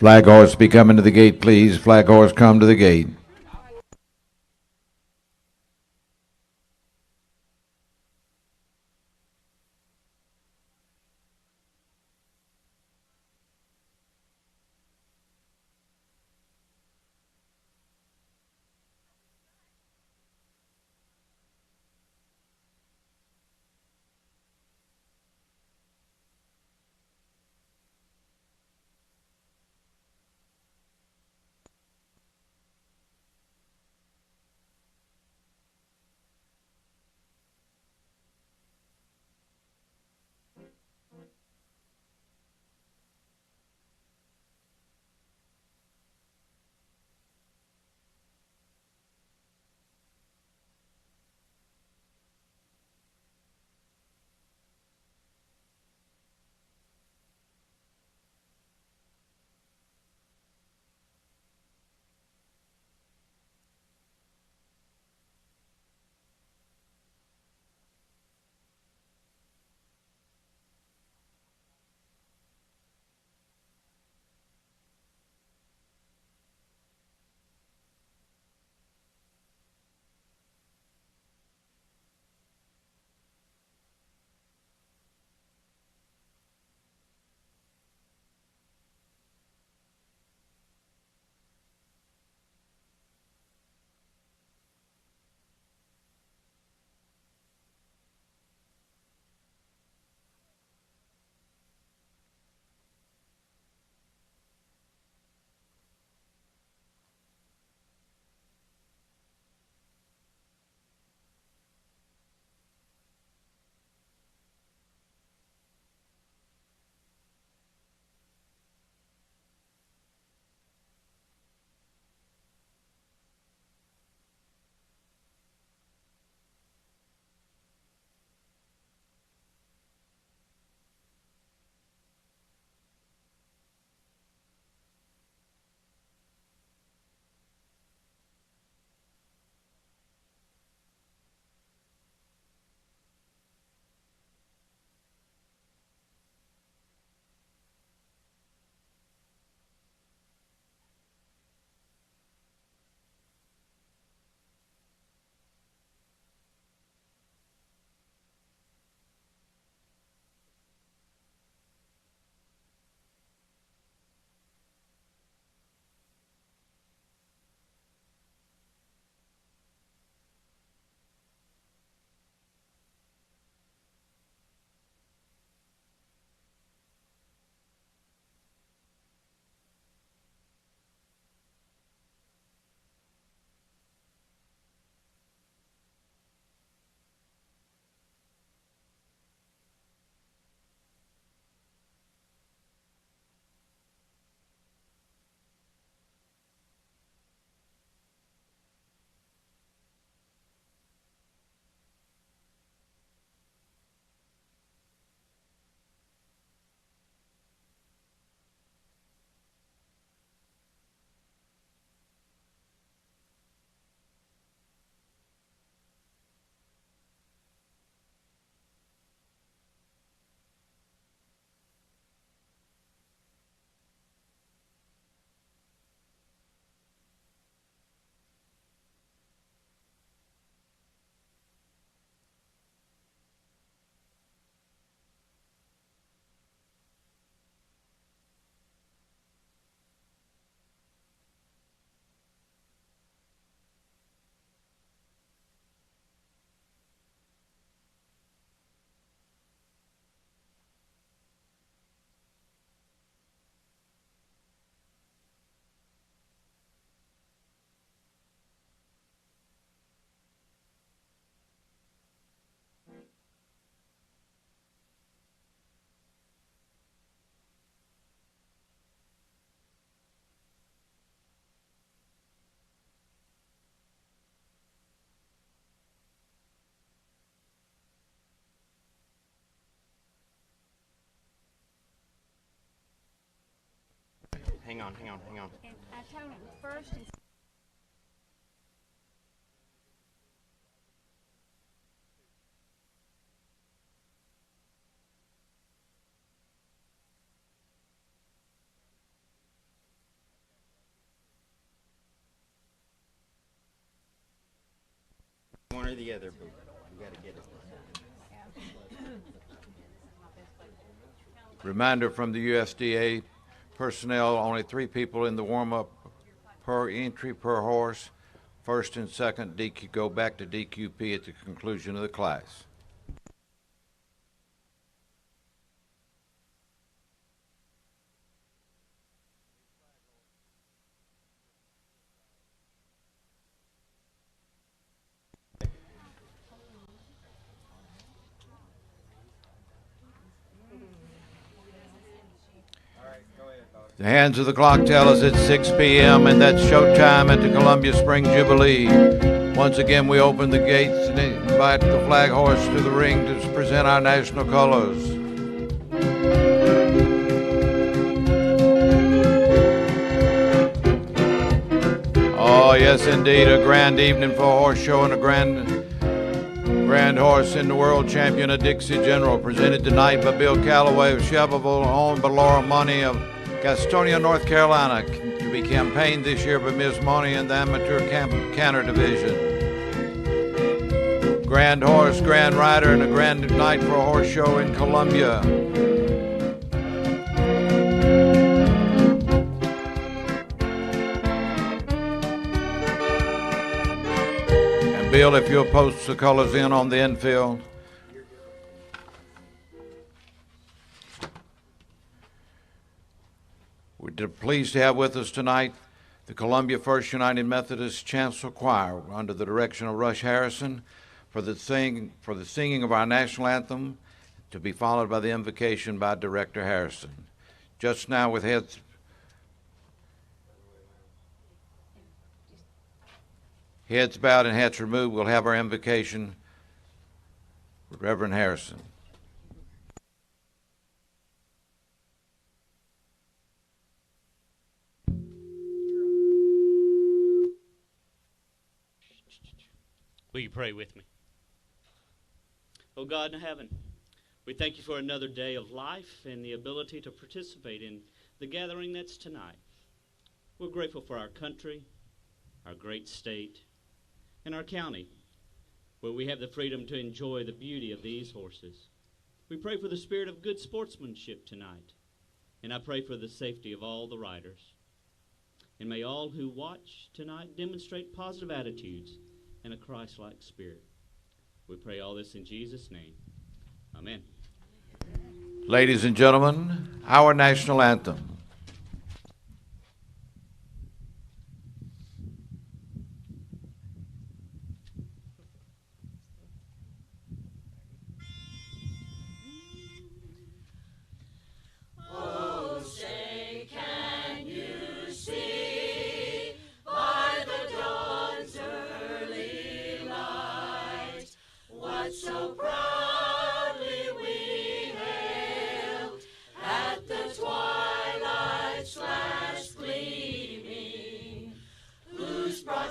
Flag horse be coming to the gate, please. Flag horse come to the gate. Hang on. And I told him first and or the other, but we got to get it. Reminder from the USDA personnel, only 3 people in the warm-up per entry per horse. First and second DQ go back to DQP at the conclusion of the class. The hands of the clock tell us it's 6 p.m. and that's showtime at the Columbia Spring Jubilee. Once again, we open the gates and invite the flag horse to the ring to present our national colors. Oh, yes, indeed, a grand evening for a horse show and a grand horse in the world champion of Dixie General, presented tonight by Bill Calloway of Shelbyville, owned by Laura Money of Gastonia, North Carolina, to be campaigned this year by Ms. Money in the amateur canter division. Grand horse, grand rider, and a grand night for a horse show in Columbia. And Bill, if you'll post the colors in on the infield. We're pleased to have with us tonight the Columbia First United Methodist Chancel Choir under the direction of Rush Harrison for the singing of our national anthem, to be followed by the invocation by Director Harrison. Just now, with heads bowed and hats removed, we'll have our invocation with Reverend Harrison. Will you pray with me? Oh God in heaven, we thank you for another day of life and the ability to participate in the gathering that's tonight. We're grateful for our country, our great state, and our county, where we have the freedom to enjoy the beauty of these horses. We pray for the spirit of good sportsmanship tonight, and I pray for the safety of all the riders. And may all who watch tonight demonstrate positive attitudes and a Christ-like spirit. We pray all this in Jesus' name. Amen. Ladies and gentlemen, our national anthem.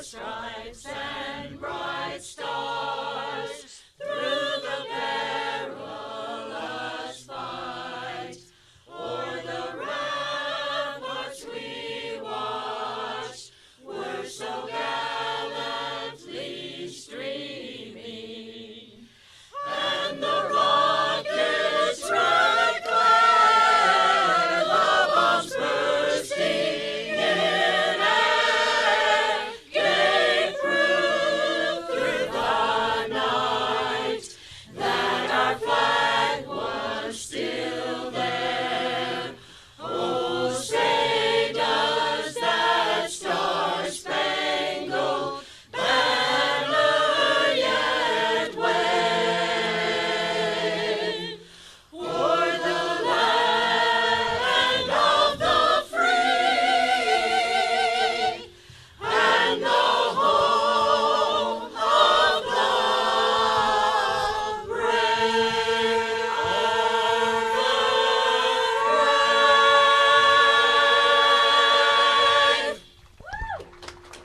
Stripes and bright stars through the perilous fight, o'er the ramparts we watched, were so gallantly streaming, and the rockets' red glare, the bombs bursting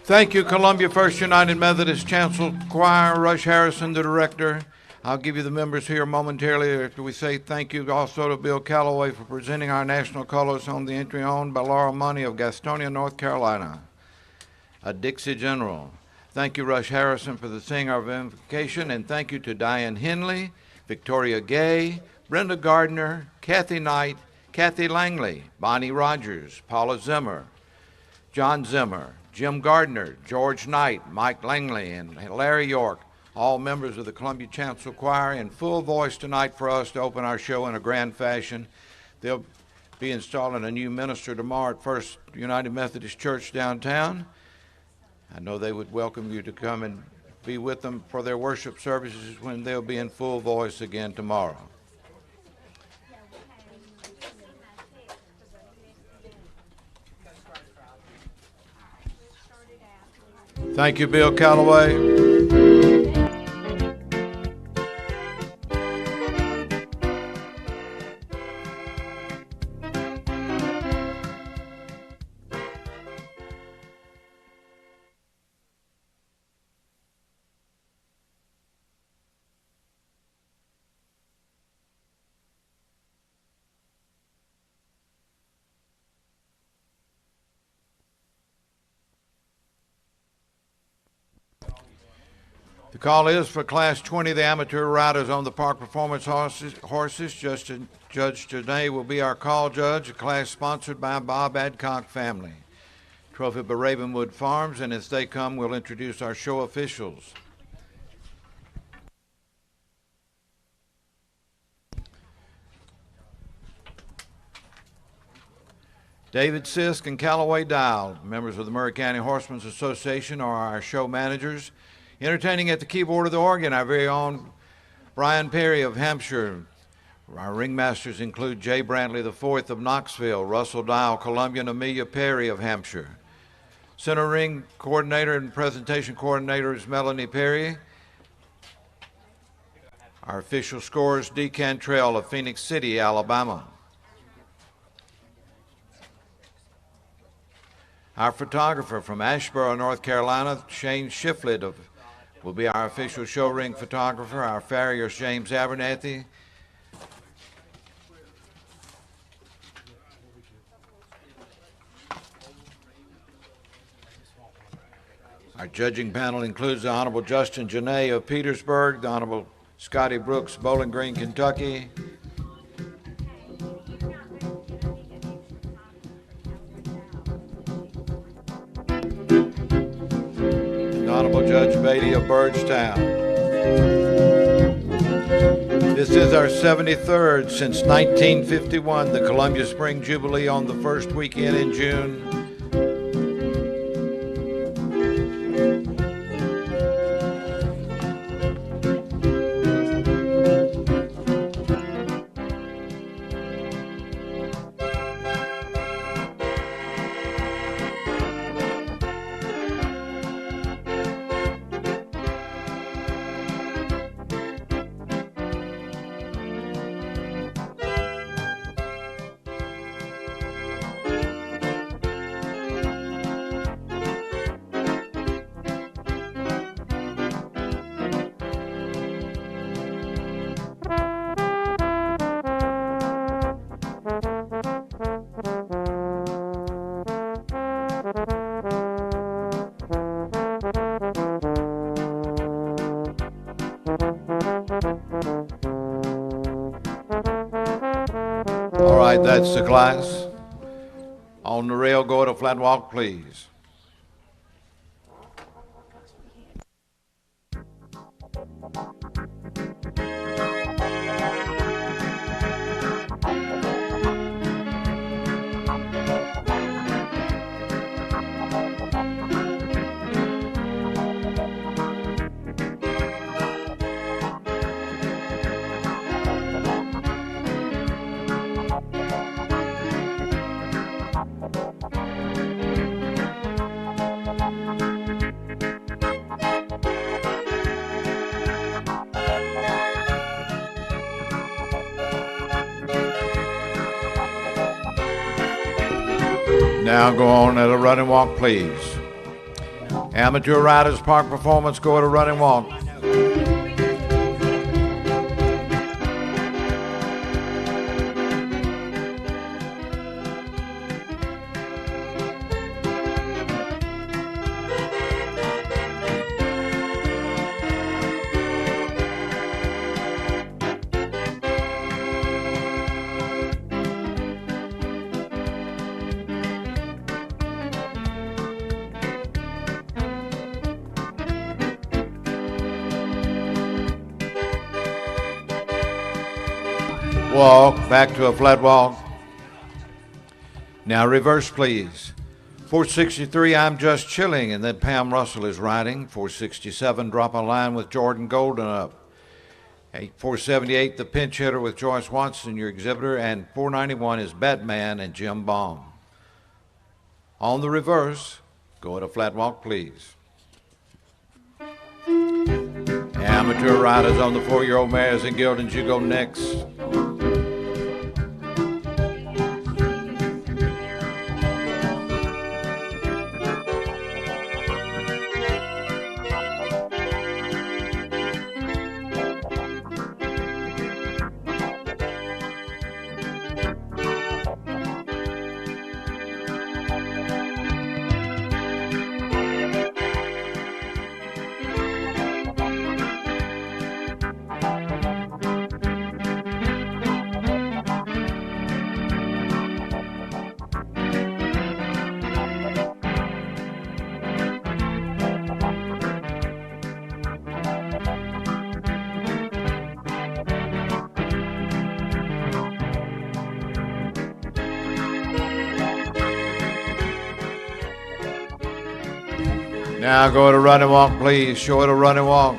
Thank you, Columbia First United Methodist Chancel Choir, Rush Harrison, the director. I'll give you the members here momentarily after we say thank you also to Bill Calloway for presenting our national colors on the entry owned by Laura Money of Gastonia, North Carolina, a Dixie General. Thank you, Rush Harrison, for the singer of invocation, and thank you to Diane Henley, Victoria Gay, Brenda Gardner, Kathy Knight, Kathy Langley, Bonnie Rogers, Paula Zimmer, John Zimmer, Jim Gardner, George Knight, Mike Langley, and Larry York, all members of the Columbia Chancel Choir, in full voice tonight for us to open our show in a grand fashion. They'll be installing a new minister tomorrow at First United Methodist Church downtown. I know they would welcome you to come and be with them for their worship services when they'll be in full voice again tomorrow. Thank you, Bill Calloway. The call is for Class 20, the amateur riders on the park performance horses. Judge today will be our call judge, a class sponsored by Bob Adcock family. Trophy by Ravenwood Farms, and as they come, we'll introduce our show officials. David Sisk and Callaway Dial, members of the Murray County Horsemen's Association, are our show managers. Entertaining at the keyboard of the organ, our very own Brian Perry of Hampshire. Our ringmasters include Jay Brantley IV of Knoxville, Russell Dial, Columbia, and Amelia Perry of Hampshire. Center ring coordinator and presentation coordinator is Melanie Perry. Our official scorer is Dee Cantrell of Phoenix City, Alabama. Our photographer from Asheboro, North Carolina, Shane Shiflett will be our official show ring photographer. Our farrier is James Abernathy. Our judging panel includes the Honorable Justin Janae of Petersburg, the Honorable Scotty Brooks, Bowling Green, Kentucky, Honorable Judge Beatty of Bardstown. This is our 73rd since 1951, the Columbia Spring Jubilee on the first weekend in June. All right, that's the class. On the rail, go to flat walk, please. Now go on at a run and walk, please. Amateur riders, park performance, go at a run and walk. Walk, back to a flat walk. Now reverse, please. 463, I'm just chilling, and then Pam Russell is riding. 467, drop a line with Jordan Golden up. 478, the pinch hitter with Joyce Watson, your exhibitor, and 491 is Batman and Jim Baum. On the reverse, go at a flat walk, please. Amateur riders on the 4-year-old mares and geldings, you go next. Now go to run and walk, please. Show it a run and walk.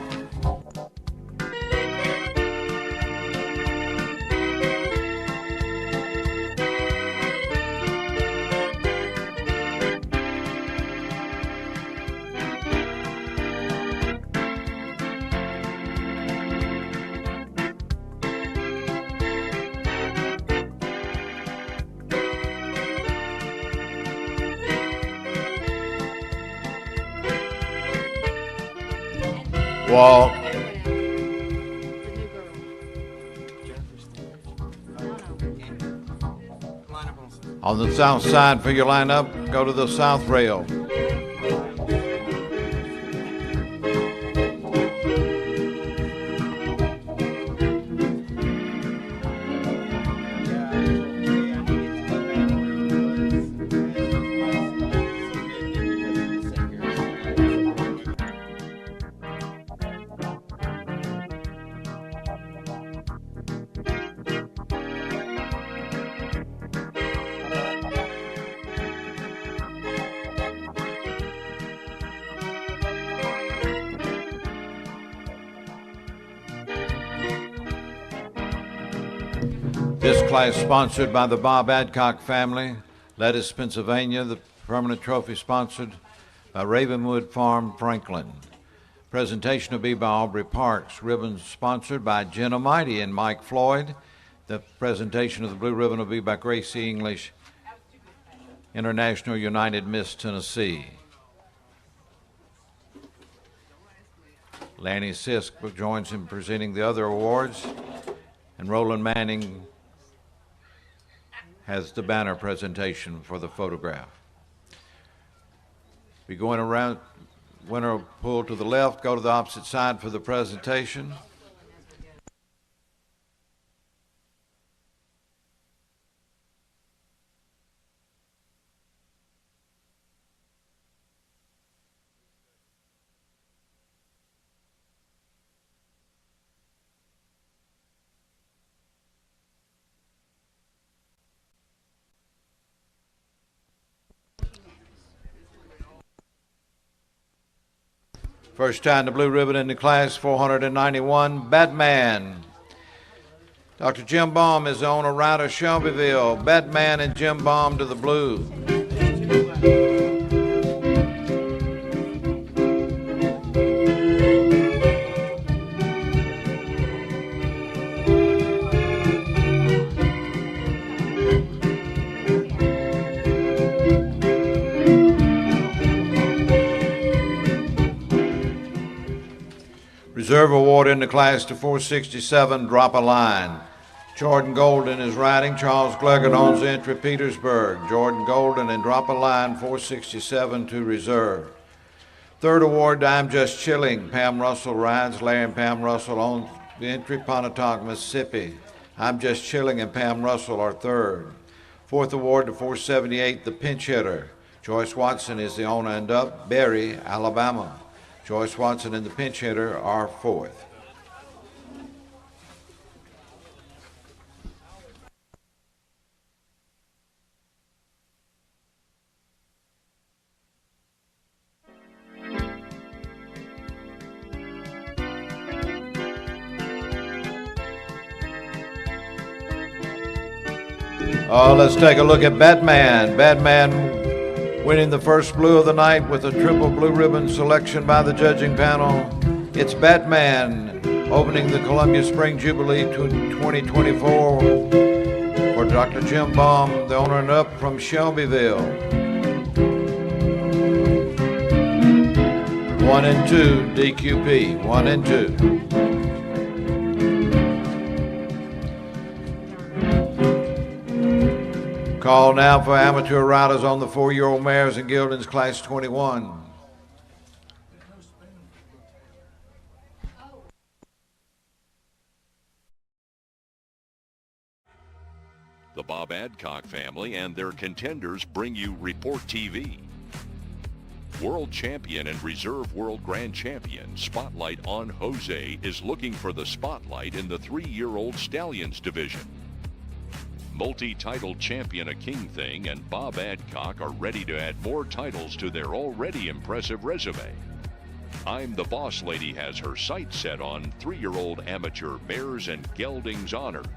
Walk. On the south side for your lineup, go to the south rail. This class sponsored by the Bob Adcock family, Lettuce, Pennsylvania. The permanent trophy sponsored by Ravenwood Farm, Franklin. Presentation will be by Aubrey Parks. Ribbons sponsored by Jenna Mighty and Mike Floyd. The presentation of the blue ribbon will be by Gracie English, International United Miss Tennessee. Lanny Sisk joins him presenting the other awards, and Roland Manning has the banner presentation for the photograph. Be going around, winner will pull to the left, go to the opposite side for the presentation. First time the blue ribbon in the class, 491, Batman. Dr. Jim Baum is the owner rider, Shelbyville. Batman and Jim Baum to the blue. Reserve award in the class to 467, drop a line. Jordan Golden is riding. Charles Gluggett owns the entry, Petersburg. Jordan Golden and drop a line, 467 to reserve. Third award, I'm Just Chilling. Pam Russell rides. Larry and Pam Russell owns the entry, Pontotoc, Mississippi. I'm Just Chilling and Pam Russell are third. Fourth award to 478, the pinch hitter. Joyce Watson is the owner and up, Berry, Alabama. Joyce Watson and the pinch hitter are fourth. Let's take a look at Batman. Batman winning the first blue of the night with a triple blue ribbon selection by the judging panel. It's Batman opening the Columbia Spring Jubilee 2024 for Dr. Jim Baum, the owner and up from Shelbyville. 1 and 2, DQP, 1 and 2. Call now for amateur riders on the 4-year-old mares and geldings class 21. The Bob Adcock family and their contenders bring you Report TV. World champion and reserve world grand champion Spotlight on Jose is looking for the spotlight in the 3-year-old stallions division. Multi-title champion A King Thing and Bob Adcock are ready to add more titles to their already impressive resume. I'm the Boss Lady has her sights set on 3-year-old amateur mares and geldings honors.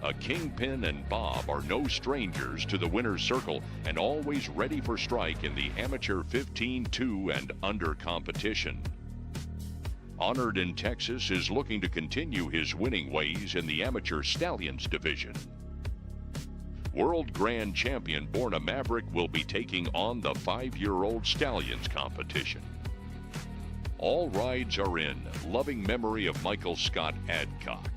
A Kingpin and Bob are no strangers to the winner's circle and always ready for strike in the amateur 15-2 and under competition. Honored in Texas is looking to continue his winning ways in the amateur stallions division. World Grand Champion Borna Maverick will be taking on the 5-year-old stallions competition. All rides are in loving memory of Michael Scott Adcock.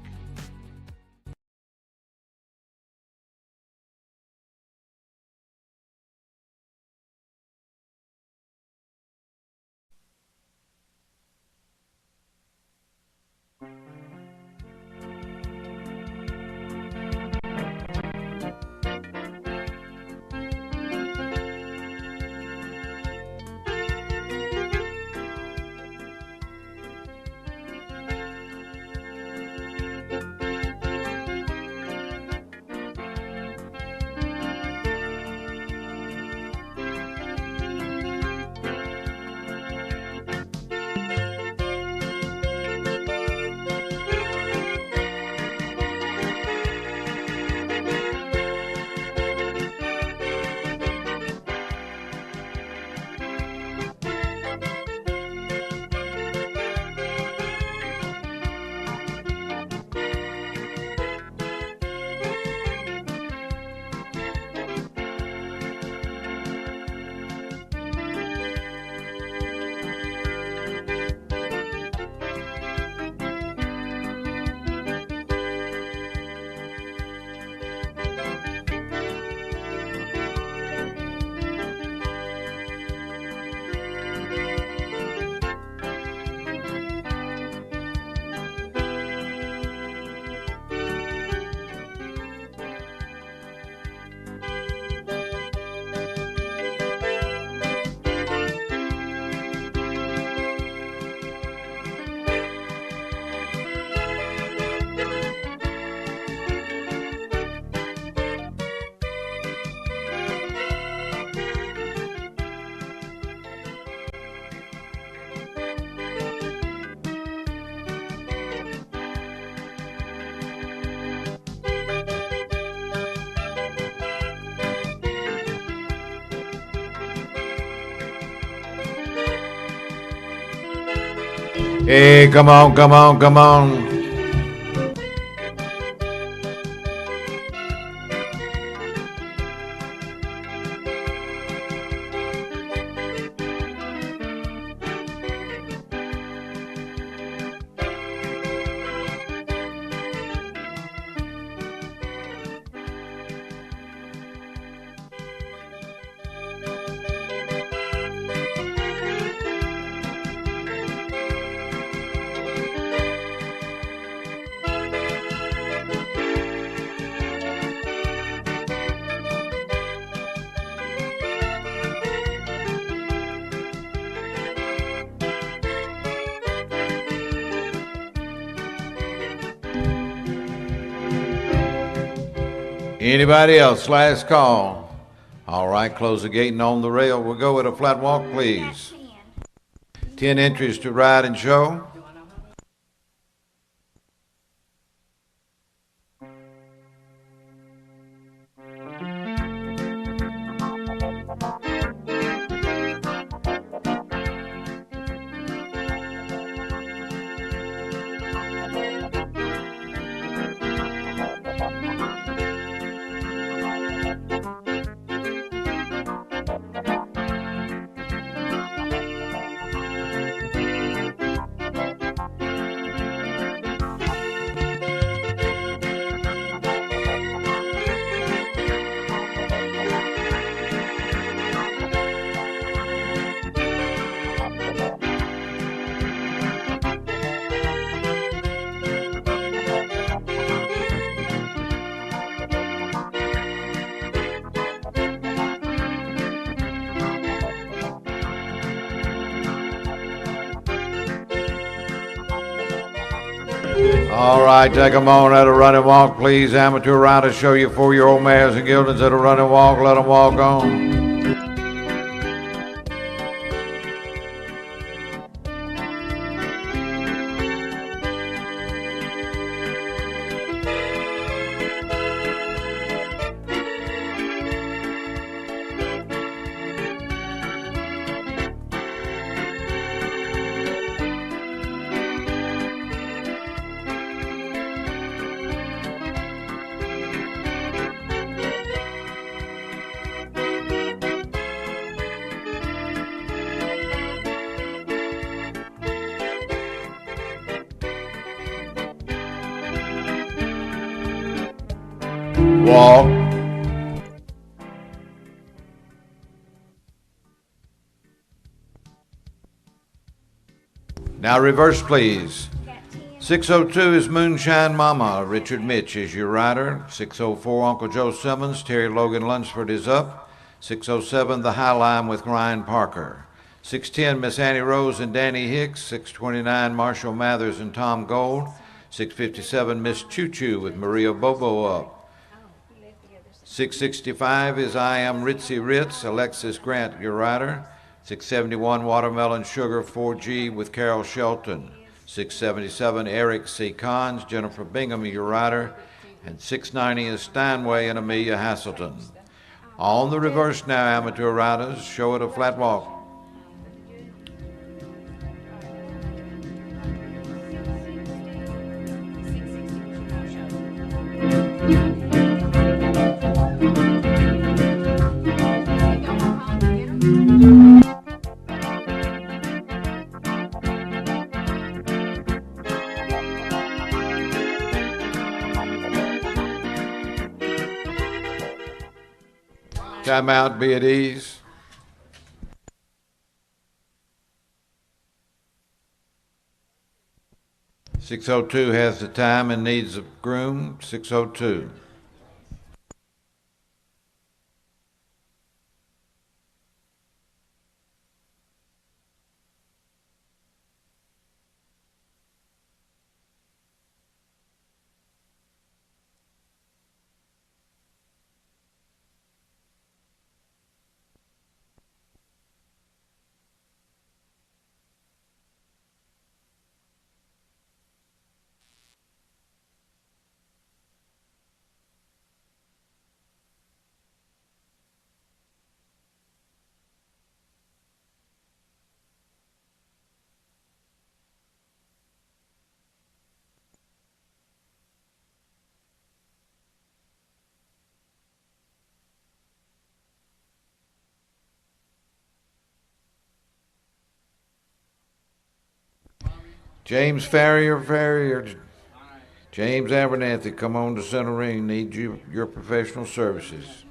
Hey, come on, come on, come on. Anybody else? Last call. All right, close the gate and on the rail. We'll go with a flat walk, please. 10 entries to ride and show. All right, take a moment at a running walk, please. Amateur riders, show your 4-year-old mares and geldings at a running walk. Let them walk on. Walk. Now reverse, please. 602 is Moonshine Mama. Richard Mitch is your rider. 604 Uncle Joe Simmons. Terry Logan Lunsford is up. 607 the High Line with Ryan Parker. 610 Miss Annie Rose and Danny Hicks. 629 Marshall Mathers and Tom Gold. 657 Miss Choo Choo with Maria Bobo up. 665 is I Am Ritzy Ritz, Alexis Grant, your rider. 671 Watermelon Sugar 4G with Carol Shelton. 677 Eric C. Cons, Jennifer Bingham, your rider. And 690 is Steinway and Amelia Hasselton. On the reverse now, amateur riders, show it a flat walk. Time out, be at ease. .602 has the time and needs a groom. 602. James Farrier, James Abernathy, come on to center ring. Need your professional services.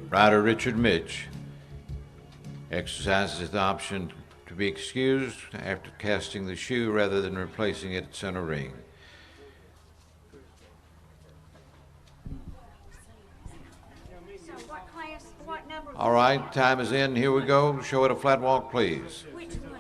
Rider Richard Mitch exercises the option to be excused after casting the shoe rather than replacing it at center ring. So what class, what number? All right, time is in. Here we go. Show it a flat walk, please. Which one?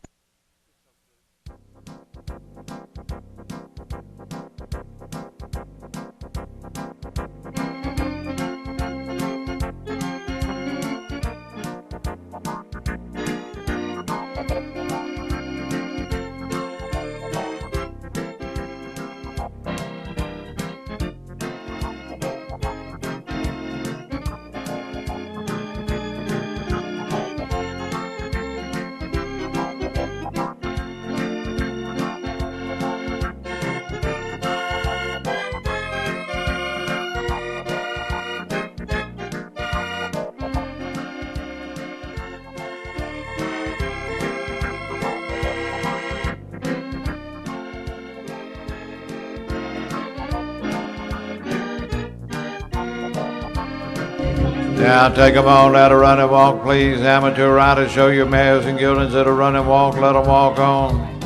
Now take them on, let a running walk, please. Amateur riders, show your mares and geldings that a running walk, let them walk on.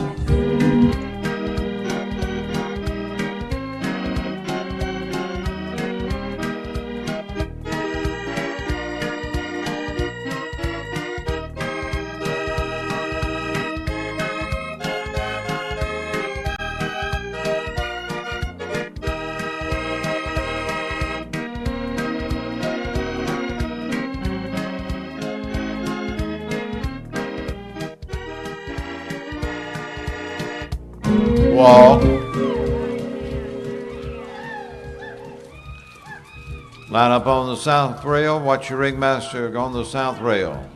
Walk. Line up on the south rail. Watch your ringmaster on the south rail.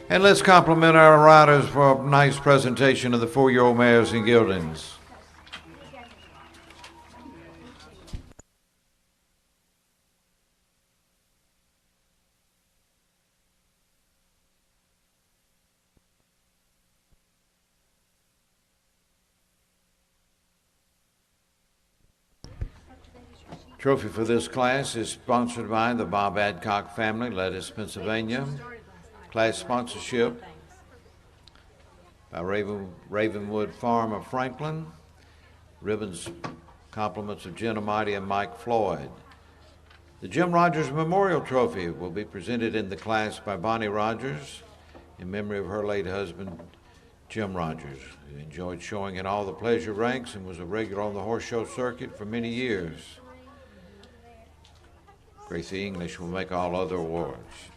And let's compliment our riders for a nice presentation of the 4-year-old mares and geldings. Trophy for this class is sponsored by the Bob Adcock family, Lettuce, Pennsylvania. Class sponsorship by Ravenwood Farm of Franklin. Ribbons, compliments of Jen Almighty and Mike Floyd. The Jim Rogers Memorial Trophy will be presented in the class by Bonnie Rogers in memory of her late husband, Jim Rogers, who enjoyed showing in all the pleasure ranks and was a regular on the horse show circuit for many years. Gracie English will make all other awards.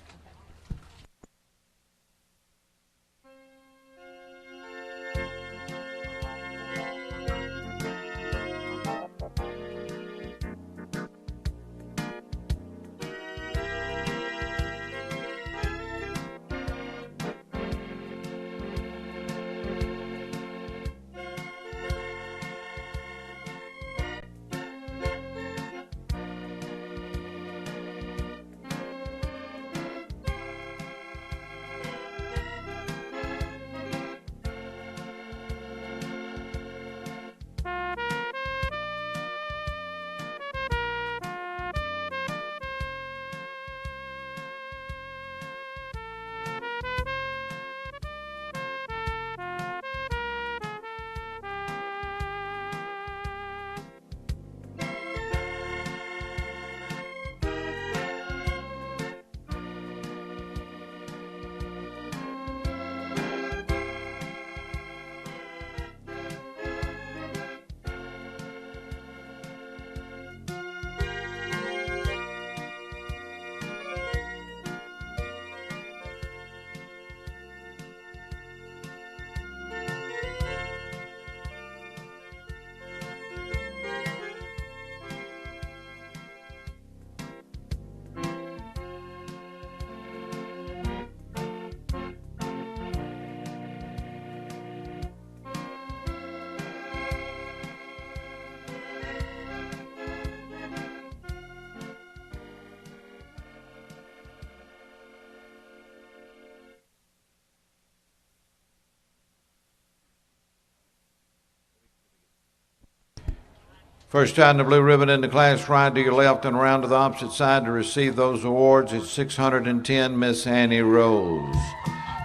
First time the blue ribbon in the class, right to your left and around to the opposite side to receive those awards. It's 610, Miss Annie Rose.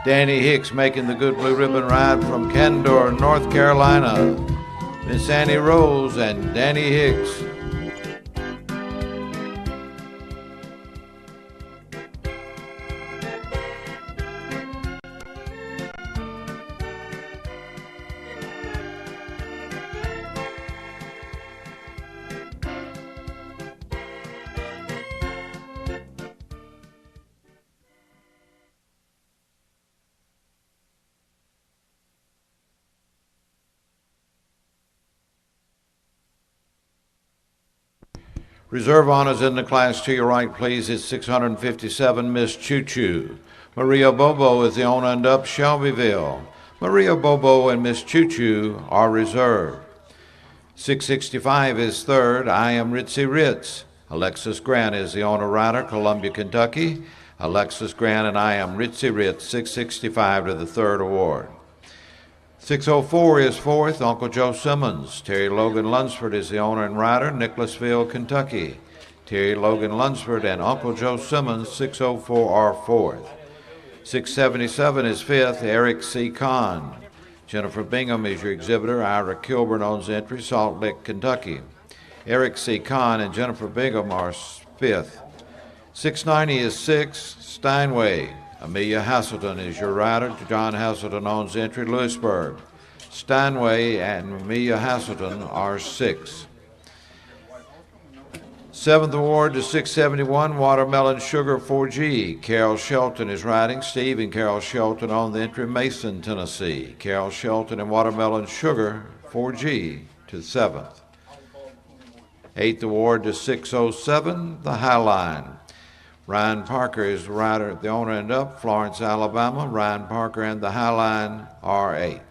Danny Hicks making the good blue ribbon ride from Candor, North Carolina. Miss Annie Rose and Danny Hicks. Reserve honors in the class to your right, please. It's 657, Miss Choo Choo. Maria Bobo is the owner and up Shelbyville. Maria Bobo and Miss Choo Choo are reserved. 665 is third, I Am Ritzy Ritz. Alexis Grant is the owner rider, Columbia, Kentucky. Alexis Grant and I Am Ritzy Ritz, 665 to the third award. 604 is fourth, Uncle Joe Simmons. Terry Logan Lunsford is the owner and rider, Nicholasville, Kentucky. Terry Logan Lunsford and Uncle Joe Simmons, 604, are fourth. 677 is fifth, Eric C. Kahn. Jennifer Bingham is your exhibitor. Ira Kilburn owns the entry, Salt Lake, Kentucky. Eric C. Kahn and Jennifer Bingham are fifth. 690 is sixth, Steinway. Amelia Haselton is your rider. John Haselton owns the entry, Lewisburg. Steinway and Amelia Haselton are sixth. Seventh award to 671, Watermelon Sugar 4G. Carol Shelton is riding. Steve and Carol Shelton on the entry, Mason, Tennessee. Carol Shelton and Watermelon Sugar 4G to seventh. Eighth award to 607, the Highline. Ryan Parker is the rider, the owner and up, Florence, Alabama. Ryan Parker and the Highline are eighth.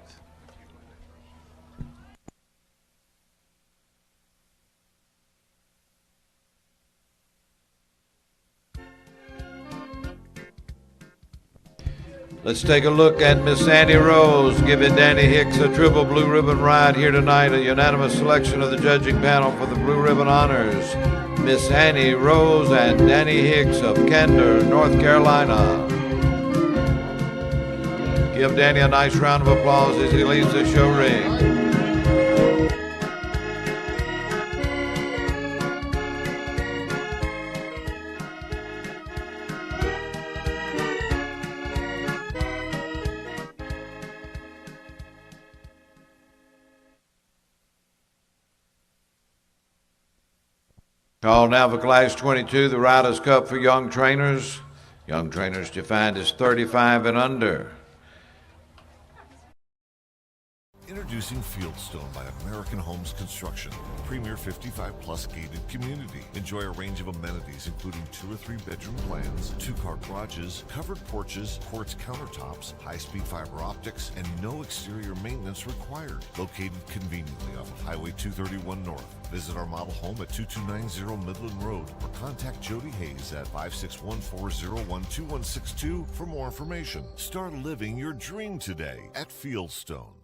Let's take a look at Miss Annie Rose giving Danny Hicks a triple blue ribbon ride here tonight. A unanimous selection of the judging panel for the blue ribbon honors. Miss Annie Rose and Danny Hicks of Candor, North Carolina. Give Danny a nice round of applause as he leaves the show ring. Called now for Class 22, the Riders' Cup for young trainers. Young trainers defined as 35 and under. Introducing Fieldstone by American Homes Construction, premier 55-plus gated community. Enjoy a range of amenities including 2 or 3 bedroom plans, 2-car garages, covered porches, quartz countertops, high-speed fiber optics, and no exterior maintenance required. Located conveniently off of Highway 231 North. Visit our model home at 2290 Midland Road or contact Jody Hayes at 561-401-2162 for more information. Start living your dream today at Fieldstone.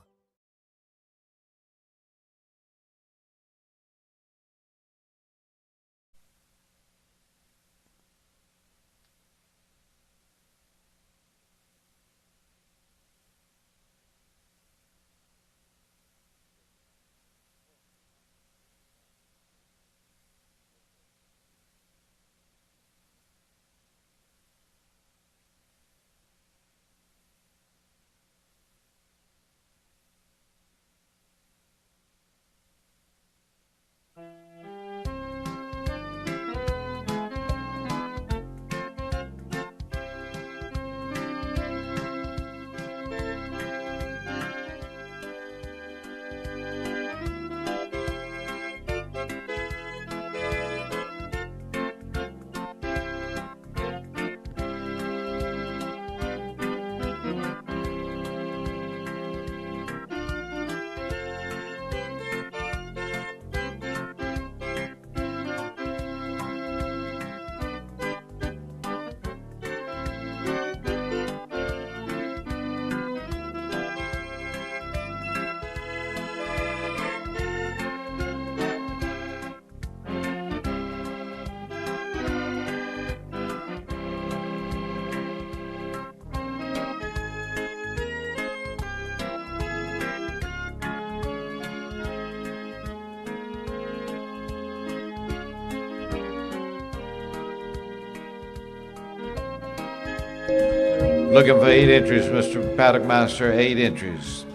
Looking for 8 entries, Mr. Paddock Master, 8 entries.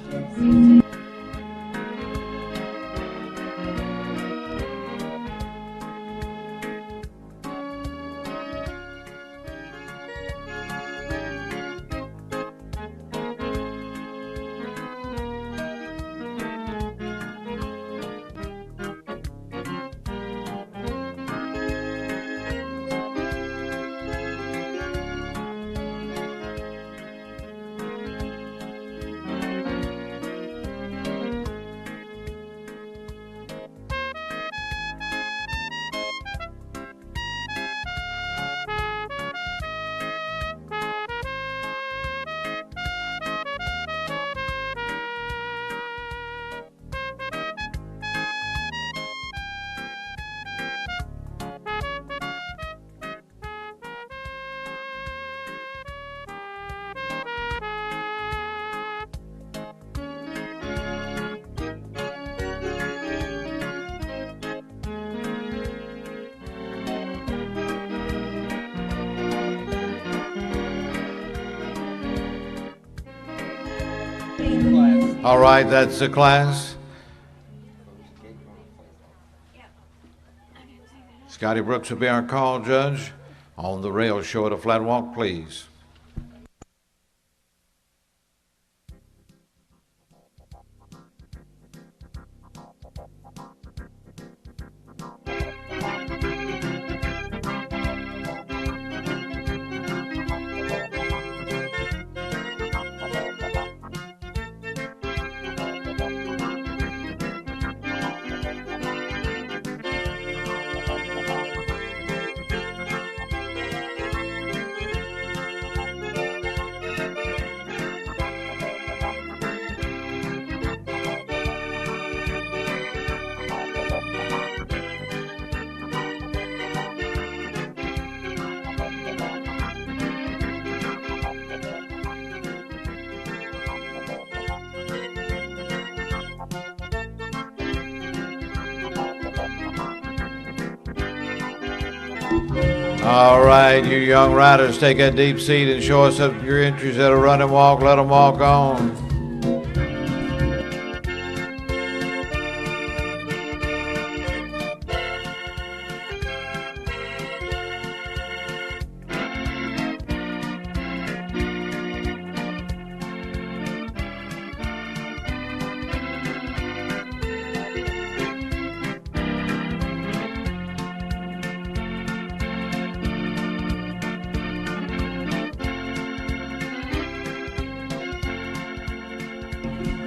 All right, that's the class. Scotty Brooks will be our call judge. On the rail, show it a flat walk, please. All right, you young riders, take a deep seat and show us your entries at a run and walk. Let them walk on.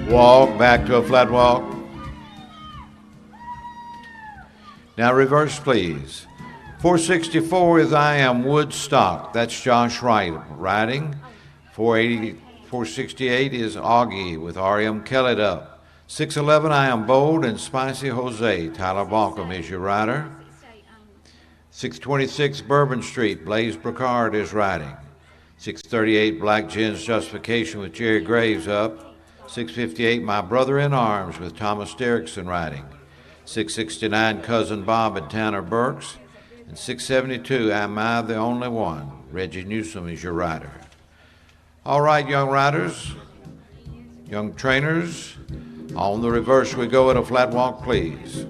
Walk, back to a flat walk. Now reverse, please. 464 is I Am Woodstock. That's Josh Wright riding. 468 is Augie with R.M. Kellett up. 611 I Am Bold and Spicy Jose. Tyler Balcom is your rider. 626 Bourbon Street. Blaze Bricard is riding. 638 Black Gin's Justification with Jerry Graves up. 658, My Brother in Arms with Thomas Derrickson riding. 669, Cousin Bob and Tanner Burks. And 672, Am I the Only One? Reggie Newsom is your rider. All right, young riders, young trainers, on the reverse we go at a flat walk, please.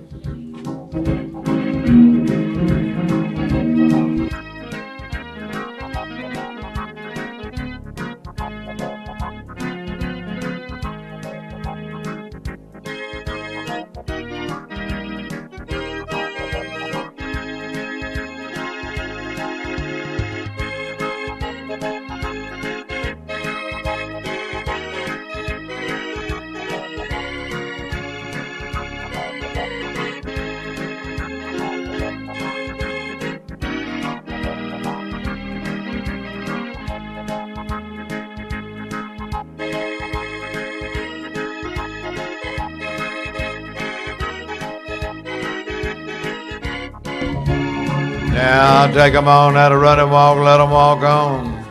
Now take them on out of run and walk, let them walk on.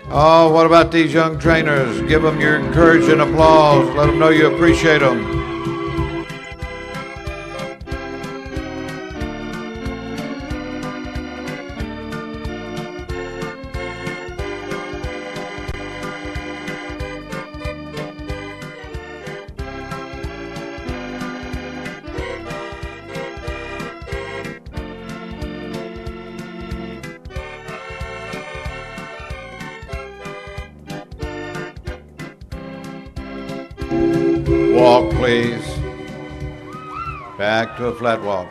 Oh, what about these young trainers? Give them your encouraging applause. Let them know you appreciate them. Walk, please. Back to a flat walk.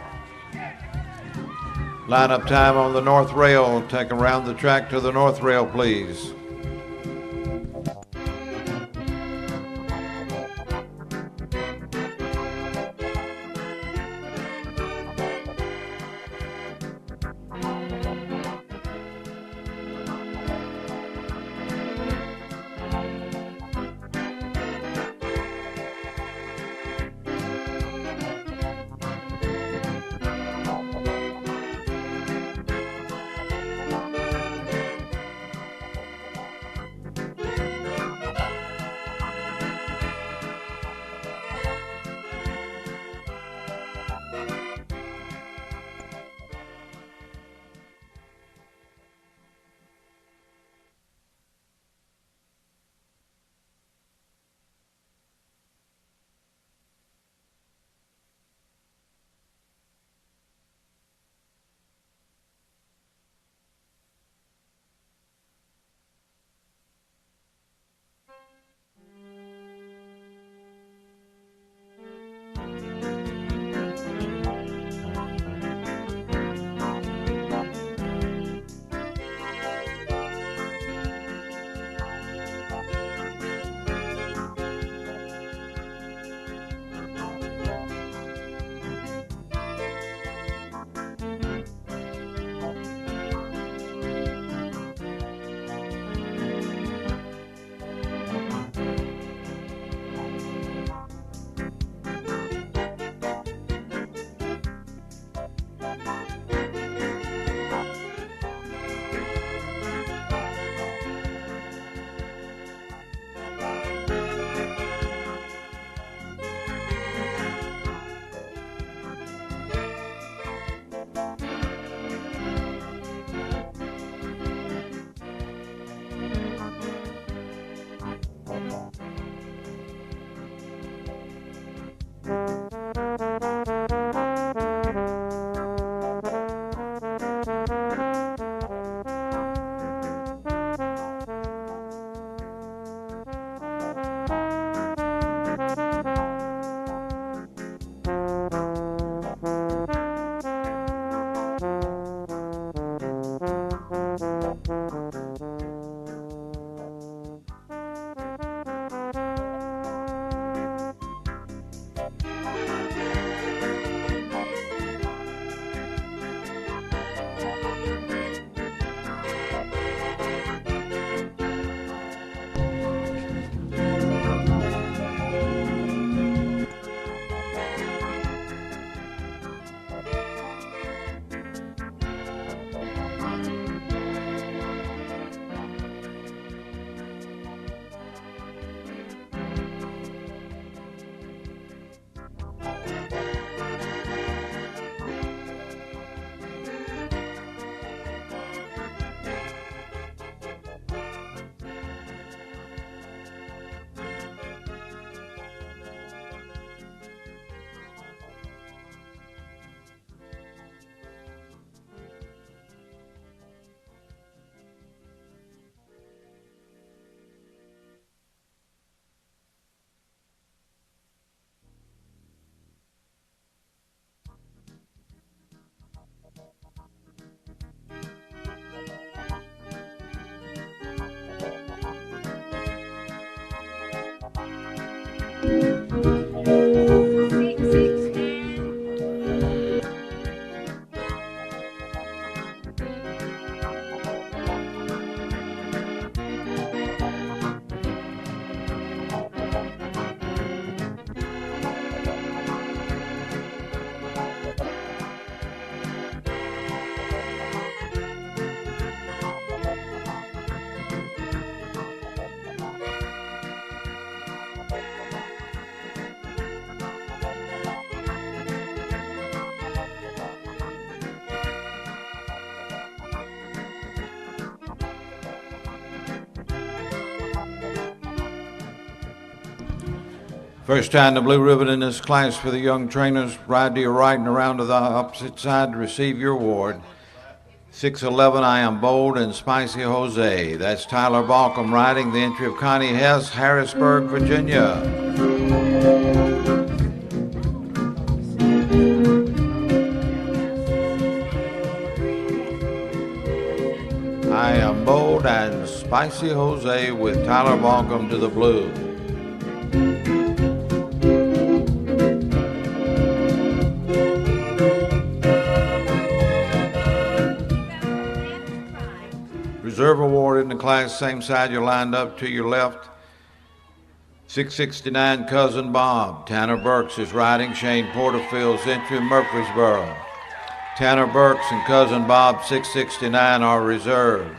Line up time on the north rail. Take around the track to the north rail, please. First time the blue ribbon in this class for the young trainers. Ride to your right and around to the opposite side to receive your award. 6'11", I Am Bold and Spicy Jose. That's Tyler Balcom riding the entry of Connie Hess, Harrisburg, Virginia. Spicy Jose with Tyler Balcom to the blue. Reserve award in the class, same side you're lined up to your left. 669 Cousin Bob. Tanner Burks is riding. Shane Porterfield's entry, Murfreesboro. Tanner Burks and Cousin Bob, 669, are reserved.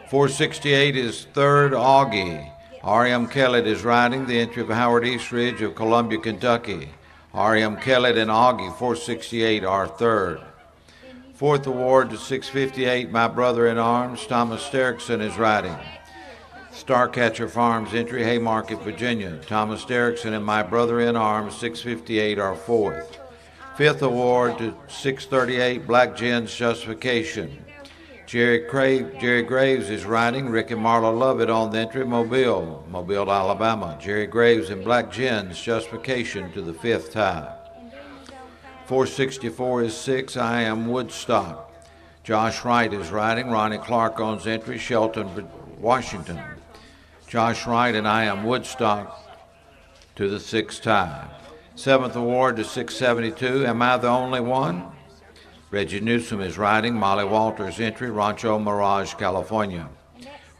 468 is third, Augie. R.M. Kellett is riding. The entry of Howard Eastridge of Columbia, Kentucky. R.M. Kellett and Augie, 468, are third. Fourth award to 658, My Brother in Arms, Thomas Derrickson is riding. Starcatcher Farms entry, Haymarket, Virginia. Thomas Derrickson and My Brother in Arms, 658, are fourth. Fifth award to 638, Black Jen's Justification. Jerry Graves is riding. Rick and Marla Lovett on the entry, Mobile, Alabama. Jerry Graves and Black Jen's Justification to the fifth tie. 464 is 6, I Am Woodstock. Josh Wright is riding. Ronnie Clark owns entry, Shelton, Washington. Josh Wright and I Am Woodstock to the sixth tie. Seventh award to 672, Am I the Only One? Reggie Newsom is riding. Molly Walters entry, Rancho Mirage, California.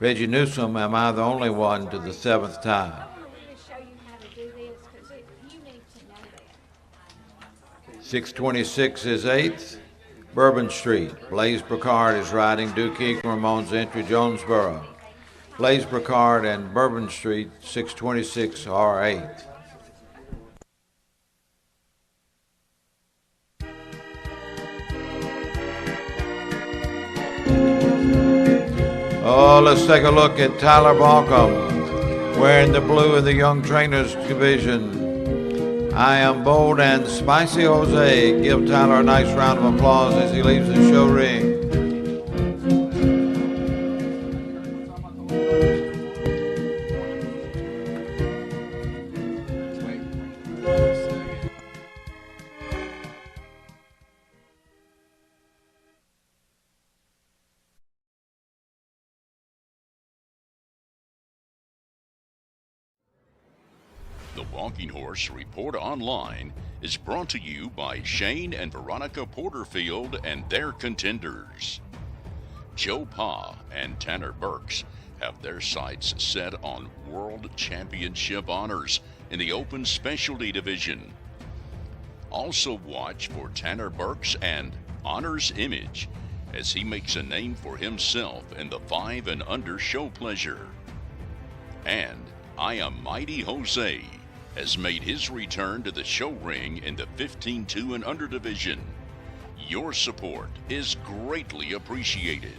Reggie Newsom, Am I the Only One to the seventh tie. 626 is eighth, Bourbon Street. Blaze Bricard is riding. Duke Ingram owns entry, Jonesboro. Blaze Bricard and Bourbon Street, 626, are eighth. Oh, let's take a look at Tyler Balcom wearing the blue in the Young Trainers Division. I Am Bold and Spicy Jose. Give Tyler a nice round of applause as he leaves the show ring. The Walking Horse Report Online is brought to you by Shane and Veronica Porterfield and their contenders. Joe Pa and Tanner Burks have their sights set on World Championship honors in the Open Specialty Division. Also watch for Tanner Burks and Honors Image as he makes a name for himself in the 5 and under show pleasure. And I Am Mighty Jose has made his return to the show ring in the 15-2 and under division. Your support is greatly appreciated.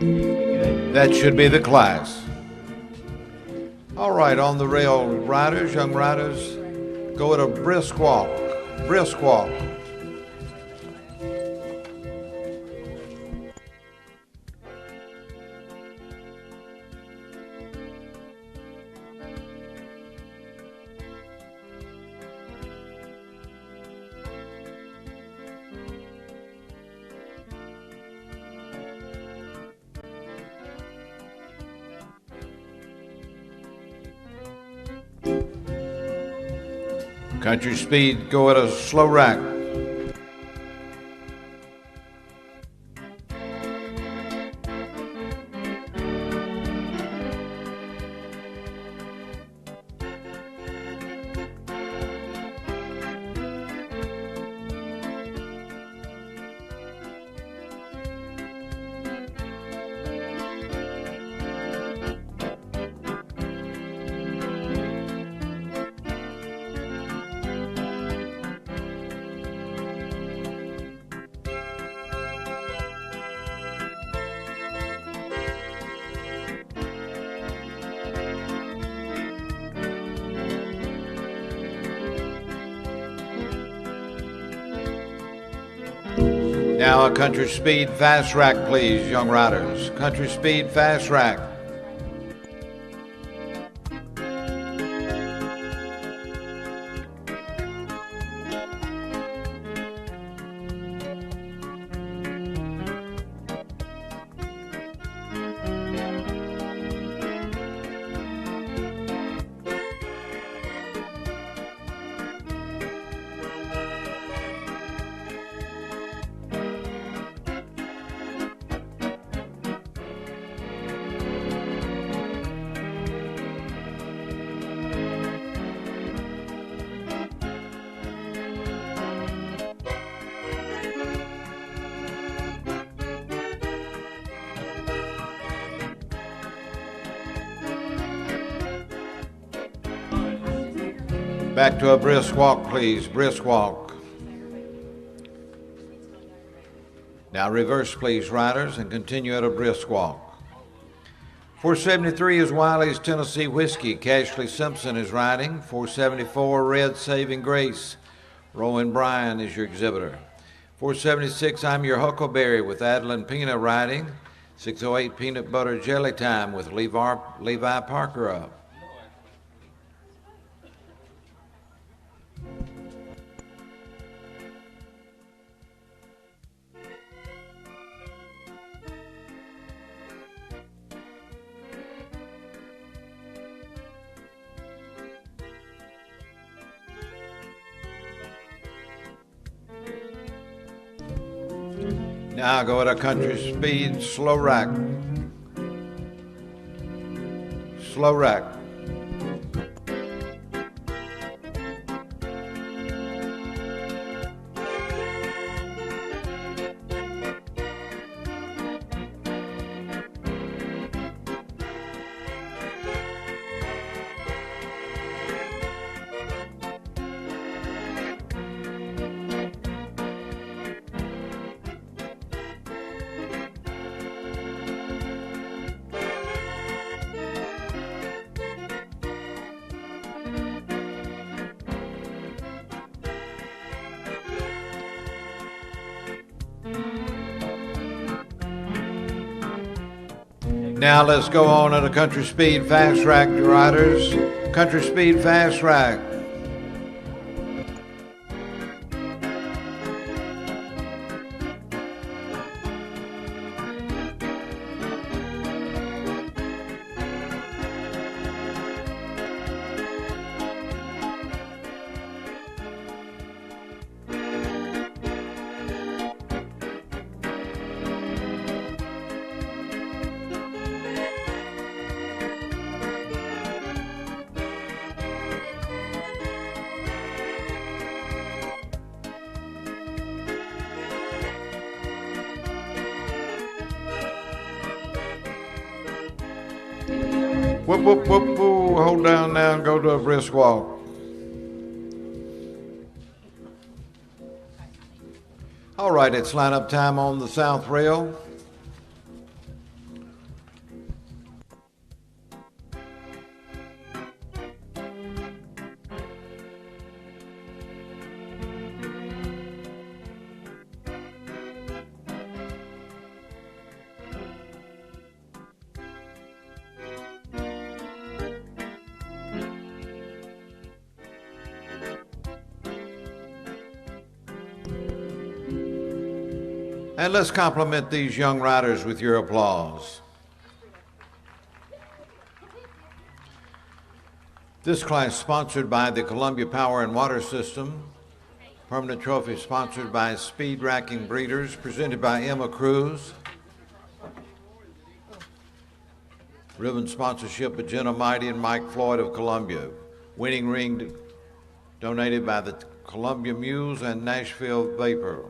That should be the class. All right, on the rail, riders, young riders, go at a brisk walk. Brisk walk. Country speed, go at a slow rack. Now a country speed fast rack, please, young riders. Country speed fast rack. Back to a brisk walk, please. Brisk walk. Now reverse, please, riders, and continue at a brisk walk. 473 is Wiley's Tennessee Whiskey. Cashley Simpson is riding. 474, Red Saving Grace. Rowan Bryan is your exhibitor. 476, I'm Your Huckleberry with Adeline Pena riding. 608, Peanut Butter Jelly Time with Levi Parker up. Now go at a country speed, slow rack. Slow rack. Now let's go on at a country speed fast rack, riders. Country speed fast rack. Whoop, whoop, whoop, whoop. Hold down now and go to a brisk walk. All right, it's lineup time on the South Rail. And let's compliment these young riders with your applause. This class sponsored by the Columbia Power and Water System. Permanent trophy sponsored by Speed Racking Breeders, presented by Emma Cruz. Ribbon sponsorship by Jenna Mighty and Mike Floyd of Columbia. Winning ring donated by the Columbia Mules and Nashville Vapor.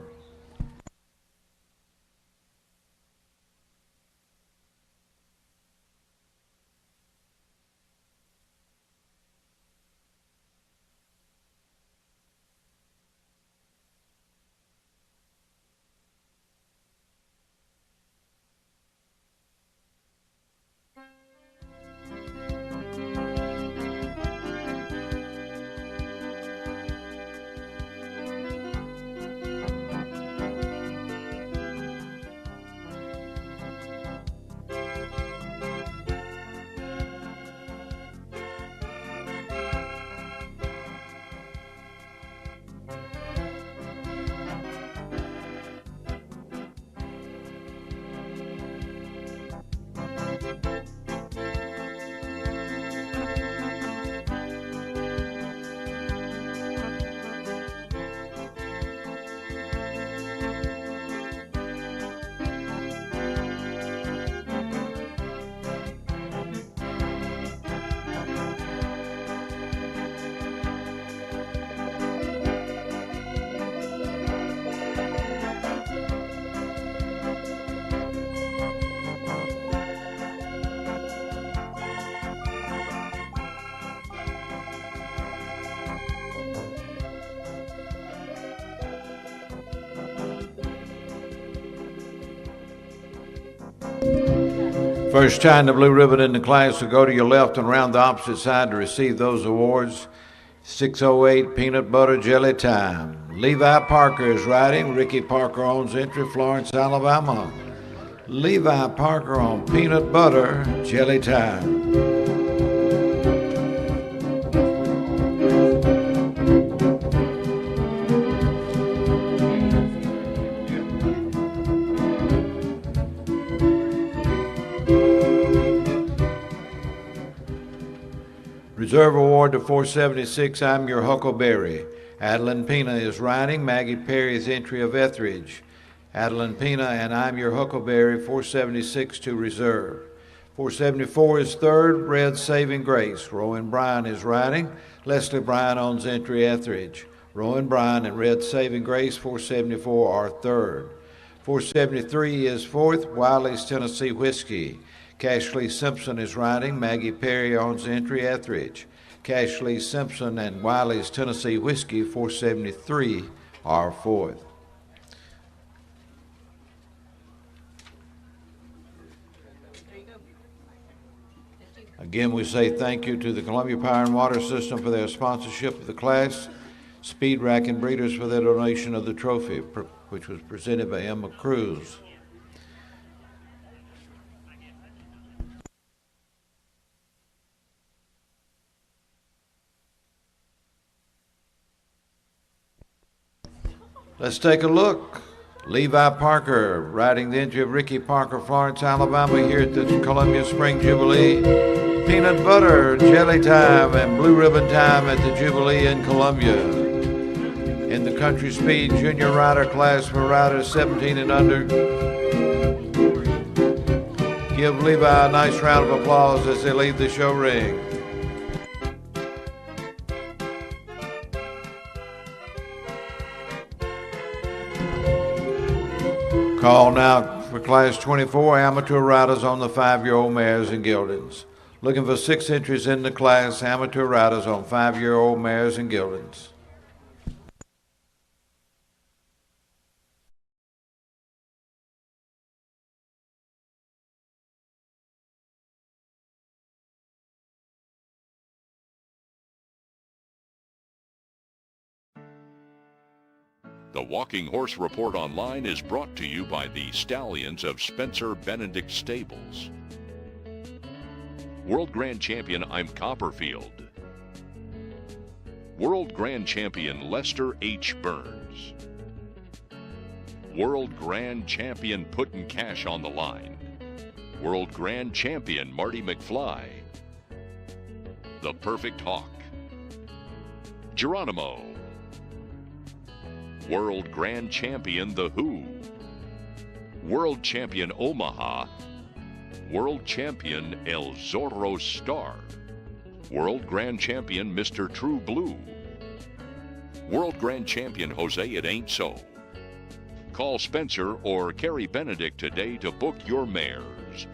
First tying the blue ribbon in the class will go to your left and around the opposite side to receive those awards. 608 Peanut Butter Jelly Time. Levi Parker is riding. Ricky Parker owns entry, Florence, Alabama. Levi Parker on Peanut Butter Jelly Time. Reserve Award to 476, I'm Your Huckleberry. Adeline Pena is riding. Maggie Perry's entry of Etheridge. Adeline Pena and I'm Your Huckleberry, 476 to reserve. 474 is third, Red Saving Grace. Rowan Bryan is riding. Leslie Bryan owns entry Etheridge. Rowan Bryan and Red Saving Grace, 474 are third. 473 is fourth, Wiley's Tennessee Whiskey. Cashley Simpson is riding. Maggie Perry owns entry Etheridge. Cashley Simpson and Wiley's Tennessee Whiskey, 473, are fourth. Again, we say thank you to the Columbia Power and Water System for their sponsorship of the class, Speed Racking Breeders for their donation of the trophy, which was presented by Emma Cruz. Let's take a look. Levi Parker riding the entry of Ricky Parker, Florence, Alabama, here at the Columbia Spring Jubilee. Peanut Butter Jelly Time and Blue Ribbon Time at the Jubilee in Columbia. In the Country Speed Junior Rider class for riders 17 and under. Give Levi a nice round of applause as they leave the show ring. Call now for Class 24 amateur riders on the 5-year-old mares and geldings. Looking for 6 entries in the class, amateur riders on 5-year-old mares and geldings. The Walking Horse Report Online is brought to you by the Stallions of Spencer Benedict Stables. World Grand Champion I'm Copperfield. World Grand Champion Lester H. Burns. World Grand Champion putting cash on the line. World Grand Champion Marty McFly. The Perfect Hawk. Geronimo. World Grand Champion The Who. World Champion Omaha. World Champion El Zorro Star. World Grand Champion Mr. True Blue. World Grand Champion Jose It Ain't So. Call Spencer or Carrie Benedict today to book your mares.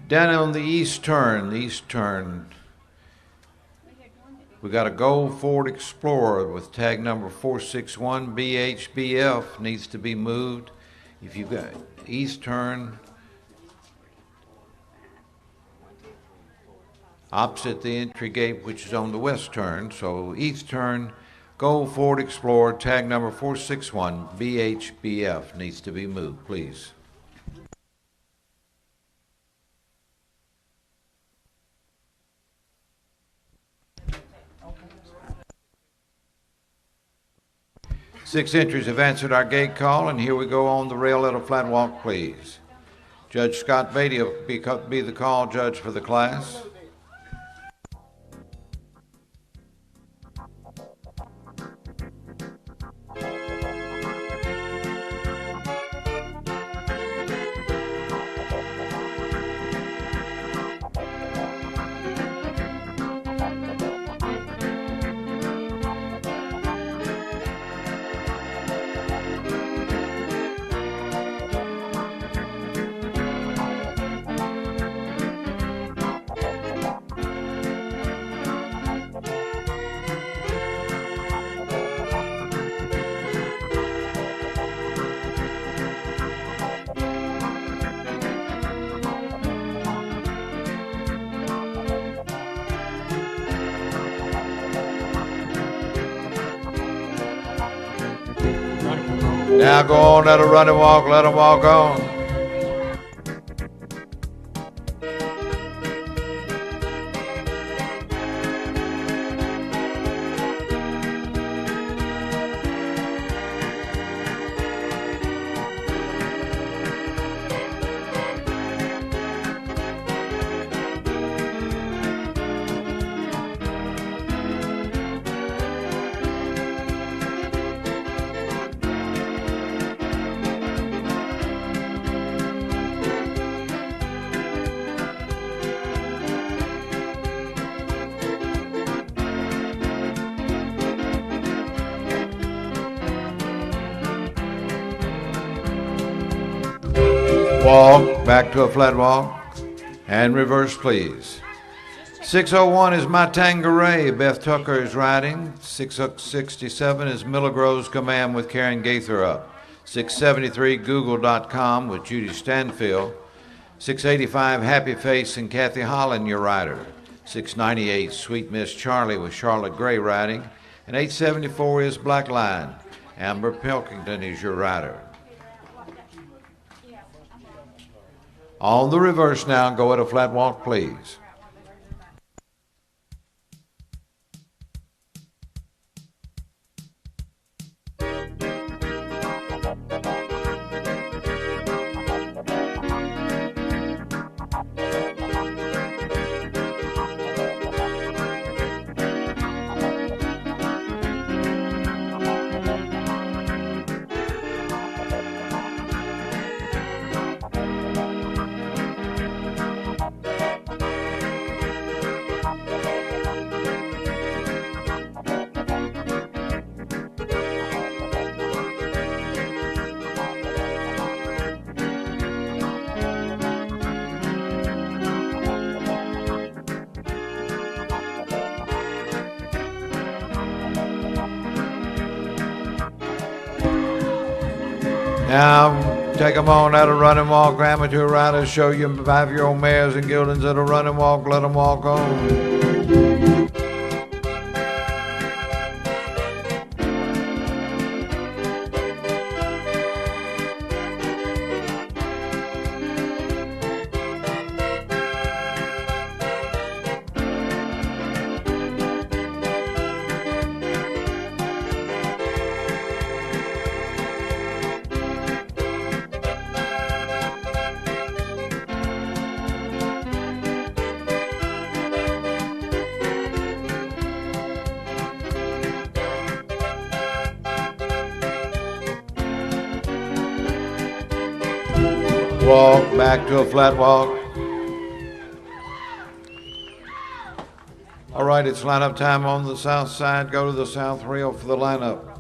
Down on the east turn, we got a Gold Ford Explorer with tag number 461 BHBF needs to be moved. If you've got east turn, opposite the entry gate, which is on the west turn, so east turn, Gold Ford Explorer, tag number 461 BHBF needs to be moved, please. Six entries have answered our gate call, and here we go on the rail at a flat walk, please. Judge Scott Beatty will be the call judge for the class. Now go on, let her run and walk, let her walk on. Walk, back to a flat walk, and reverse, please. 601 is My Tangeray. Beth Tucker is riding. 667 is Milligrove's Command with Karen Gaither up. 673, Google.com with Judy Stanfield. 685, Happy Face and Kathy Holland, your rider. 698, Sweet Miss Charlie with Charlotte Gray riding. And 874 is Black Line. Amber Pilkington is your rider. On the reverse now, go at a flat walk, please. Now, take them on at a running walk. Amateur riders, show your 5-year-old mares and geldings at a running walk. Let them walk on. Walk, back to a flat walk. All right, it's lineup time on the south side. Go to the south rail for the lineup.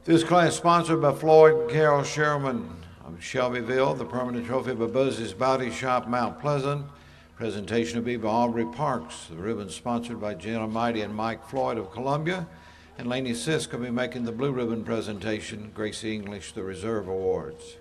This class sponsored by Floyd and Carol Sherman of Shelbyville, the permanent trophy by Buzzy's Body Shop, Mount Pleasant. Presentation will be by Aubrey Parks. The ribbon sponsored by Jenna Mighty and Mike Floyd of Columbia. And Laney Sisk will be making the blue ribbon presentation. Gracie English, the Reserve Awards.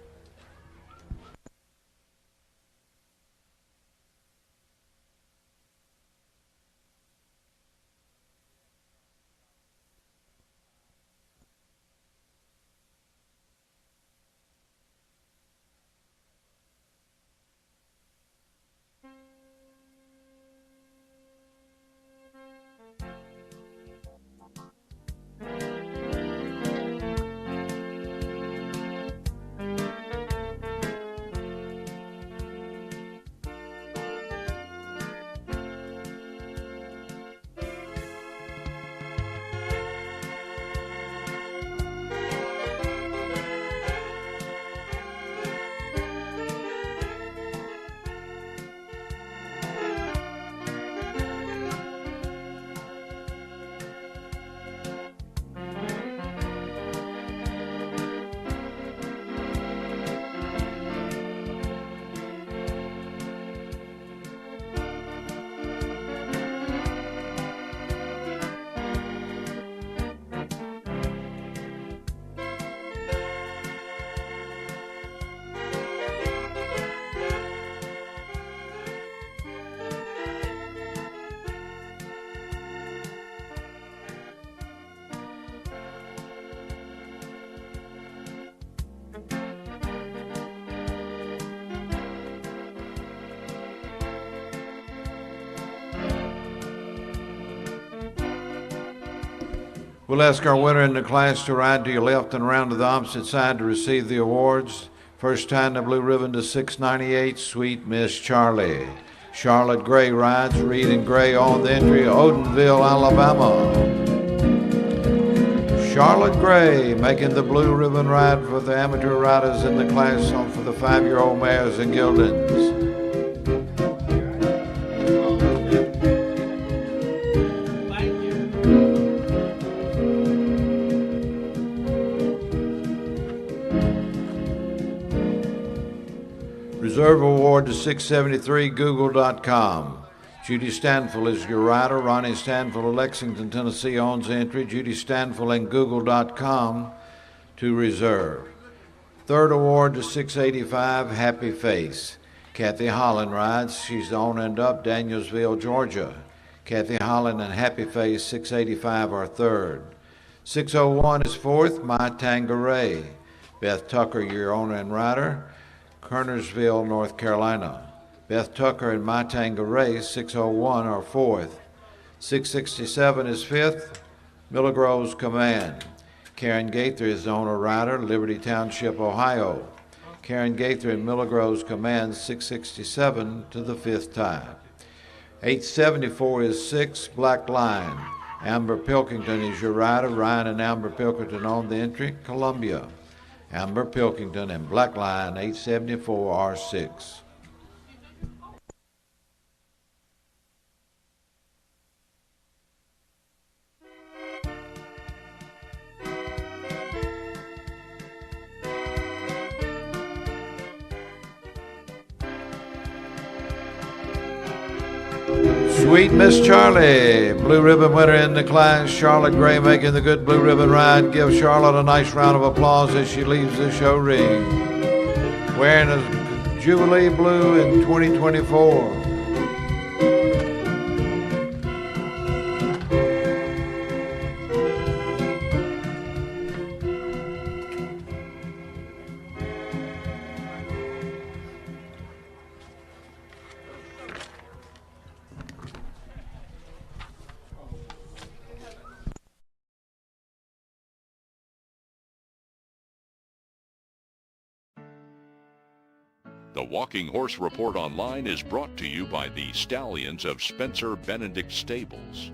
We'll ask our winner in the class to ride to your left and around to the opposite side to receive the awards. First tying the blue ribbon to 698, Sweet Miss Charlie. Charlotte Gray rides, Reed and Gray on the entry, Odenville, Alabama. Charlotte Gray making the blue ribbon ride for the amateur riders in the class for the 5-year-old mares and geldings. Reserve award to 673 Google.com. Judy Stanfill is your rider. Ronnie Stanfill of Lexington, Tennessee owns the entry. Judy Stanfill and Google.com to reserve. Third award to 685 Happy Face. Kathy Holland rides. She's on and up Danielsville, Georgia. Kathy Holland and Happy Face 685 are third. 601 is fourth, My Tangeray. Beth Tucker, your owner and rider. Kernersville, North Carolina. Beth Tucker and My Tangeray, 601, are fourth. 667 is fifth, Miller Grove's Command. Karen Gaither is the owner rider, Liberty Township, Ohio. Karen Gaither and Miller Grove's Command, 667 to the fifth tie. 874 is sixth, Black Line. Amber Pilkington is your rider. Ryan and Amber Pilkington on the entry, Columbia. Amber Pilkington and Black Line, 874 R6. Sweet Miss Charlie, blue ribbon winner in the class. Charlotte Gray making the good blue ribbon ride. Give Charlotte a nice round of applause as she leaves the show ring. Wearing a Jubilee blue in 2024. The Walking Horse Report Online is brought to you by the Stallions of Spencer Benedict Stables.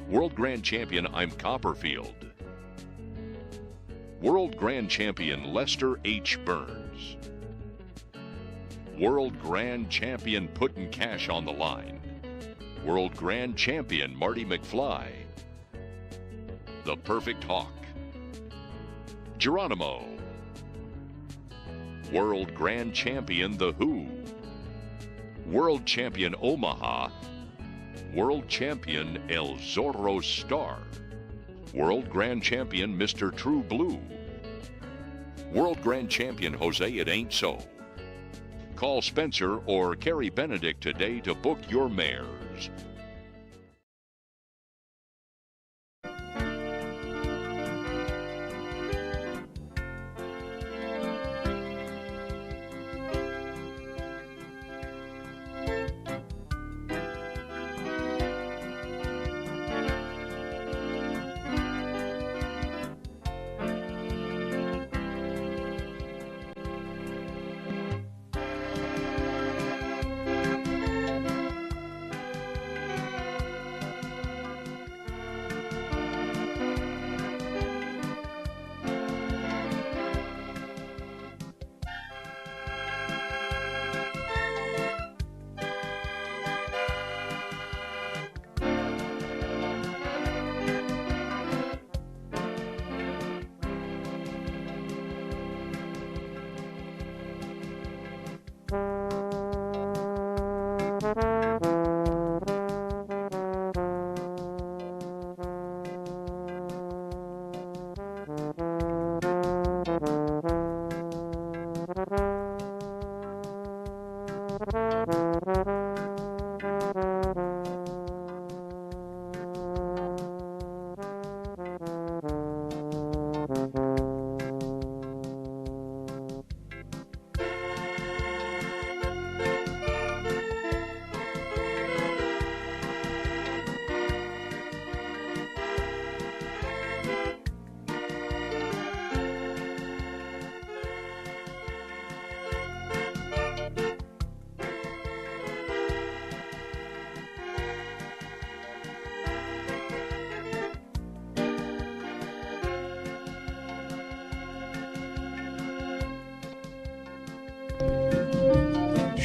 World Grand Champion I'm Copperfield. World Grand Champion Lester H. Burns. World Grand Champion Puttin' Cash on the Line. World Grand Champion Marty McFly. The Perfect Hawk. Geronimo. World Grand Champion The Who. World Champion Omaha. World Champion El Zorro Star. World Grand Champion Mr. True Blue. World Grand Champion Jose It Ain't So. Call Spencer or Carrie Benedict today to book your mares.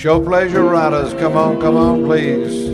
Show pleasure riders, come on, please.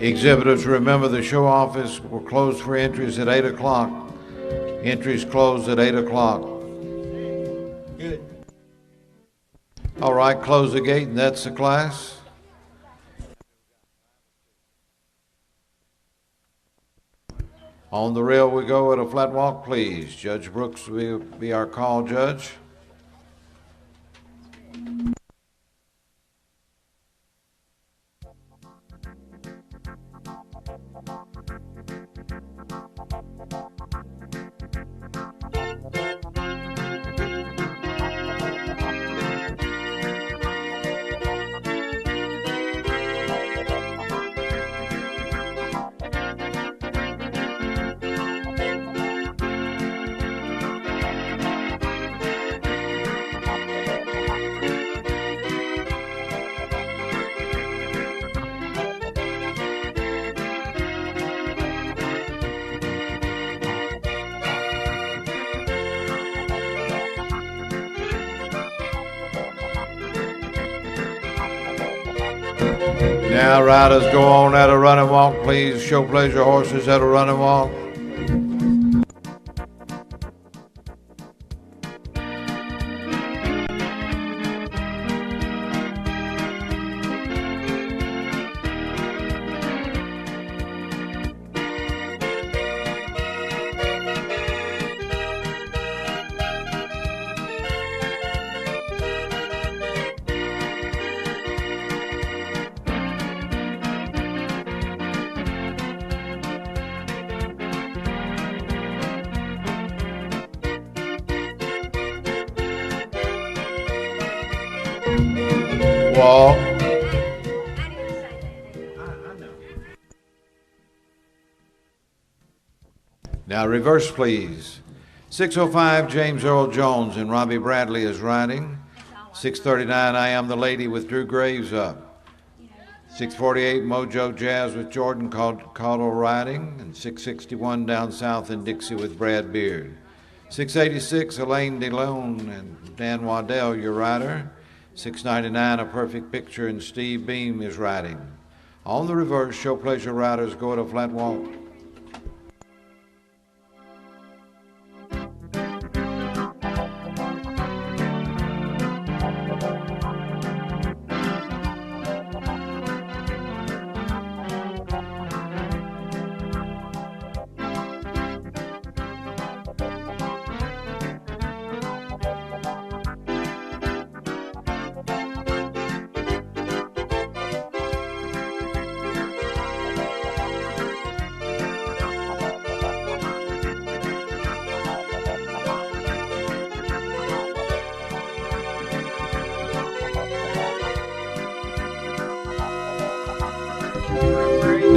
Exhibitors, remember the show office will close for entries at 8 o'clock. Entries close at 8 o'clock. Good. All right, close the gate, and that's the class. On the rail we go at a flat walk, please. Judge Brooks will be our call judge. Now, riders, go on at a run and walk, please. Show pleasure horses at a run and walk. Walk. Now reverse, please. 6:05, James Earl Jones and Robbie Bradley is riding. 6:39, I Am the Lady with Drew Graves up. 6:48, Mojo Jazz with Jordan Caudle riding. And 6:61, Down South in Dixie with Brad Beard. 6:86, Elaine DeLone and Dan Waddell, your rider. 6:99, A Perfect Picture, and Steve Beam is riding. On the reverse, show pleasure riders go at a flat walk.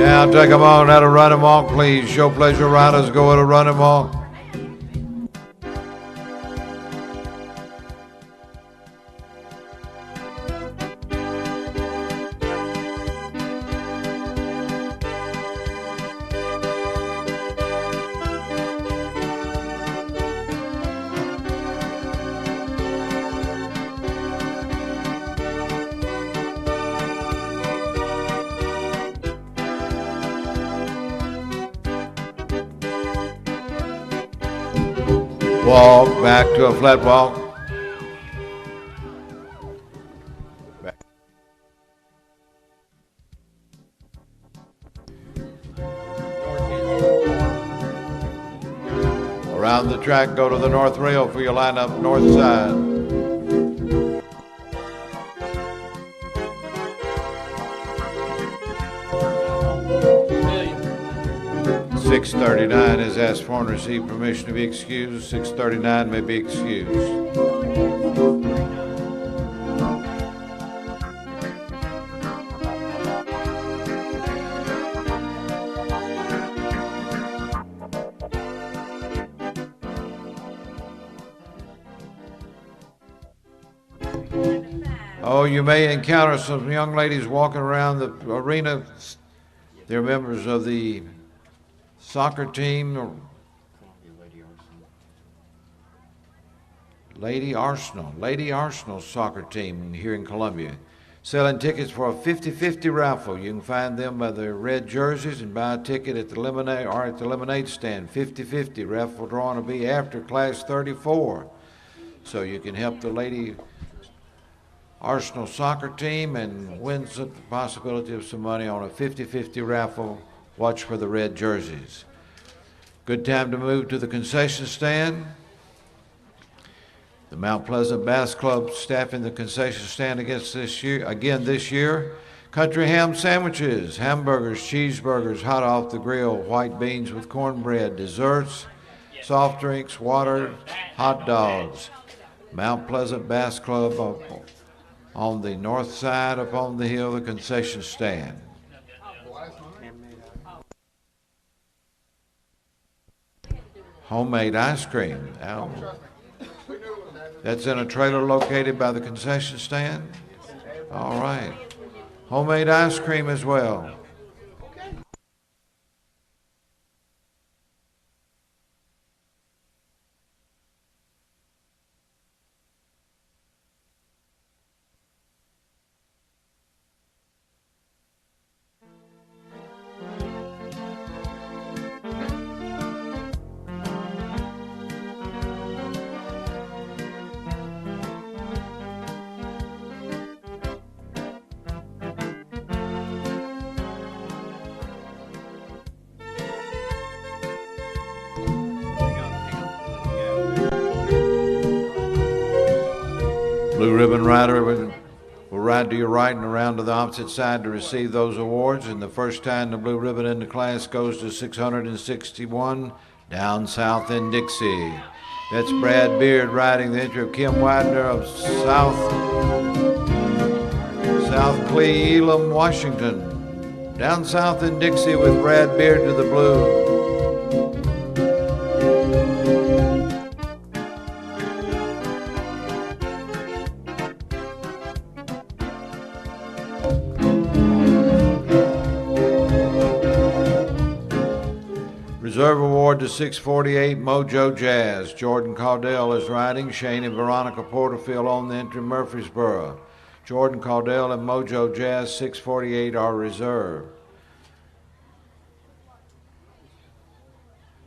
Now take them on at a running walk, please. Show pleasure riders go at a running walk. Walk back to a flat walk. Back. Around the track, go to the north rail for your lineup, north side. 639 has asked for and received permission to be excused. 639 may be excused. Oh, you may encounter some young ladies walking around the arena. They're members of the soccer team, Lady Arsenal soccer team here in Columbia. Selling tickets for a 50-50 raffle. You can find them by the red jerseys and buy a ticket at the lemonade stand. 50-50 raffle drawing will be after class 34. So you can help the Lady Arsenal soccer team and win the possibility of some money on a 50-50 raffle. Watch for the red jerseys. Good time to move to the concession stand. The Mount Pleasant Bass Club staffing the concession stand this year. Country ham sandwiches, hamburgers, cheeseburgers, hot off the grill, white beans with cornbread, desserts, soft drinks, water, hot dogs. Mount Pleasant Bass Club on the north side up on the hill, the concession stand. Homemade ice cream. That's in a trailer located by the concession stand? All right. Homemade ice cream as well. Blue ribbon rider will ride to your right and around to the opposite side to receive those awards. And the first time the blue ribbon in the class goes to 661 down south in Dixie. That's Brad Beard riding the entry of Kim Widener of South Clee, Elam, Washington. Down south in Dixie with Brad Beard to the blue. Reserve award to 648 Mojo Jazz. Jordan Caudill is riding. Shane and Veronica Porterfield on the entry Murfreesboro. Jordan Caudill and Mojo Jazz 648 are reserved.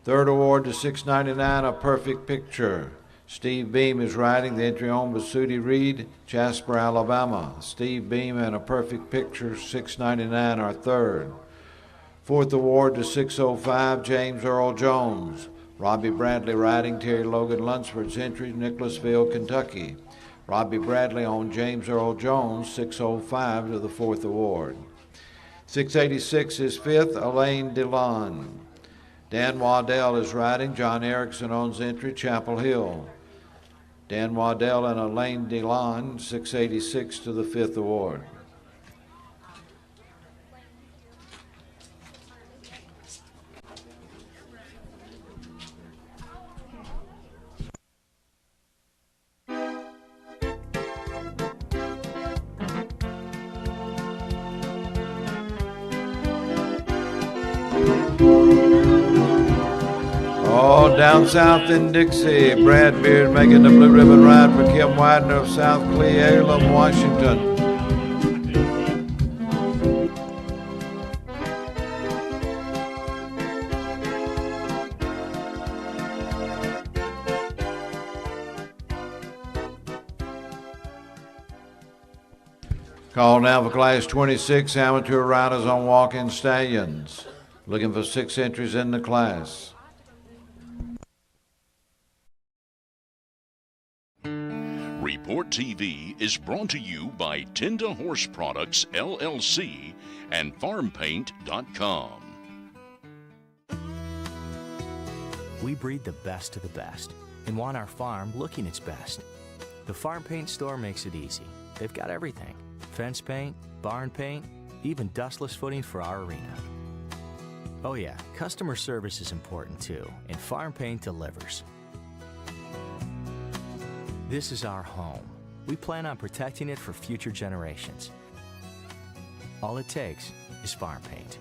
Third award to 699 A Perfect Picture. Steve Beam is riding. The entry on Basutti Reed, Jasper, Alabama. Steve Beam and A Perfect Picture 699 are third. Fourth award to 605, James Earl Jones. Robbie Bradley riding, Terry Logan Lunsford's entry, Nicholasville, Kentucky. Robbie Bradley on James Earl Jones, 605 to the fourth award. 686 is fifth, Elaine DeLon. Dan Waddell is riding, John Erickson owns entry, Chapel Hill. Dan Waddell and Elaine DeLon, 686 to the fifth award. Oh, down south in Dixie, Brad Beard making the blue ribbon ride for Kim Widener of South Cle Elum, Washington. Call now for Class 26 amateur riders on walk-in stallions. Looking for 6 entries in the class. Report TV is brought to you by Tinda Horse Products, LLC and FarmPaint.com. We breed the best of the best and want our farm looking its best. The Farm Paint store makes it easy. They've got everything. Fence paint, barn paint, even dustless footing for our arena. Oh yeah, customer service is important too, and Farm Paint delivers. This is our home. We plan on protecting it for future generations. All it takes is Farm Paint.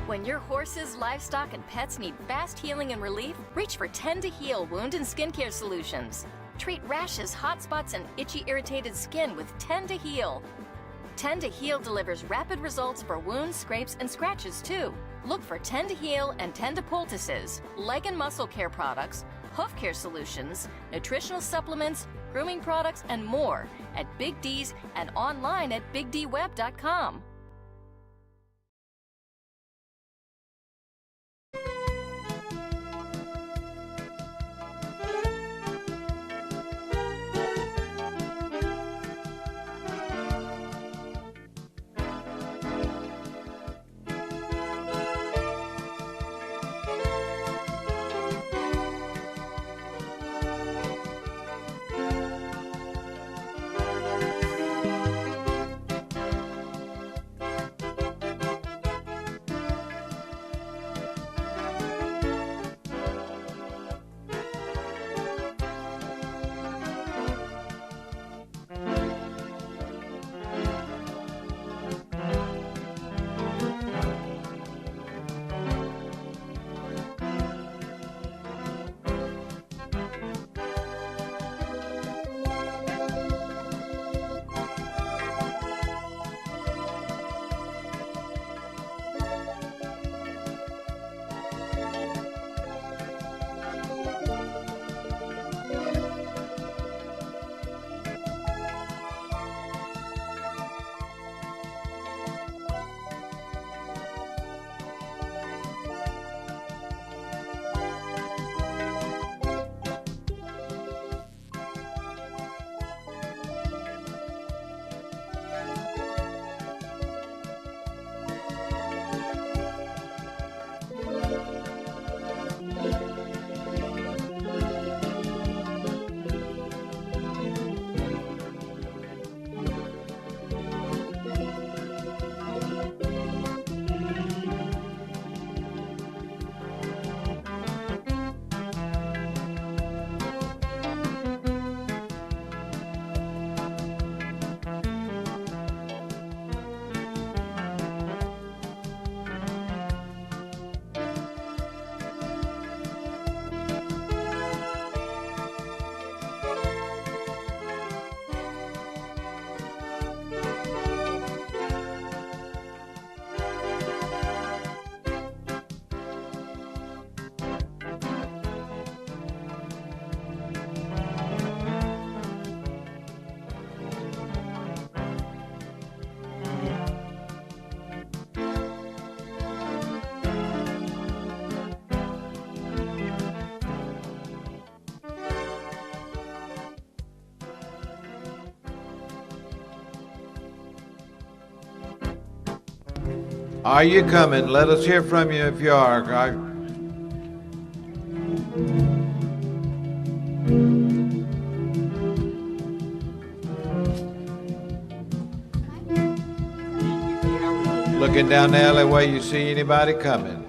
When your horses, livestock, and pets need fast healing and relief, reach for Tend to Heal Wound and Skincare Solutions. Treat rashes, hot spots, and itchy, irritated skin with Tend to Heal. Tend to Heal delivers rapid results for wounds, scrapes, and scratches too. Look for Tend to Heal and Tend to Poultices, leg and muscle care products, hoof care solutions, nutritional supplements, grooming products, and more at Big D's and online at bigdweb.com. Are you coming? Let us hear from you if you are. Looking down the alleyway, you see anybody coming?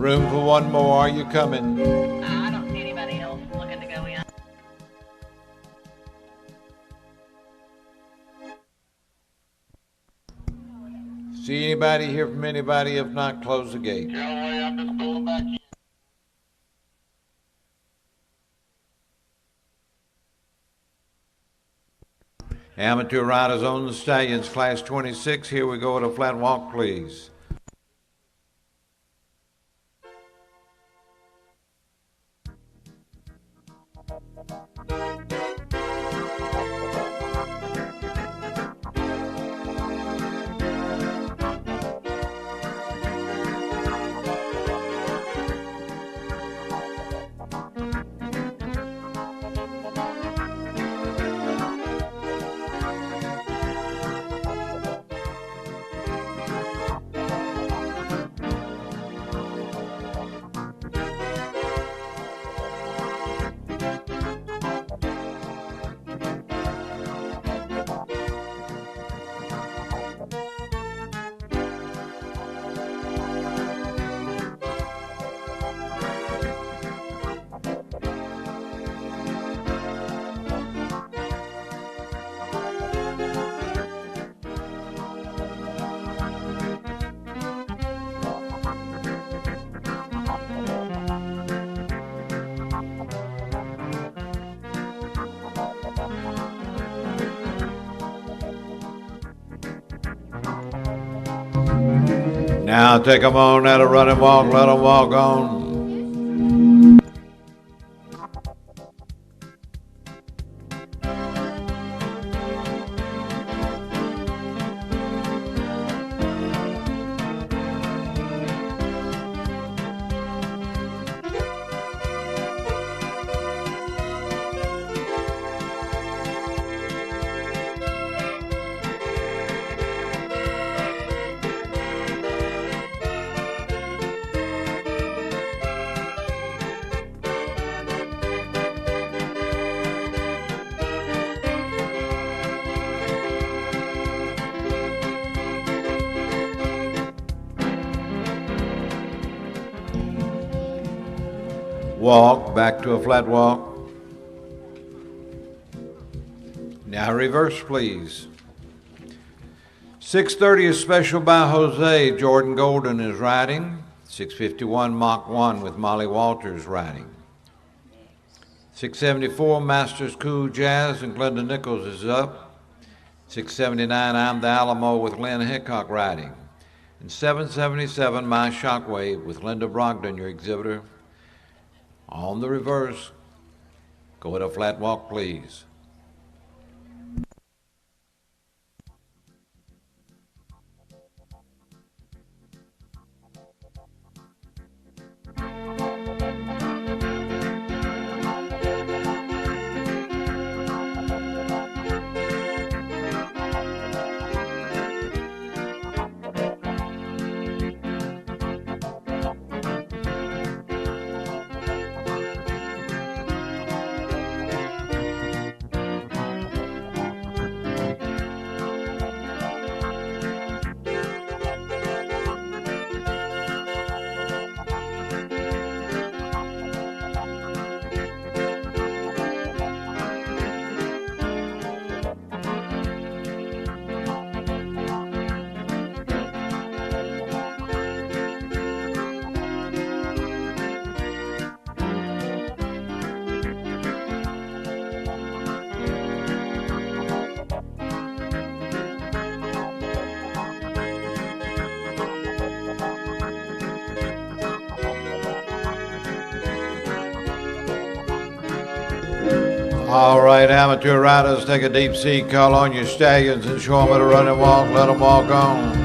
Room for one more. Are you coming? I don't see anybody else looking to go in. See anybody? Hear from anybody? If not, close the gate. I'm just going back in. Amateur riders on the stallions, class 26. Here we go at a flat walk, please. Now take them on at a running walk, let them walk on. Walk, back to a flat walk. Now reverse, please. 6:30 is special by Jose. Jordan Golden is riding. 6:51 Mach 1 with Molly Walters riding. 6:74 Masters Cool Jazz and Glenda Nichols is up. 6:79 I'm the Alamo with Glenn Hickok riding. And 7:77 My Shockwave with Linda Brogdon, your exhibitor. On the reverse, go at a flat walk, please. All right, amateur riders, take a deep seat, call on your stallions and show them at a running walk, let them walk on.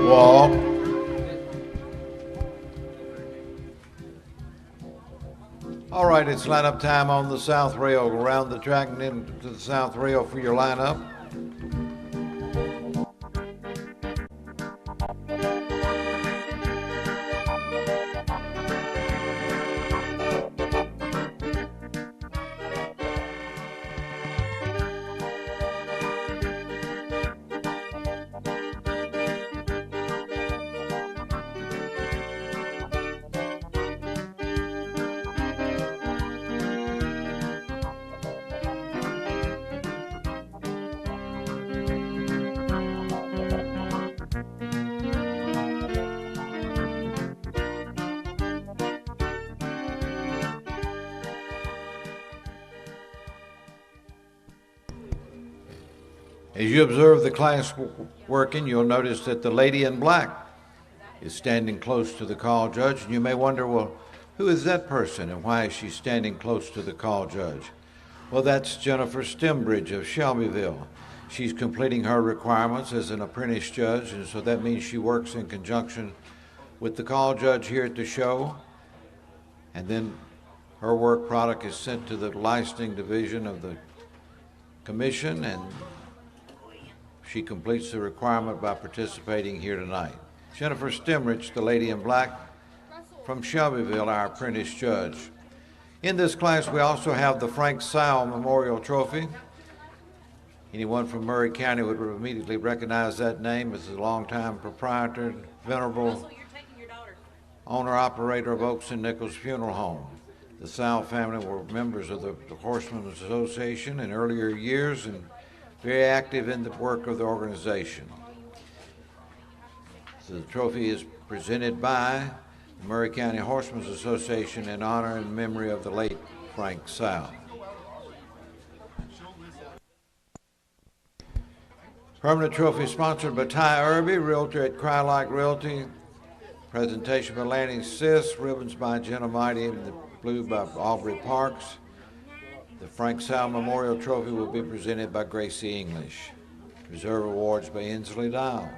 Wall. All right, it's lineup time on the south rail. Around the track and into the south rail for your lineup. As you observe the class working, you'll notice that the lady in black is standing close to the call judge, and you may wonder, well, who is that person and why is she standing close to the call judge? Well, that's Jennifer Stembridge of Shelbyville. She's completing her requirements as an apprentice judge, and so that means she works in conjunction with the call judge here at the show, and then her work product is sent to the licensing division of the commission, and she completes the requirement by participating here tonight. Jennifer Stembridge, the lady in black from Shelbyville, our apprentice judge. In this class, we also have the Frank Sowell Memorial Trophy. Anyone from Murray County would immediately recognize that name as the longtime proprietor, venerable owner-operator of Oaks and Nichols Funeral Home. The Sowell family were members of the Horsemen's Association in earlier years and very active in the work of the organization. So the trophy is presented by the Murray County Horsemen's Association in honor and memory of the late Frank Sowell. Permanent trophy sponsored by Ty Irby, Realtor at Crylike Realty. Presentation by Lanny Sis, ribbons by Jenna Mighty, and the blue by Aubrey Parks. The Frank Sowell Memorial Trophy will be presented by Gracie English. Reserve awards by Inslee Dial.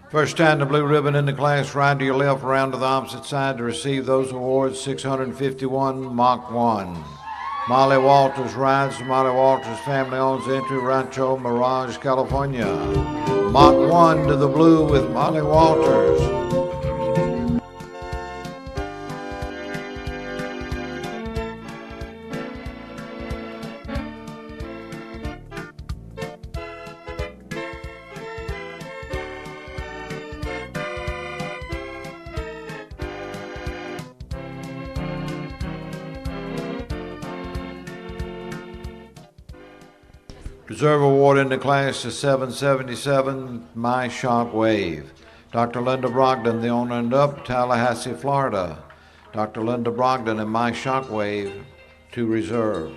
First time the blue ribbon in the class, right to your left, round to the opposite side to receive those awards, 651 Mach 1. Molly Walters rides. Molly Walters' family owns entry Rancho Mirage, California. Mach 1 to the blue with Molly Walters. Reserve award in the class is 777 My Shock Wave. Dr. Linda Brogdon, the owner and up, Tallahassee, Florida. Dr. Linda Brogdon and My Shock Wave to reserve.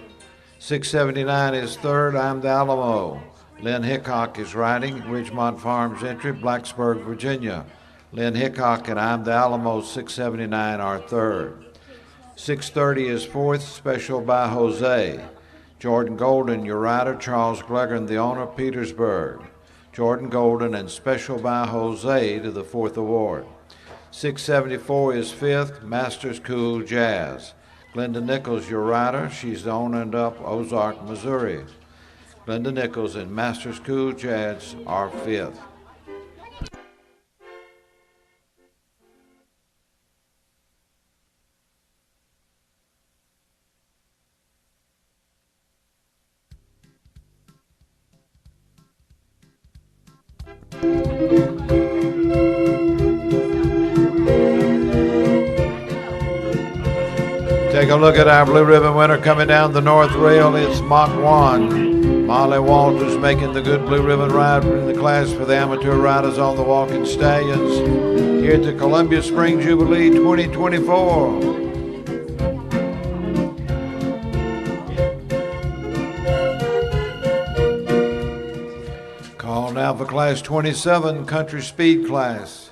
679 is third, I'm the Alamo. Lynn Hickok is riding, Ridgemont Farms entry, Blacksburg, Virginia. Lynn Hickok, and I'm the Alamo 679, our third. 630 is fourth, special by Jose. Jordan Golden, your rider. Charles Gleggen, the owner, Petersburg. Jordan Golden and special by Jose to the fourth award. 674 is fifth, Masters Cool Jazz. Glenda Nichols, your rider. She's the owner and up, Ozark, Missouri. Glenda Nichols and Masters Cool Jazz are fifth. Take a look at our blue ribbon winner coming down the north rail. It's Mach 1. Molly Walters making the good blue ribbon ride in the class for the amateur riders on the Walking Stallions here at the Columbia Spring Jubilee 2024. Call now for Class 27, Country Speed Class.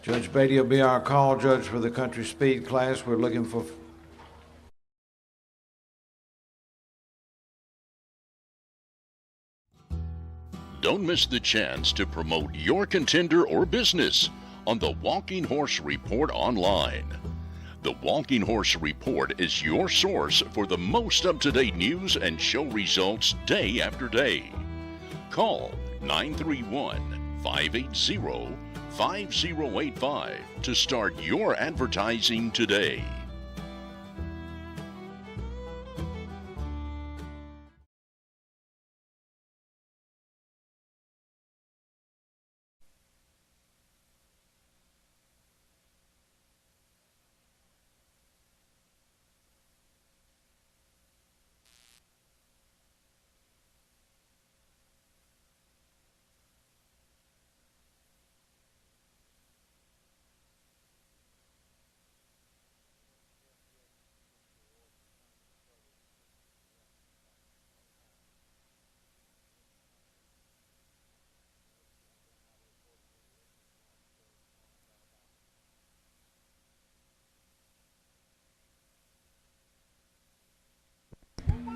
Judge Beatty will be our call judge for the Country Speed class. We're looking for... Don't miss the chance to promote your contender or business on the Walking Horse Report online. The Walking Horse Report is your source for the most up-to-date news and show results day after day. Call 931-580-5085 to start your advertising today.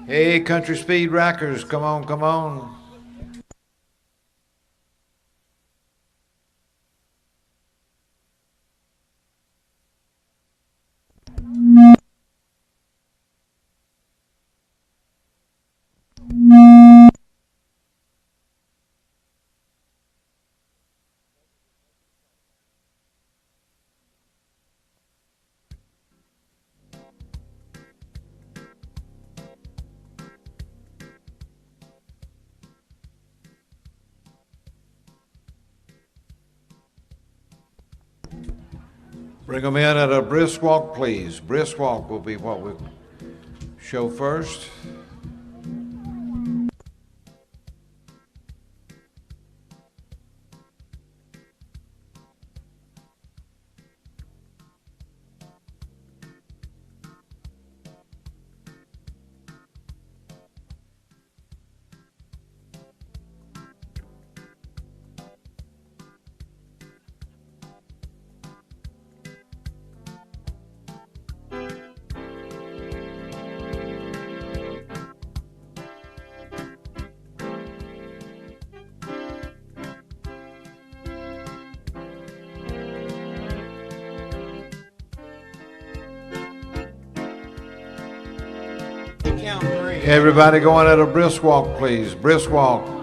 Hey, Country Speed Rackers, come on, come on. Bring them in at a brisk walk, please. Brisk walk will be what we show first. Everybody going at a brisk walk, please. Brisk walk.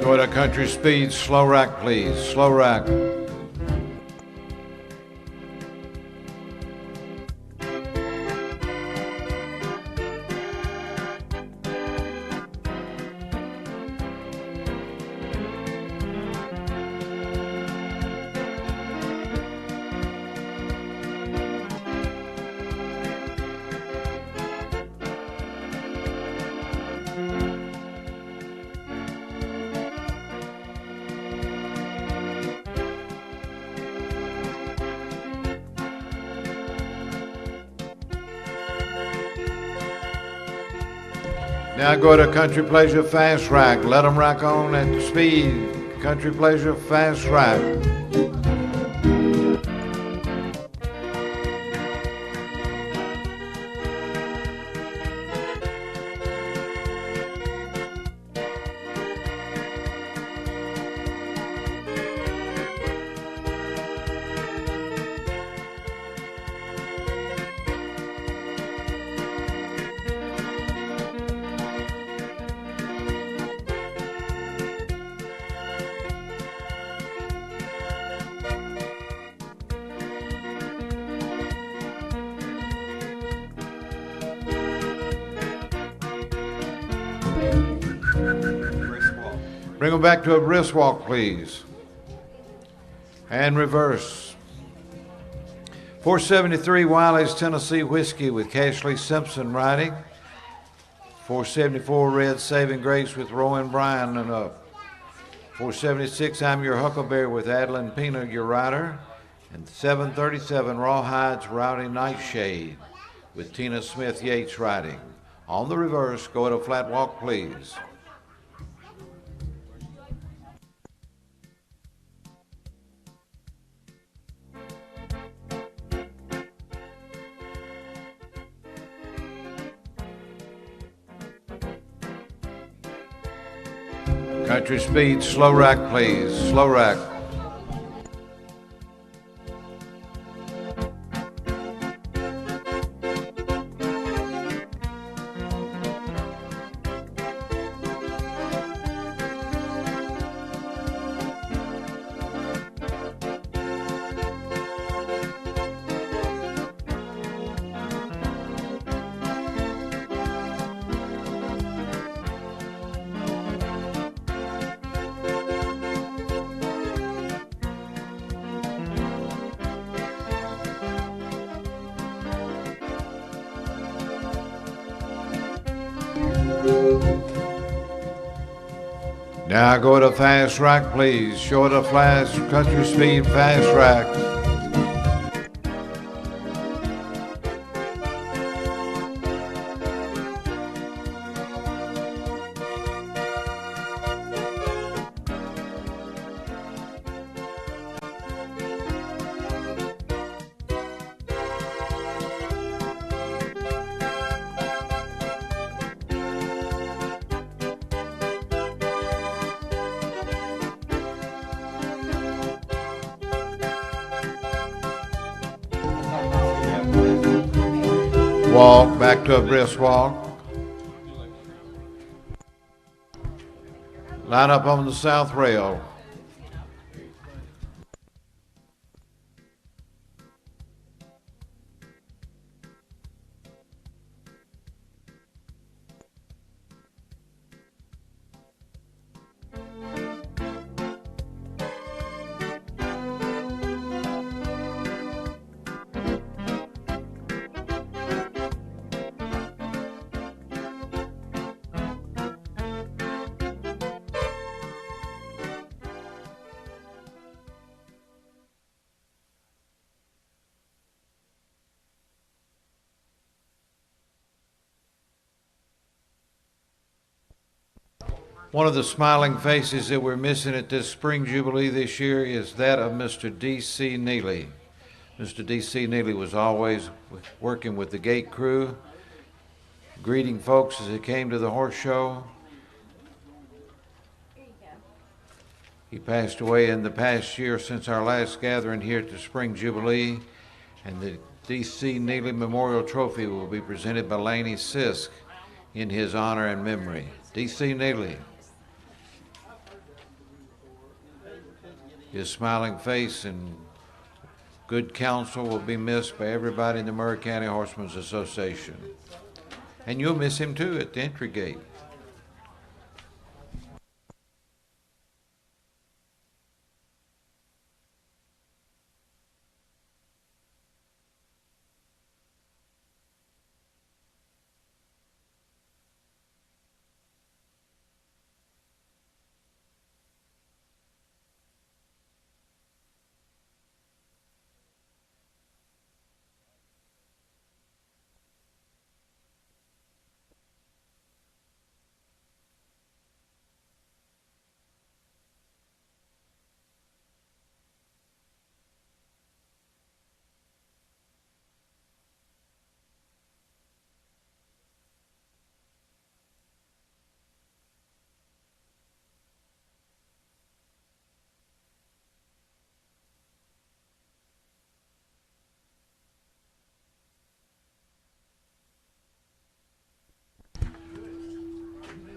Go at a Country Speed, slow rack, please. Slow rack. Now go to Country Pleasure Fast Rack. Let them rack on at speed. Country Pleasure Fast Rack. Bring them back to a brisk walk, please. And reverse. 473 Wiley's Tennessee Whiskey with Cashley Simpson riding. 474 Red Saving Grace with Rowan Bryan and up. 476 I'm Your Huckleberry with Adeline Pena, your rider. And 737 Rawhide's Rowdy Nightshade with Tina Smith Yates riding. On the reverse, go at a flat walk, please. Country Speed, slow rack, please. Slow rack. Now go to fast rack, please. Show the flash, Country Speed, fast rack. Walk, back to a brisk walk. Line up on the south rail. One of the smiling faces that we're missing at this Spring Jubilee this year is that of Mr. D.C. Neely. Mr. D.C. Neely was always working with the gate crew, greeting folks as they came to the horse show. He passed away in the past year since our last gathering here at the Spring Jubilee, and the D.C. Neely Memorial Trophy will be presented by Laney Sisk in his honor and memory. D.C. Neely. His smiling face and good counsel will be missed by everybody in the Maury County Horsemen's Association. And you'll miss him too at the entry gate.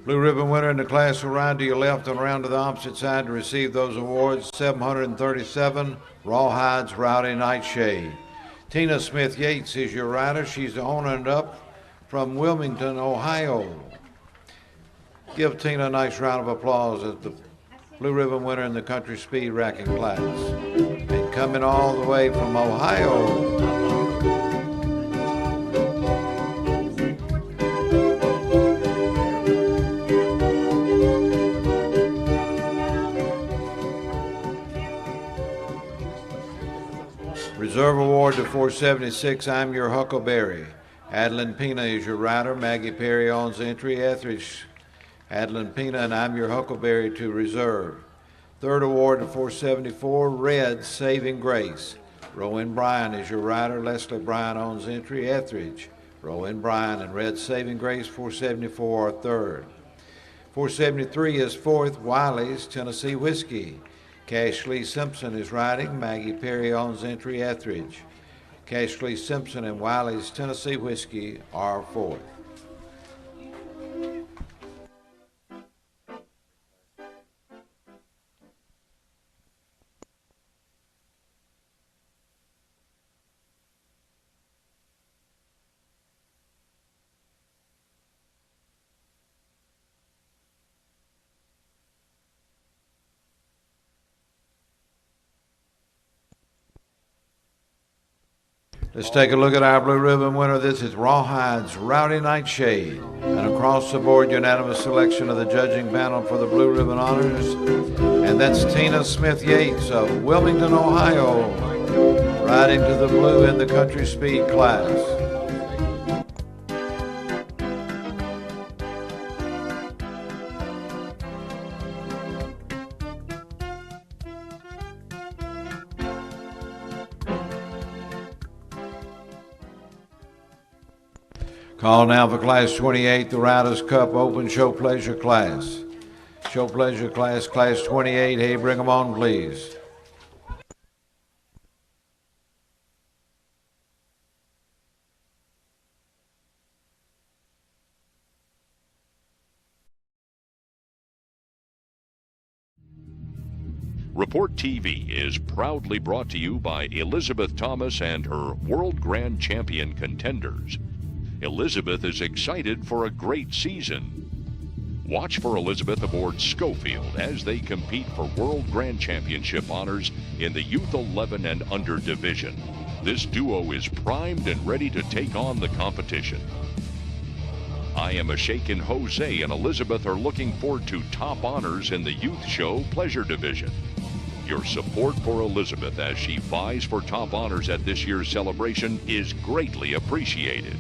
Blue ribbon winner in the class will ride to your left and around to the opposite side to receive those awards. 737, Rawhide's Rowdy Nightshade. Tina Smith Yates is your rider. She's the owner and up from Wilmington, Ohio. Give Tina a nice round of applause as the blue ribbon winner in the country speed racking class. And coming all the way from Ohio, Reserve Award to 476, I'm Your Huckleberry. Adeline Pena is your rider. Maggie Perry owns entry. Etheridge, Adeline Pena, and I'm Your Huckleberry to reserve. Third award to 474, Red Saving Grace. Rowan Bryan is your rider. Leslie Bryan owns entry. Etheridge, Rowan Bryan, and Red Saving Grace 474 are third. 473 is fourth, Wiley's Tennessee Whiskey. Cash Lee Simpson is riding. Maggie Perry owns entry. Etheridge. Cash Lee Simpson and Wiley's Tennessee Whiskey are fourth. Let's take a look at our blue ribbon winner. This is Rawhide's Rowdy Nightshade. And across the board, unanimous selection of the judging panel for the blue ribbon honors. And that's Tina Smith Yates of Wilmington, Ohio, riding to the blue in the country speed class. Call now for Class 28, the Riders' Cup Open Show Pleasure Class. Show Pleasure Class, Class 28. Hey, bring them on, please. Report TV is proudly brought to you by Elizabeth Thomas and her World Grand Champion contenders. Elizabeth is excited for a great season. Watch for Elizabeth aboard Schofield as they compete for World Grand Championship honors in the Youth 11 and Under division. This duo is primed and ready to take on the competition. I Am a Shakin' Jose and Elizabeth are looking forward to top honors in the Youth Show Pleasure division. Your support for Elizabeth as she vies for top honors at this year's celebration is greatly appreciated.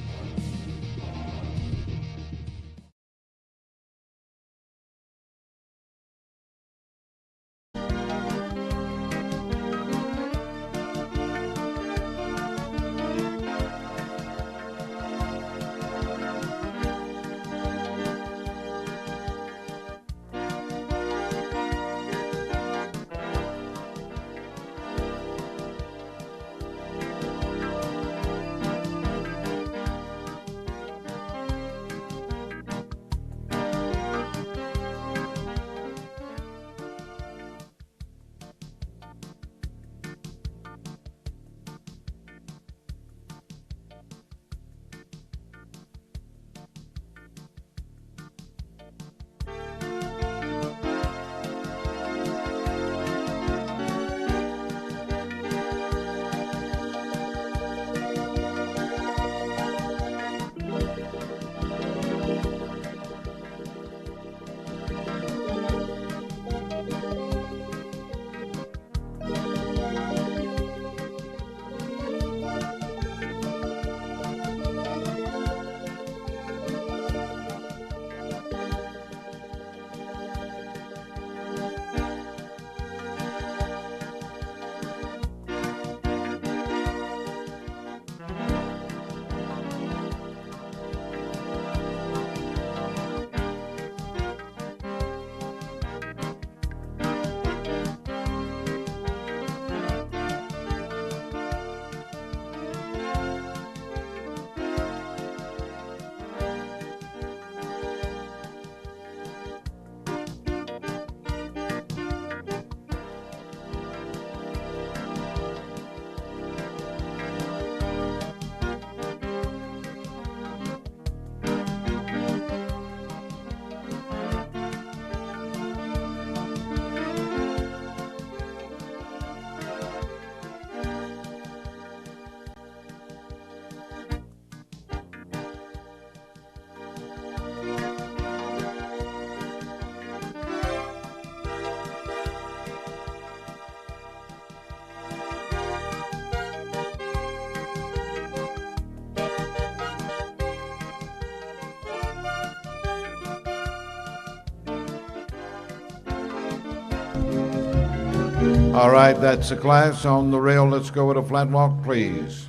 All right, that's the class. On the rail, let's go with a flat walk, please.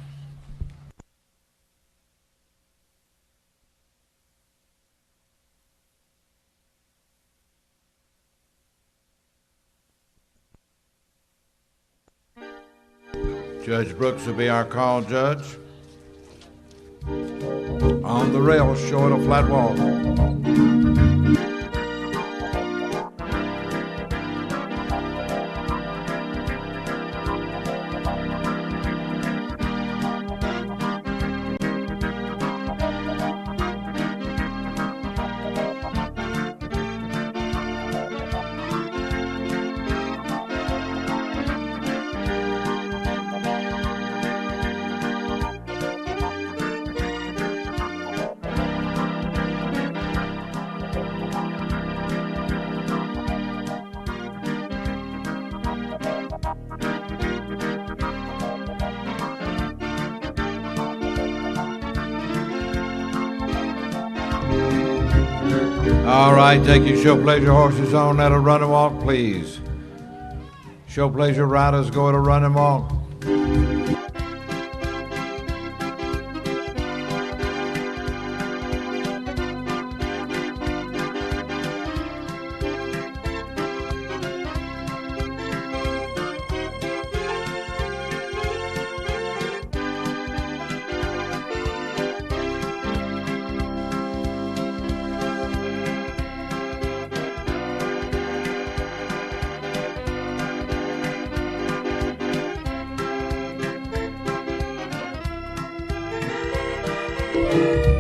Judge Brooks will be our call judge. On the rail, show it a flat walk. All right, take your show pleasure horses on at a run and walk, please. Show pleasure riders go at a run and walk.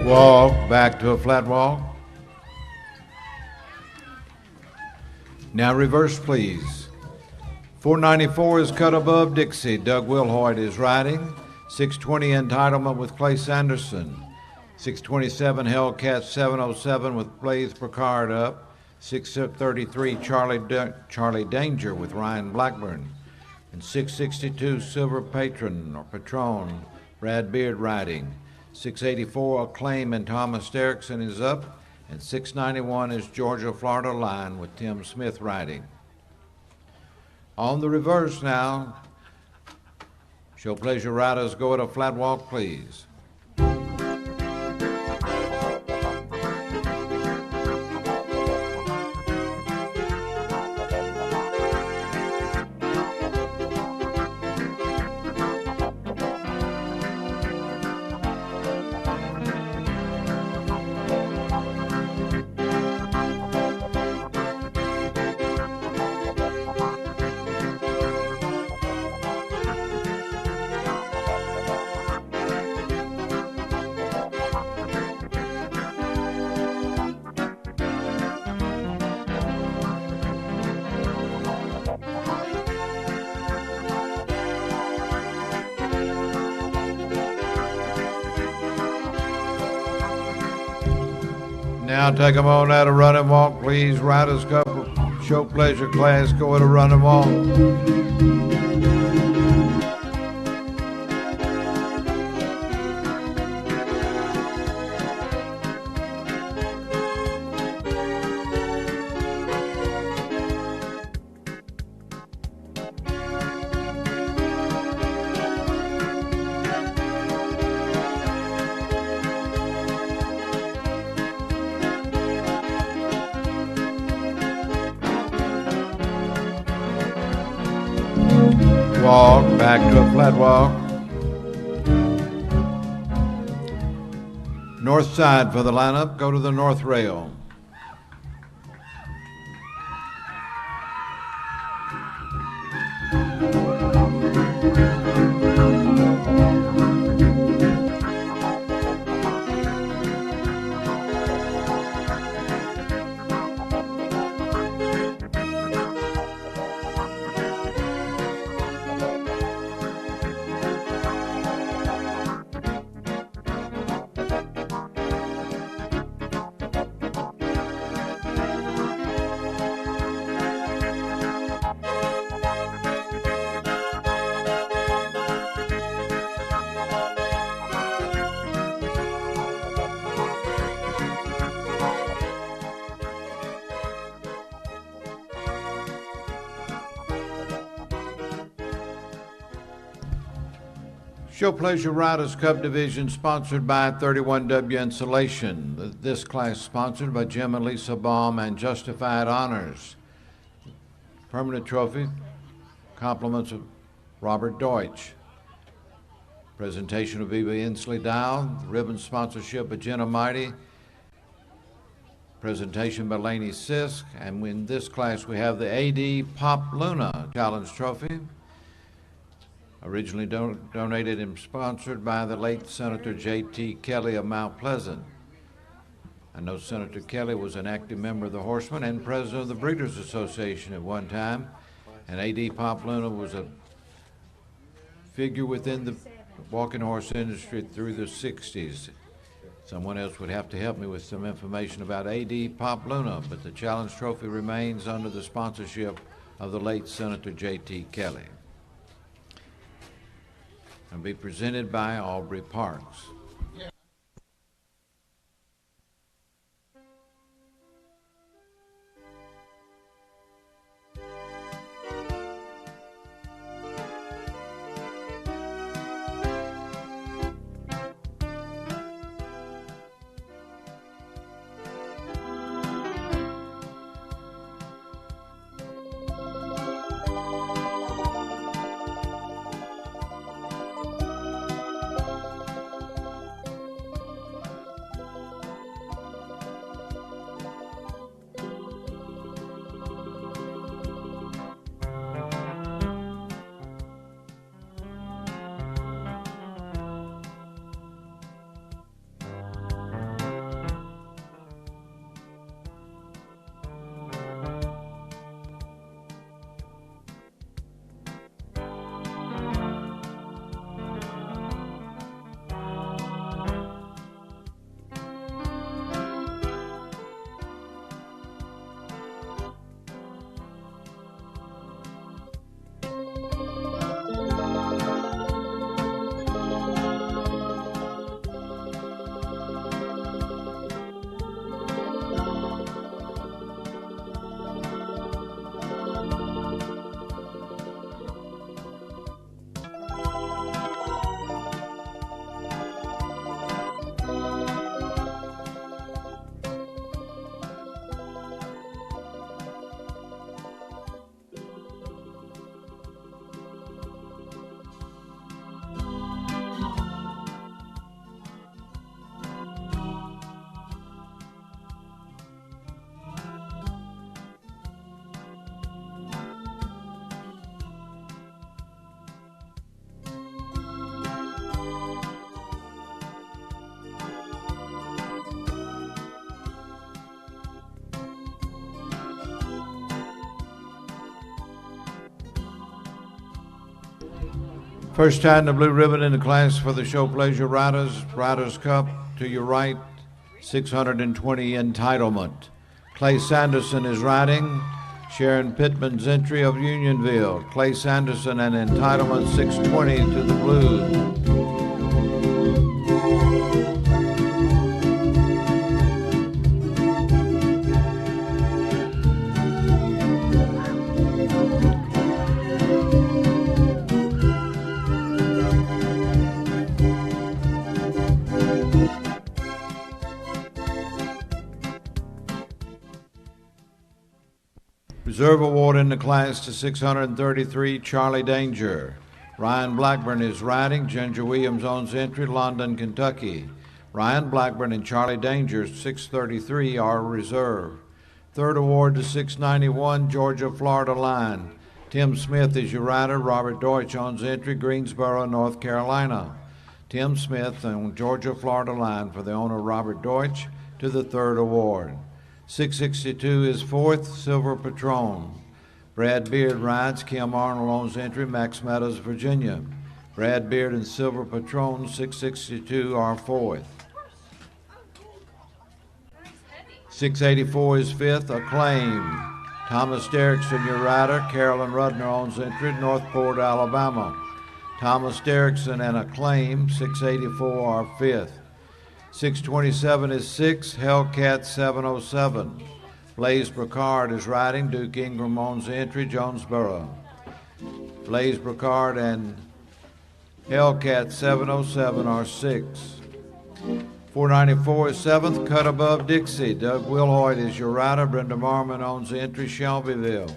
Walk back to a flat walk. Now reverse, please. 494 is cut above Dixie. Doug Wilhoit is riding. 620 Entitlement with Clay Sanderson. 627 Hellcat 707 with Blaze Picard up. 633 Charlie Danger with Ryan Blackburn. And 662 Silver Patron or Patron, Brad Beard riding. 684 Acclaim and Thomas Derrickson is up, and 691 is Georgia Florida Line with Tim Smith riding. On the reverse now, show pleasure riders go at a flat walk, please. Now take them on out of run and walk, please. Riders couple, show pleasure class, go at a run and walk. Walk back to a flat walk. North side for the lineup, go to the north rail. Show Pleasure Riders Cup Division sponsored by 31W Insulation. This class sponsored by Jim and Lisa Baum and Justified Honors. Permanent trophy, compliments of Robert Deutsch. Presentation of Viva Inslee Dow. Ribbon sponsorship by Jenna Mighty. Presentation by Laney Sisk. And in this class we have the AD Pop Luna Challenge Trophy. Originally donated and sponsored by the late Senator J.T. Kelly of Mount Pleasant. I know Senator Kelly was an active member of the Horsemen and president of the Breeders' Association at one time. And A.D. Pop Luna was a figure within the walking horse industry through the 60s. Someone else would have to help me with some information about A.D. Pop Luna, but the Challenge Trophy remains under the sponsorship of the late Senator J.T. Kelly. And be presented by Aubrey Parks. First tying the blue ribbon in the class for the Show Pleasure Riders Cup. To your right, 620 entitlement. Clay Sanderson is riding. Sharon Pittman's entry of Unionville. Clay Sanderson and entitlement 620 to the blue. Reserve award in the class to 633, Charlie Danger. Ryan Blackburn is riding. Ginger Williams owns entry, London, Kentucky. Ryan Blackburn and Charlie Danger, 633, are reserve. Third award to 691, Georgia, Florida line. Tim Smith is your rider. Robert Deutsch owns entry, Greensboro, North Carolina. Tim Smith and Georgia, Florida line for the owner, Robert Deutsch, to the third award. 662 is fourth, Silver Patron. Brad Beard rides. Kim Arnold owns entry, Max Meadows, Virginia. Brad Beard and Silver Patron, 662, are fourth. 684 is fifth, Acclaim. Thomas Derrickson, your rider. Carolyn Rudner owns entry, Northport, Alabama. Thomas Derrickson and Acclaim, 684, are fifth. 627 is sixth, Hellcat 707. Blaze Bricard is riding. Duke Ingram owns entry, Jonesboro. Blaze Bricard and Hellcat 707 are 6. 494 is 7th, Cut Above Dixie. Doug Wilhoit is your rider. Brenda Marmon owns the entry, Shelbyville.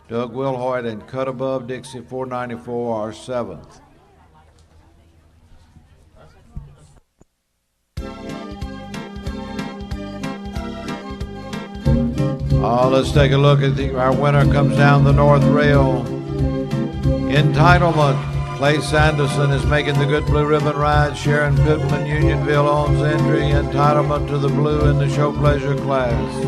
Doug Wilhoit and Cut Above Dixie 494 are 7th. Let's take a look at our winner comes down the north rail. Entitlement. Clay Sanderson is making the good blue ribbon ride. Sharon Pittman, Unionville owns entry. Entitlement to the blue in the show pleasure class.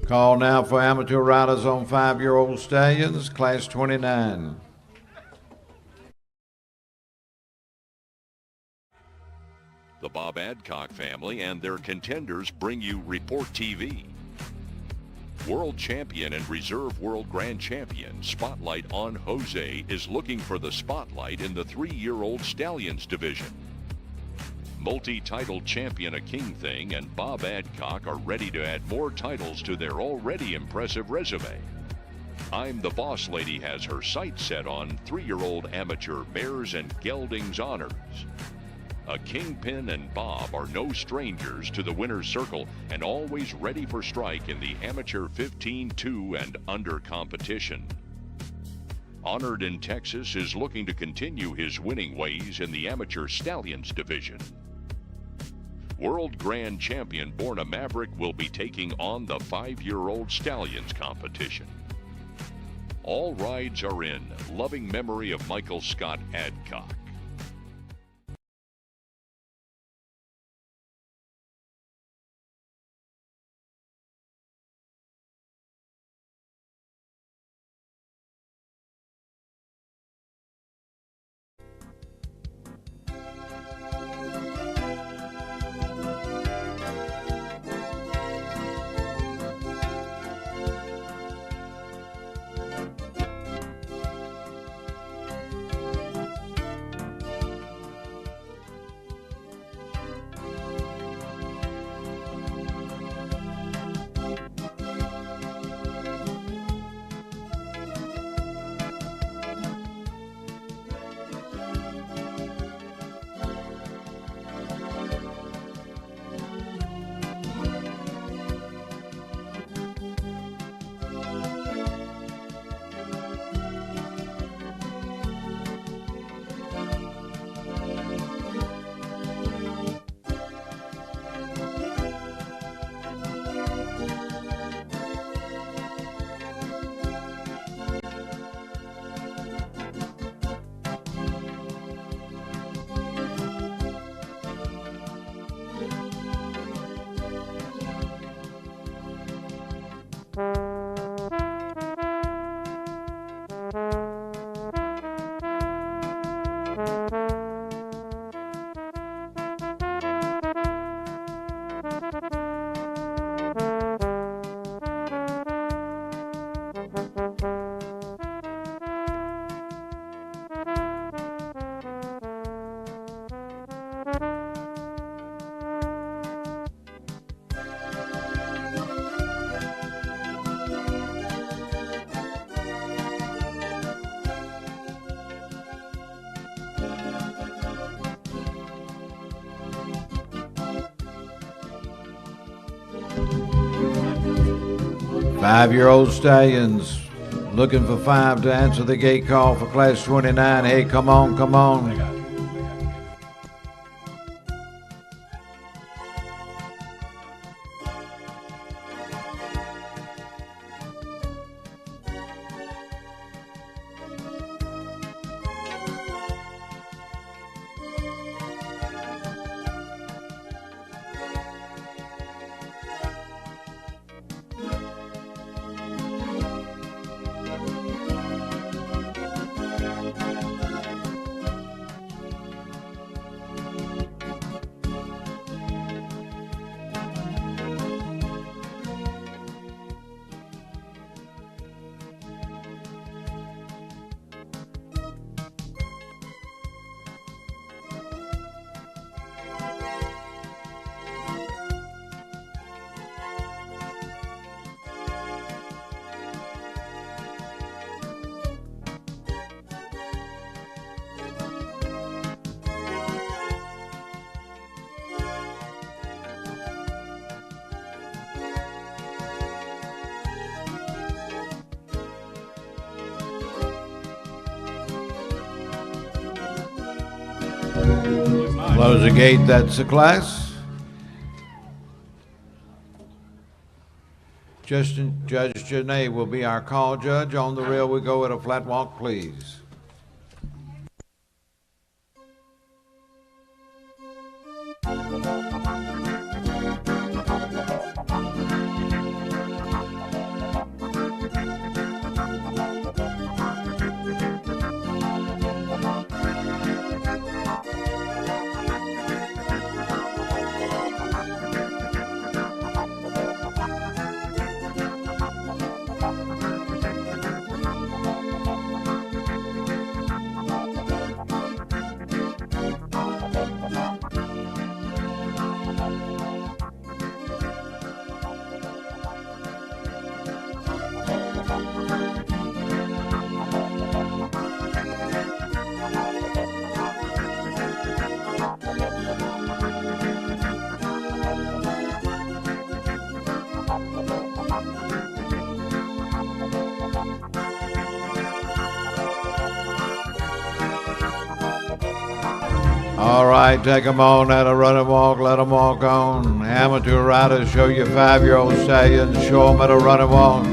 Call now for amateur riders on 5-year-old stallions, class 29. The Bob Adcock family and their contenders bring you Report TV. World champion and reserve world grand champion Spotlight on Jose is looking for the spotlight in the 3-year-old stallions division. Multi-title champion A King Thing and Bob Adcock are ready to add more titles to their already impressive resume. I'm the Boss Lady has her sights set on 3-year-old amateur mares and geldings honors. A Kingpin and Bob are no strangers to the winner's circle and always ready for strike in the amateur 15-2 and under competition. Honored in Texas is looking to continue his winning ways in the amateur stallions division. World Grand Champion Borna Maverick will be taking on the 5-year-old stallions competition. All rides are in loving memory of Michael Scott Adcock. Five-year-old stallions looking for 5 to answer the gate call for class 29. Hey, come on, come on. Close the gate, that's the class. Judge Janae will be our call judge. On the rail we go at a flat walk, please. All right, take them on at a run and walk, let them walk on. Amateur riders, show your 5-year-old stallions, show them at a run and walk.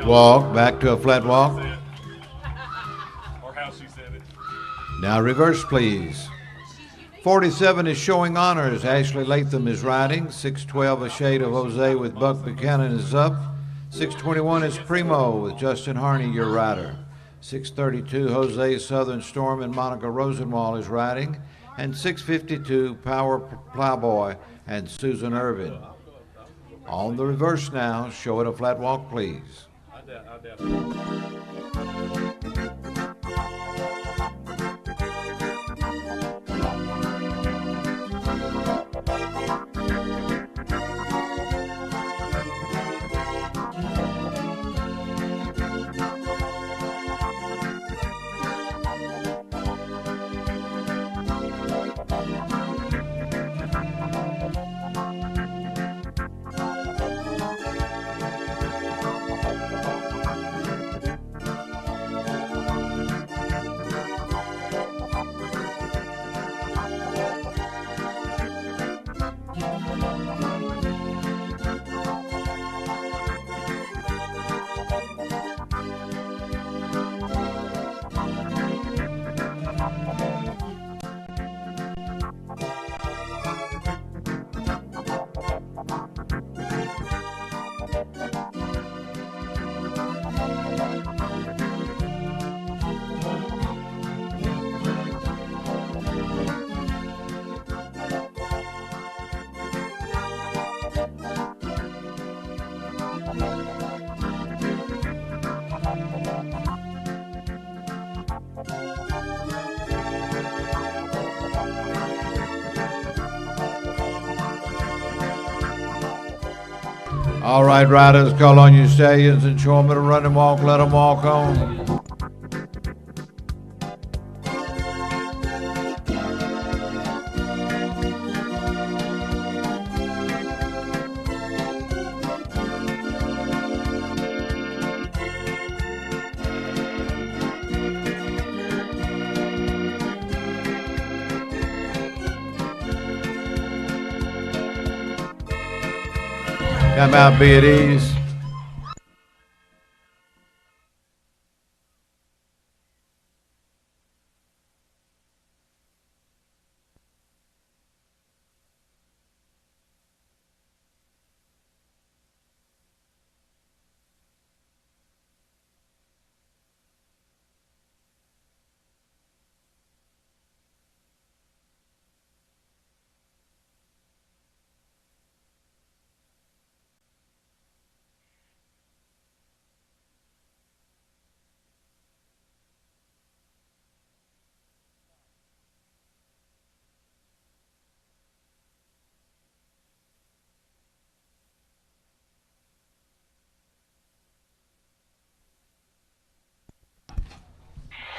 Walk, back to a flat walk. Or how she said it. Now reverse, please. 47 is showing honors. Ashley Latham is riding. 612, A Shade of Jose with Buck Buchanan is up. 621 is Primo with Justin Harney, your rider. 632, Jose Southern Storm and Monica Rosenwald is riding. And 652, Power Plowboy and Susan Irvin. On the reverse now, show it a flat walk, please. I doubt All right, riders, call on your stallions and show them at a run and walk, let them walk on. Come out, be at ease.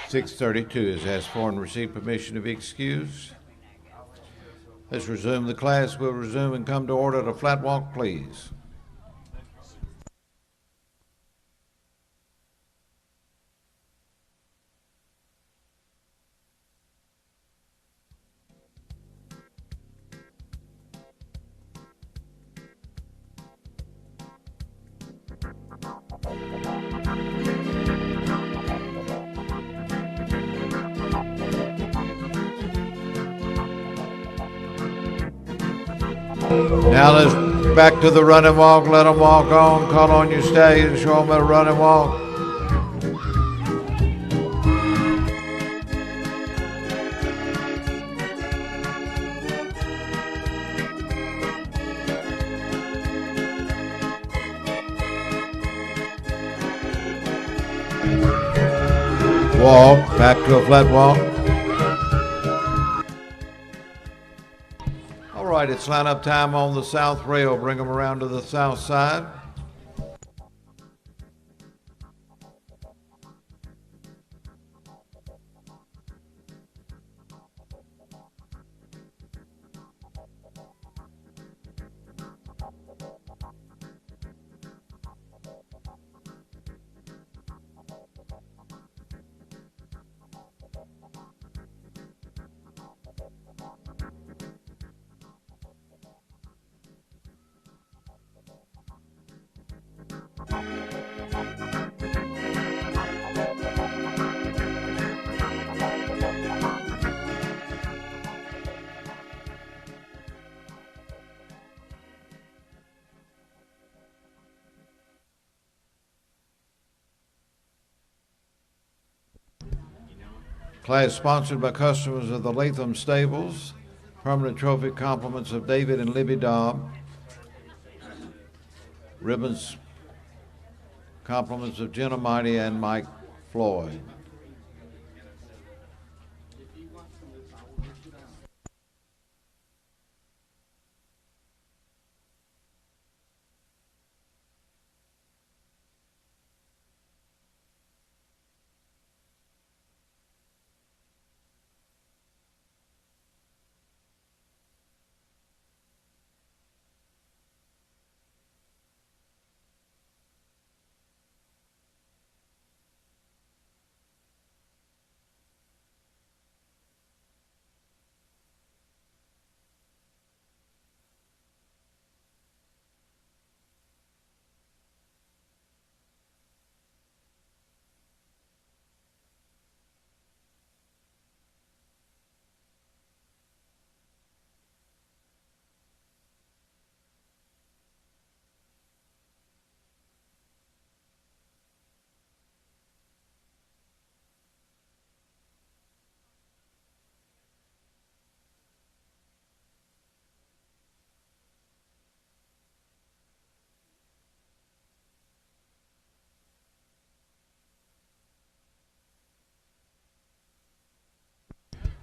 632 is asked for and received permission to be excused. Let's resume the class. We'll resume and come to order at a flat walk, please. Now let's back to the running walk. Let them walk on. Call on your stage. Show them a running walk. Walk. Back to a flat walk. All right, it's line-up time on the south rail. Bring them around to the south side. Class sponsored by customers of the Latham Stables. Permanent trophy compliments of David and Libby Dobb. Ribbons compliments of Jenna Mighty and Mike Floyd.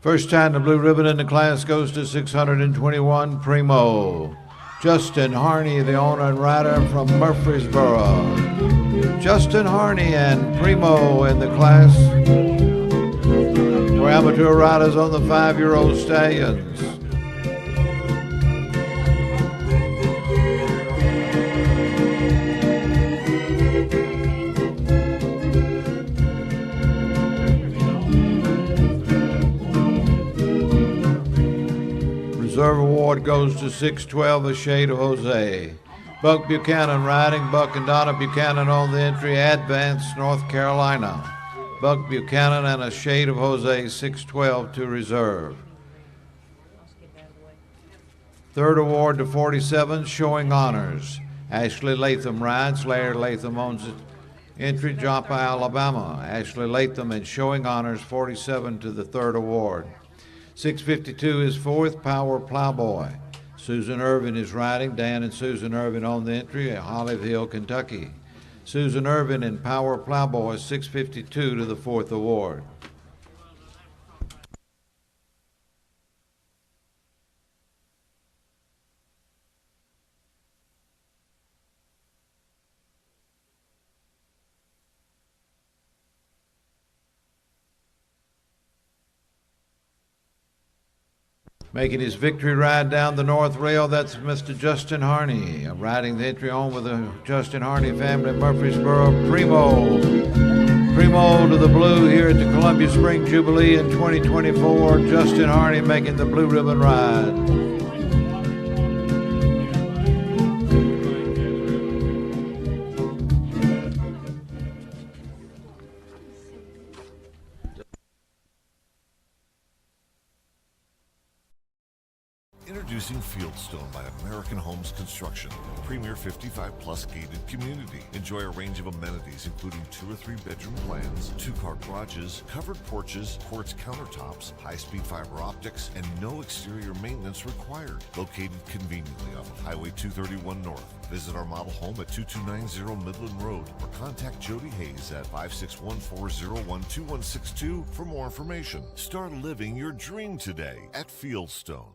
First time the blue ribbon in the class goes to 621 Primo. Justin Harney, the owner and rider from Murfreesboro. Justin Harney and Primo in the class for amateur riders on the 5-year-old stallions. Reserve award goes to 612, A Shade of Jose. Buck Buchanan riding. Buck and Donna Buchanan on the entry. Advance, North Carolina. Buck Buchanan and A Shade of Jose, 612 to reserve. Third award to 47, Showing Honors. Ashley Latham rides. Larry Latham owns it. Entry, Joppa, Alabama. Ashley Latham and Showing Honors, 47 to the third award. 652 is fourth, Power Plowboy. Susan Irvin is riding. Dan and Susan Irvin on the entry at Hollyville, Kentucky. Susan Irvin and Power Plowboy, 652 to the fourth award. Making his victory ride down the north rail, that's Mr. Justin Harney. Riding the entry on with the Justin Harney family, Murfreesboro Primo. Primo to the blue here at the Columbia Spring Jubilee in 2024. Justin Harney making the blue ribbon ride. Introducing Fieldstone by American Homes Construction, premier 55-plus gated community. Enjoy a range of amenities including 2 or 3 bedroom plans, 2-car garages, covered porches, quartz countertops, high-speed fiber optics, and no exterior maintenance required. Located conveniently off of Highway 231 North. Visit our model home at 2290 Midland Road or contact Jody Hayes at 561-401-2162 for more information. Start living your dream today at Fieldstone.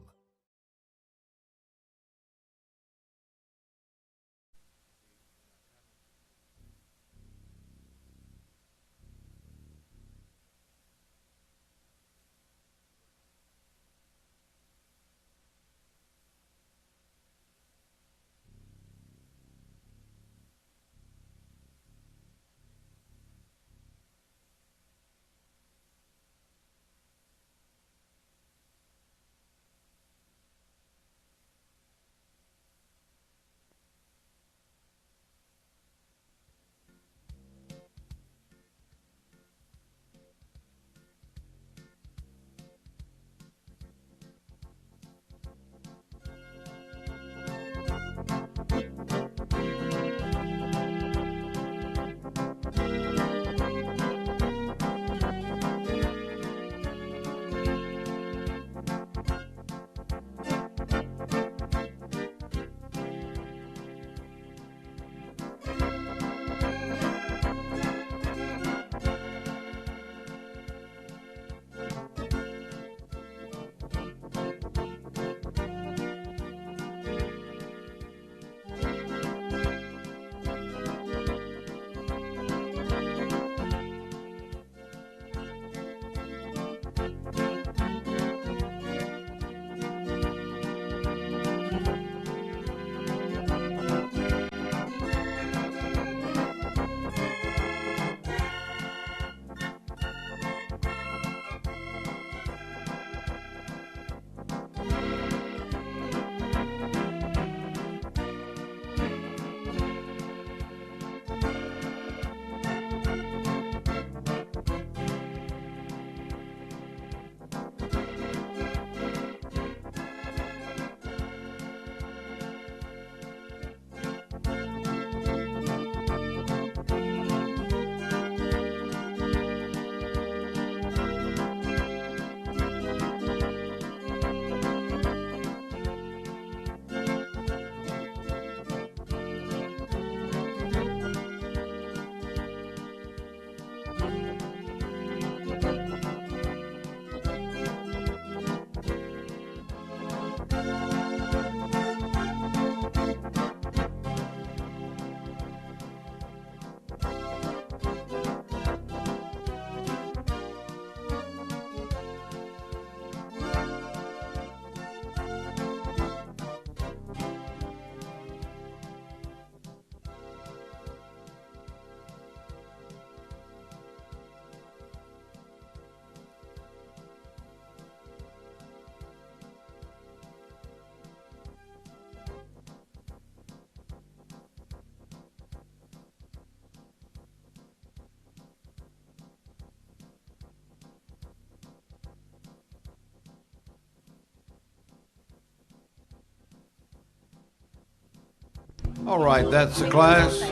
All right, that's the class.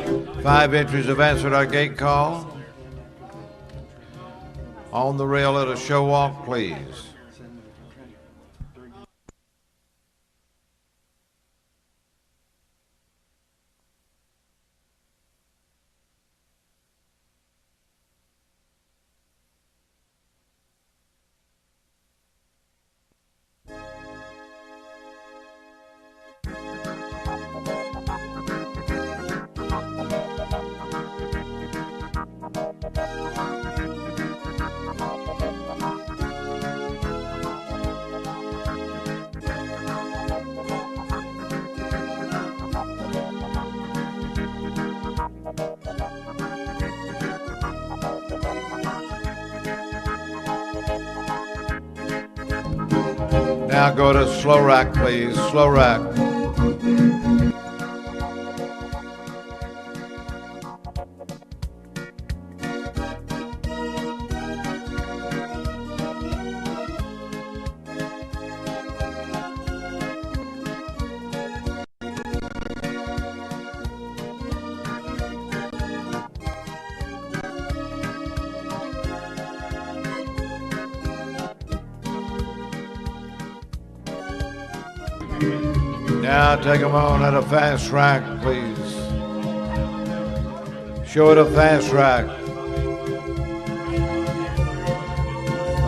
5 entries have answered our gate call. On the rail at a show walk, please. Now go to slow rack, please. Slow rack. Now take them on at a fast rack, please. Show it a fast rack.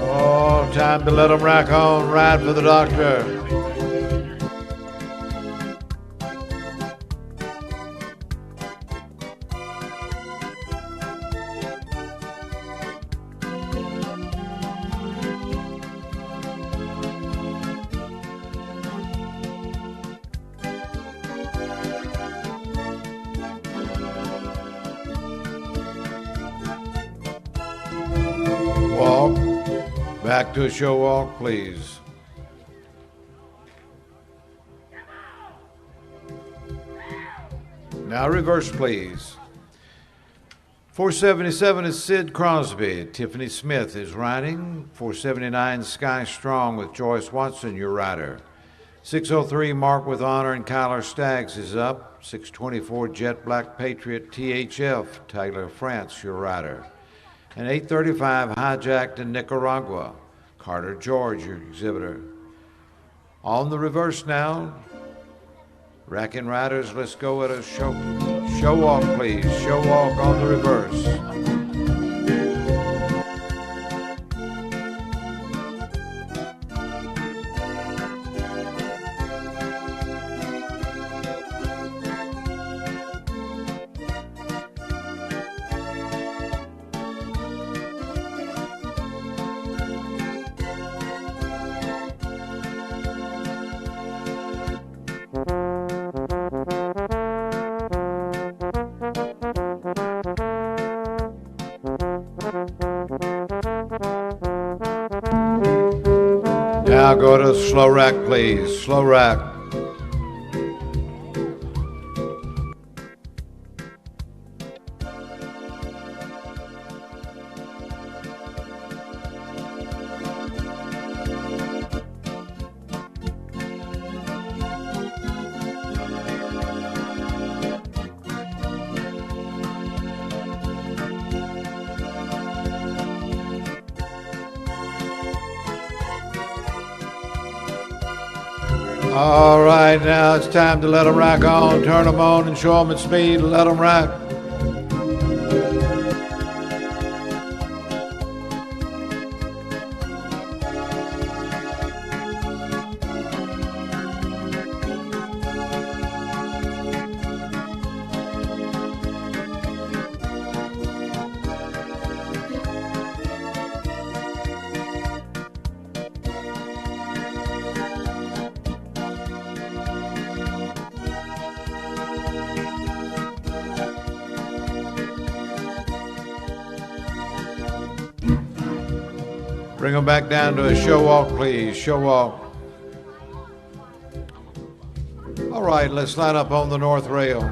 Oh, time to let them rack on. Ride for the doctor. Walk. Back to a show walk, please. Now reverse, please. 477 is Sid Crosby. Tiffany Smith is riding. 479 Sky Strong with Joyce Watson, your rider. 603 Mark with Honor and Kyler Staggs is up. 624 Jet Black Patriot THF, Taylor France, your rider. And 835 Hijacked in Nicaragua, Carter George, your exhibitor. On the reverse now. Racking riders, let's go at a show walk, please. Show walk on the reverse. Now go to slow rack, please. Slow rack. All right, now it's time to let them rack on. Turn them on and show them at speed. Let them rack. Bring them back down to a show walk, please. Show walk. All right, let's line up on the north rail.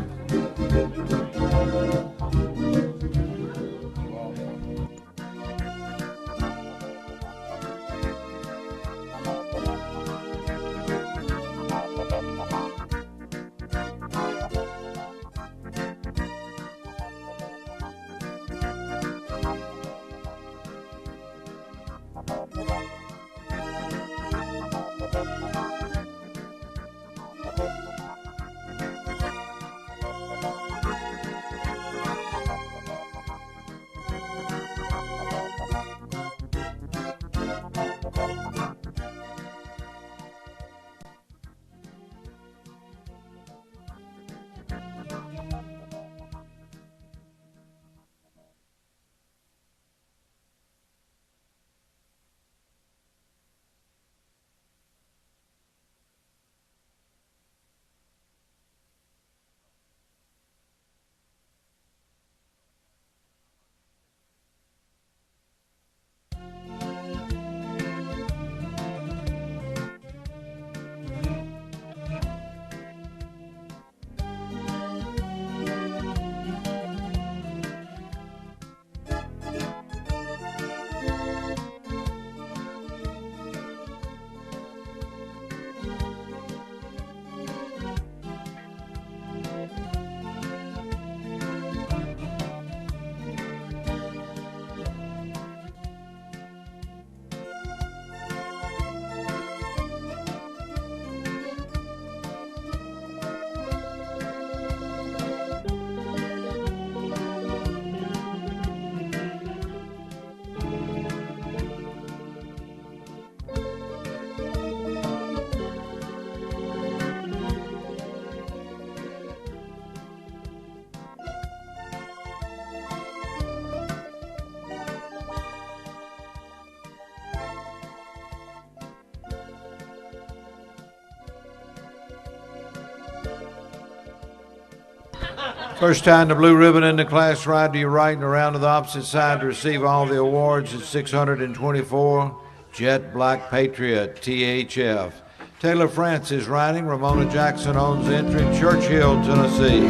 First time the blue ribbon in the class, ride to your right and around to the opposite side to receive all the awards at 624, Jet Black Patriot, THF. Taylor France is riding. Ramona Jackson owns entry, Churchill, Tennessee.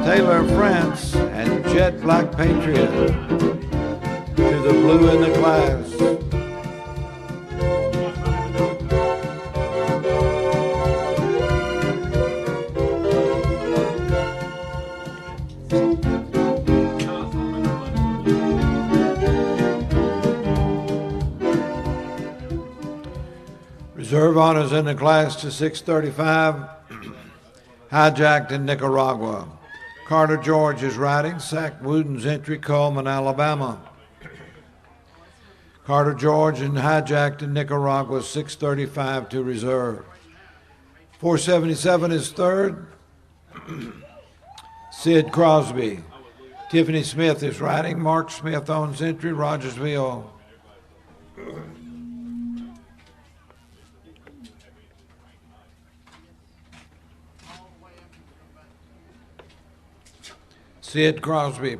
Taylor France and Jet Black Patriot to the blue in the class. Reserve honors in the class to 635, hijacked in Nicaragua. Carter George is riding. Sack Wooden's entry, Coleman, Alabama. Carter George and hijacked in Nicaragua, 635 to reserve. 477 is third. Sid Crosby. Tiffany Smith is riding. Mark Smith owns entry, Rogersville. Sid Crosby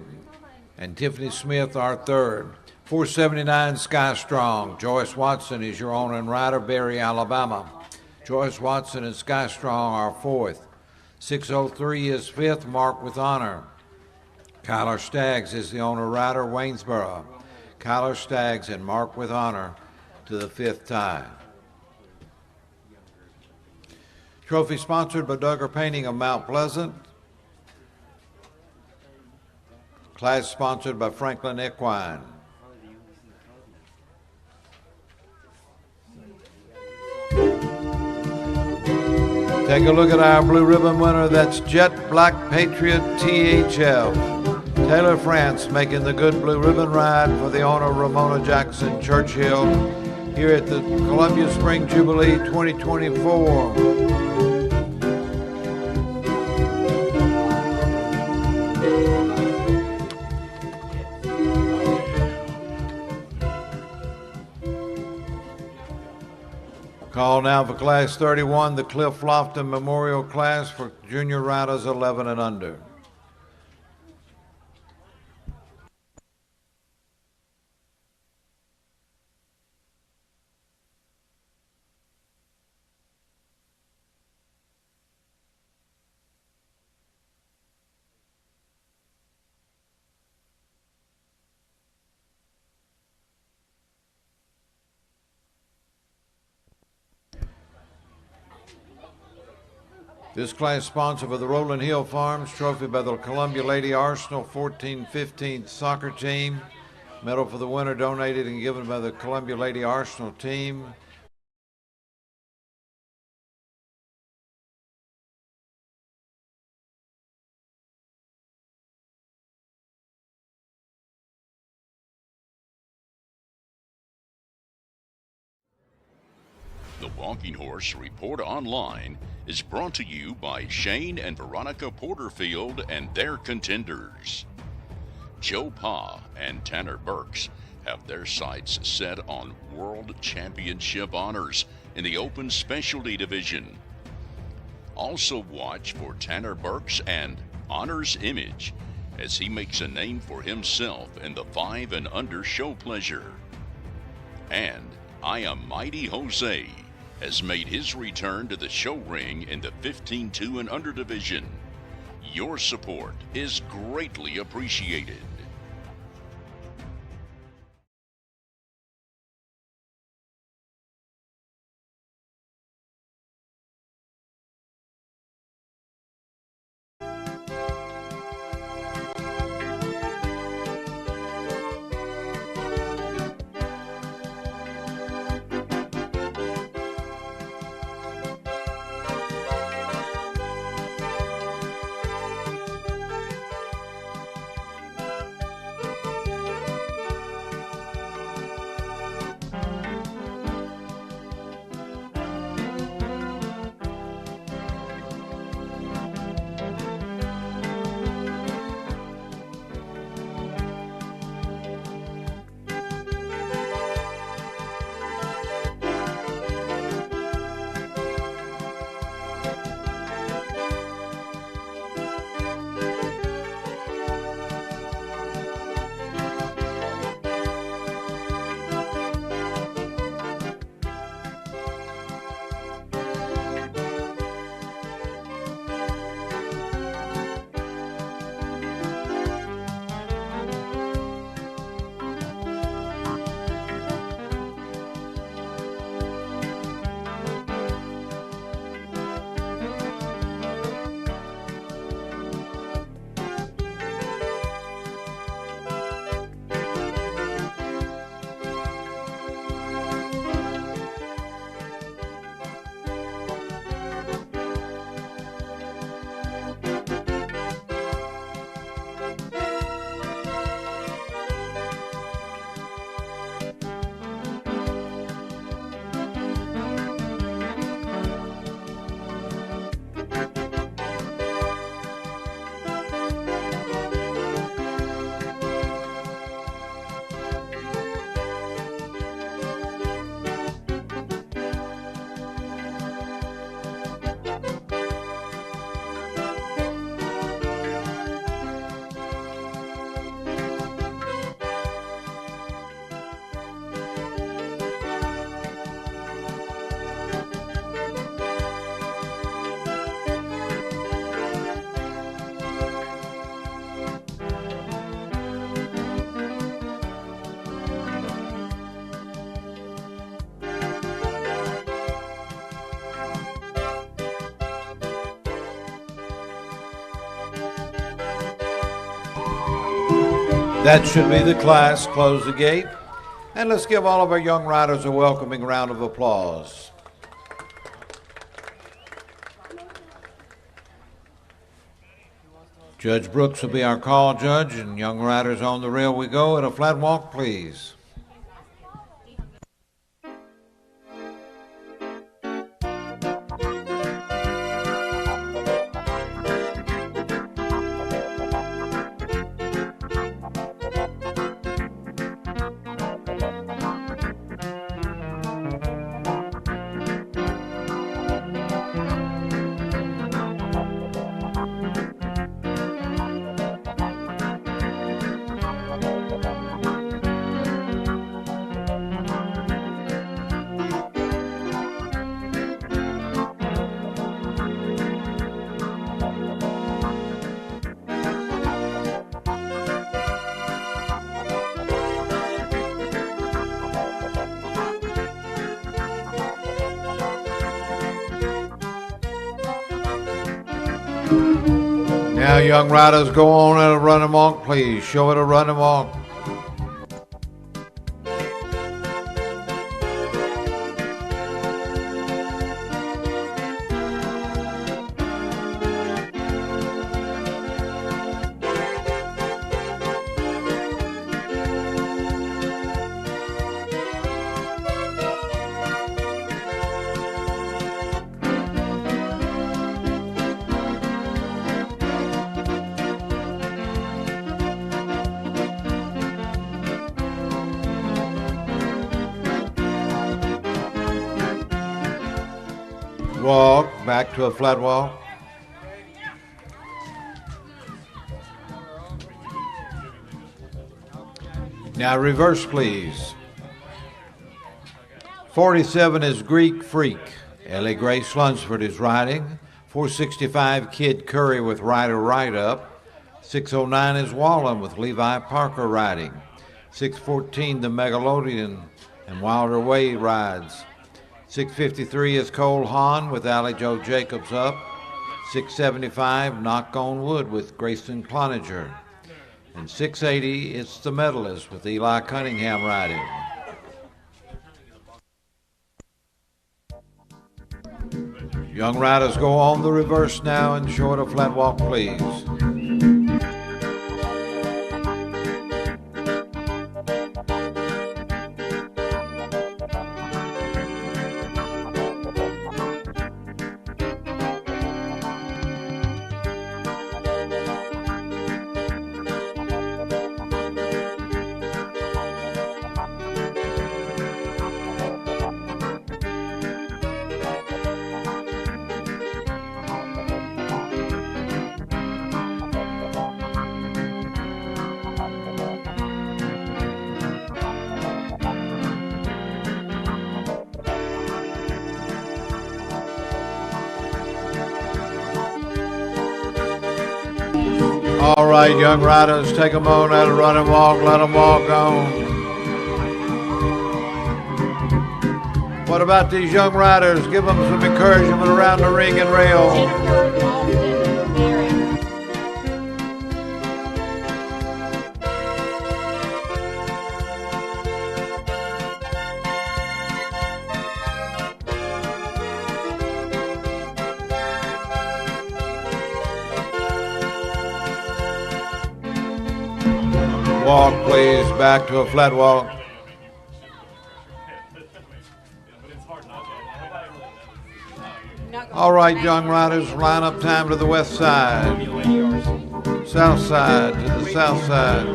and Tiffany Smith are third. 479 Sky Strong. Joyce Watson is your owner and rider, Berry, Alabama. Joyce Watson and Sky Strong are fourth. 603 is fifth, Mark with Honor. Kyler Staggs is the owner rider, Waynesboro. Kyler Staggs and Mark with Honor to the fifth tie. Trophy sponsored by Duggar Painting of Mount Pleasant. Class sponsored by Franklin Equine. Take a look at our blue ribbon winner. That's Jet Black Patriot THF. Taylor France making the good blue ribbon ride for the owner Ramona Jackson Churchill here at the Columbia Spring Jubilee 2024. Call now for Class 31, the Cliff Lofton Memorial Class for junior riders 11 and under. This class sponsored by the Rolling Hill Farms, trophy by the Columbia Lady Arsenal 14-15 soccer team. Medal for the winner donated and given by the Columbia Lady Arsenal team. The Walking Horse Report Online is brought to you by Shane and Veronica Porterfield and their contenders. Joe Pa and Tanner Burks have their sights set on World Championship honors in the Open Specialty Division. Also watch for Tanner Burks and Honors Image as he makes a name for himself in the 5 and under show pleasure. And I Am Mighty Jose has made his return to the show ring in the 15-2 and under division. Your support is greatly appreciated. That should be the class. Close the gate. And let's give all of our young riders a welcoming round of applause. Judge Brooks will be our call judge, and young riders on the rail we go at a flat walk, please. Now, young riders, go on at a run and walk, please. Show it a run and walk. Walk, back to a flat walk. Now reverse, please. 47 is Greek Freak. Ellie Grace Lunsford is riding. 465 Kid Curry with rider right up. 609 is Wallen with Levi Parker riding. 614 the Megalodian and Wilder Way rides. 653 is Cole Hahn with Allie Joe Jacobs up. 675 Knock on Wood with Grayson Cloninger. And 680 it's the Medalist with Eli Cunningham riding. Young riders, go on the reverse now and show it a flat walk, please. All right, young riders, take them on at a run and walk. Let them walk on. What about these young riders? Give them some encouragement around the ring and rail. Walk, please, back to a flat walk. All right, young riders, line up time to the west side. South side to the south side.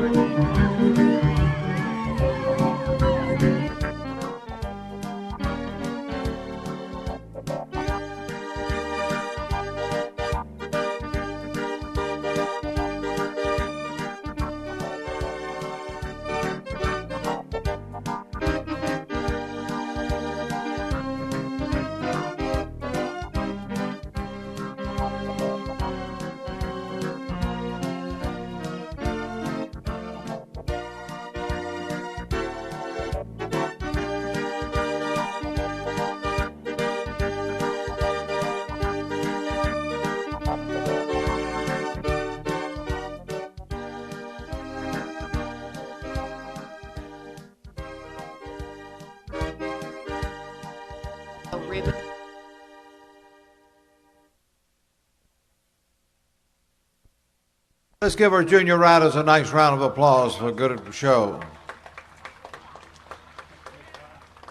Let's give our junior riders a nice round of applause for a good show.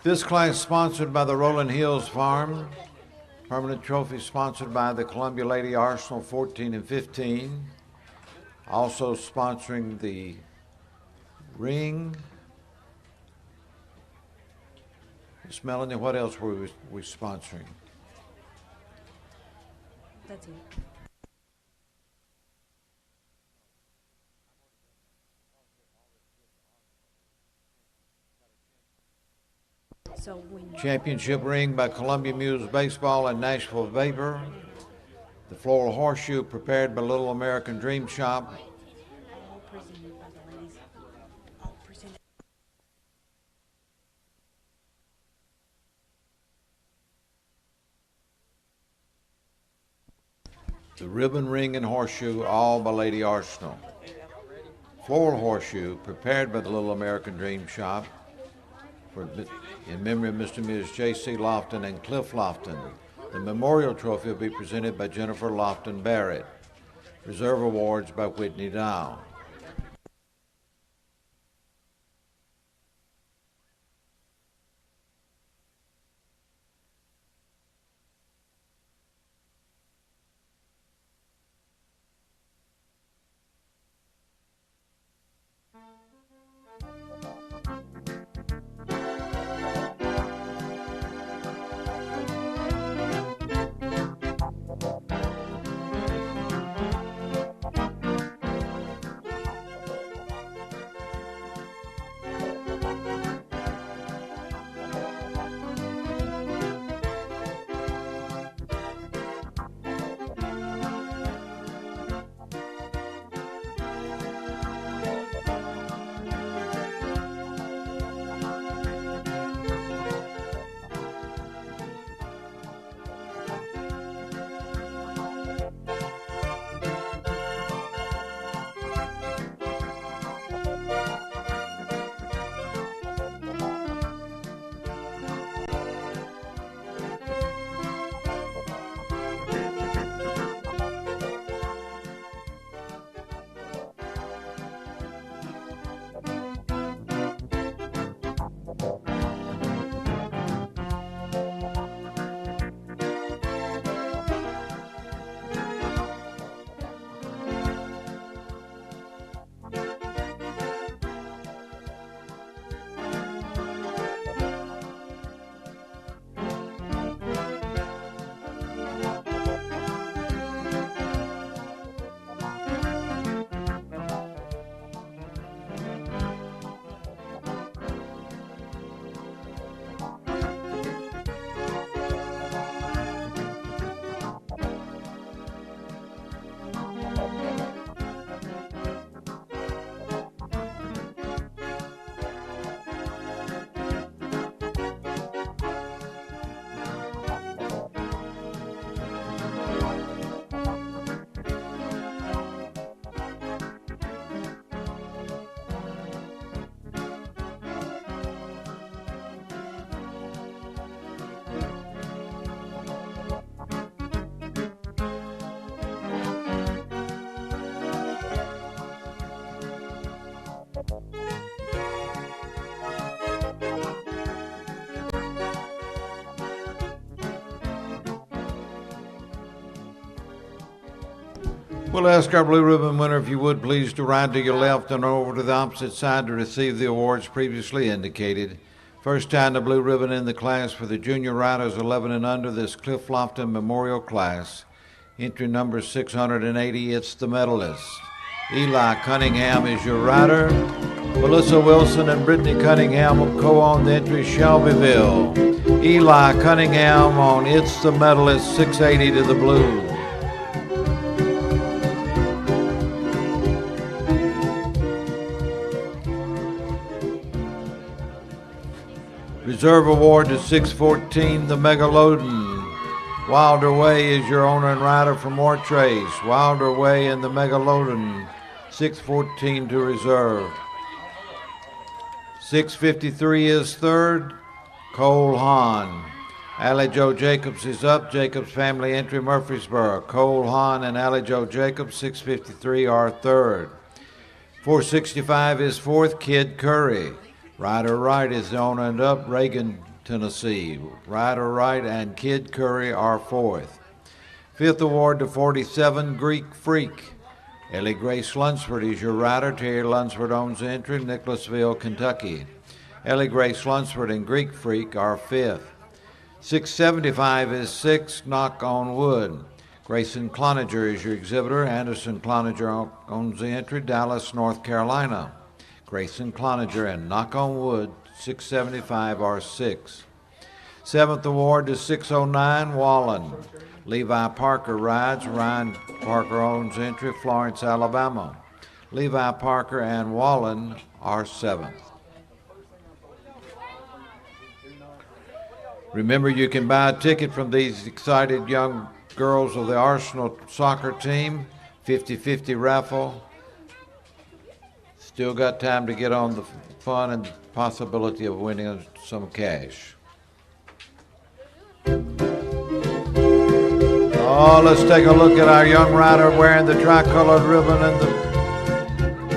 This class sponsored by the Rolling Hills Farm. Permanent trophy sponsored by the Columbia Lady Arsenal 14 and 15. Also sponsoring the ring. Miss Melanie, what else were we sponsoring? That's it. So Championship ring by Columbia Muse Baseball and Nashville Vapor. The floral horseshoe prepared by Little American Dream Shop. all presented by the ladies. All presented. The ribbon ring and horseshoe, all by Lady Arsenal. Floral horseshoe prepared by the Little American Dream Shop in memory of Mr. and Ms. J.C. Lofton and Cliff Lofton. The memorial trophy will be presented by Jennifer Lofton Barrett. Reserve awards by Whitney Dow. We'll ask our blue ribbon winner, if you would please, to ride to your left and over to the opposite side to receive the awards previously indicated. First time the blue ribbon in the class for the junior riders 11 and under, this Cliff Lofton Memorial Class. Entry number 680, it's the medalist. Eli Cunningham is your rider. Melissa Wilson and Brittany Cunningham will co-own the entry, Shelbyville. Eli Cunningham on It's the Medalist, 680 to the blue. Reserve award to 614, the Megalodon. Wilder Way is your owner and rider from Wartrace. Wilder Way and the Megalodon, 614 to reserve. 653 is third, Cole Hahn. Allie Joe Jacobs is up. Jacobs family entry Murfreesboro. Cole Hahn and Allie Joe Jacobs, 653 are third. 465 is fourth, Kid Curry. Rider right is on and up, Reagan, Tennessee. Rider right and Kid Curry are fourth. Fifth award to 47, Greek Freak. Ellie Grace Lunsford is your rider. Terry Lunsford owns the entry, Nicholasville, Kentucky. Ellie Grace Lunsford and Greek Freak are fifth. 675 is sixth, Knock on Wood. Grayson Cloninger is your exhibitor. Anderson Cloninger owns the entry, Dallas, North Carolina. Grayson Cloninger and Knock on Wood, 675 are sixth. Seventh award to 609, Wallen. Levi Parker rides. Ryan Parker owns entry, Florence, Alabama. Levi Parker and Wallen are seventh. Remember, you can buy a ticket from these excited young girls of the Arsenal soccer team, 50-50 raffle. Still got time to get on the fun and possibility of winning some cash. Oh, let's take a look at our young rider wearing the tricolored ribbon and the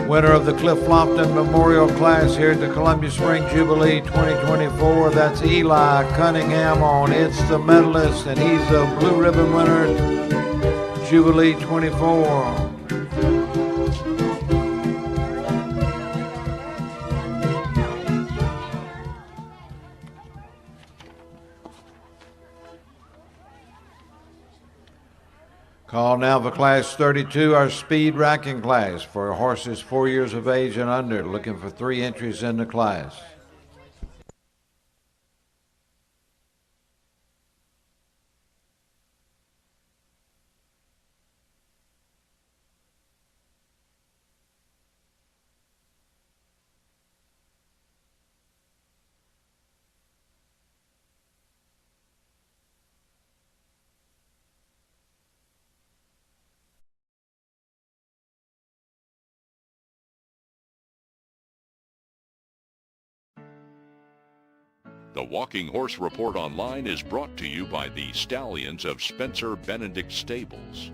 winner of the Cliff Lofton Memorial Class here at the Columbia Spring Jubilee 2024. That's Eli Cunningham on It's the Medalist, and he's the blue ribbon winner at Jubilee 24. Call now for Class 32, our speed racking class for horses 4 years of age and under, looking for 3 entries in the class. The Walking Horse Report Online is brought to you by the Stallions of Spencer Benedict Stables.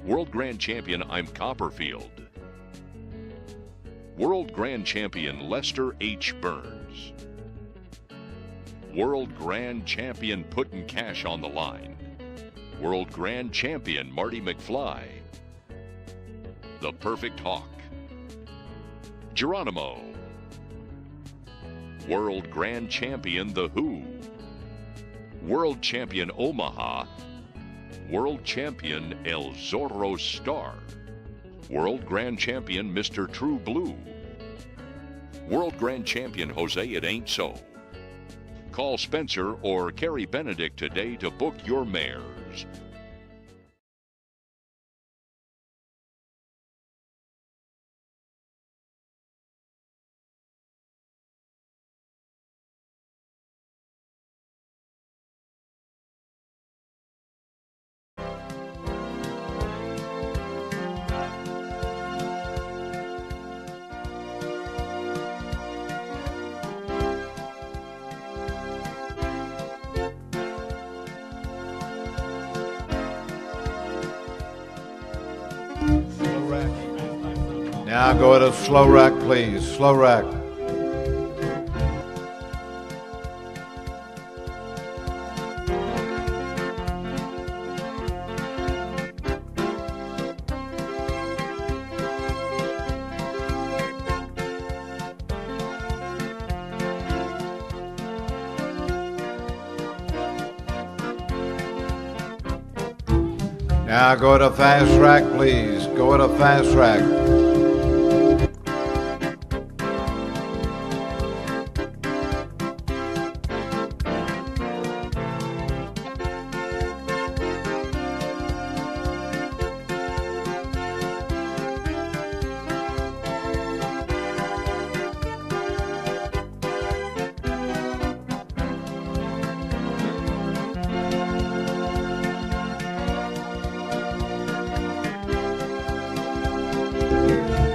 World Grand Champion I'm Copperfield. World Grand Champion Lester H. Burns. World Grand Champion Puttin' Cash on the Line. World Grand Champion Marty McFly. The Perfect Hawk. Geronimo. World Grand Champion The Who. World Champion Omaha. World Champion El Zorro Star. World Grand Champion Mr. True Blue. World Grand Champion Jose It Ain't So. Call Spencer or Carrie Benedict today to book your mares. Now go at a slow rack, please. Slow rack. Now go at a fast rack, please. Go at a fast rack.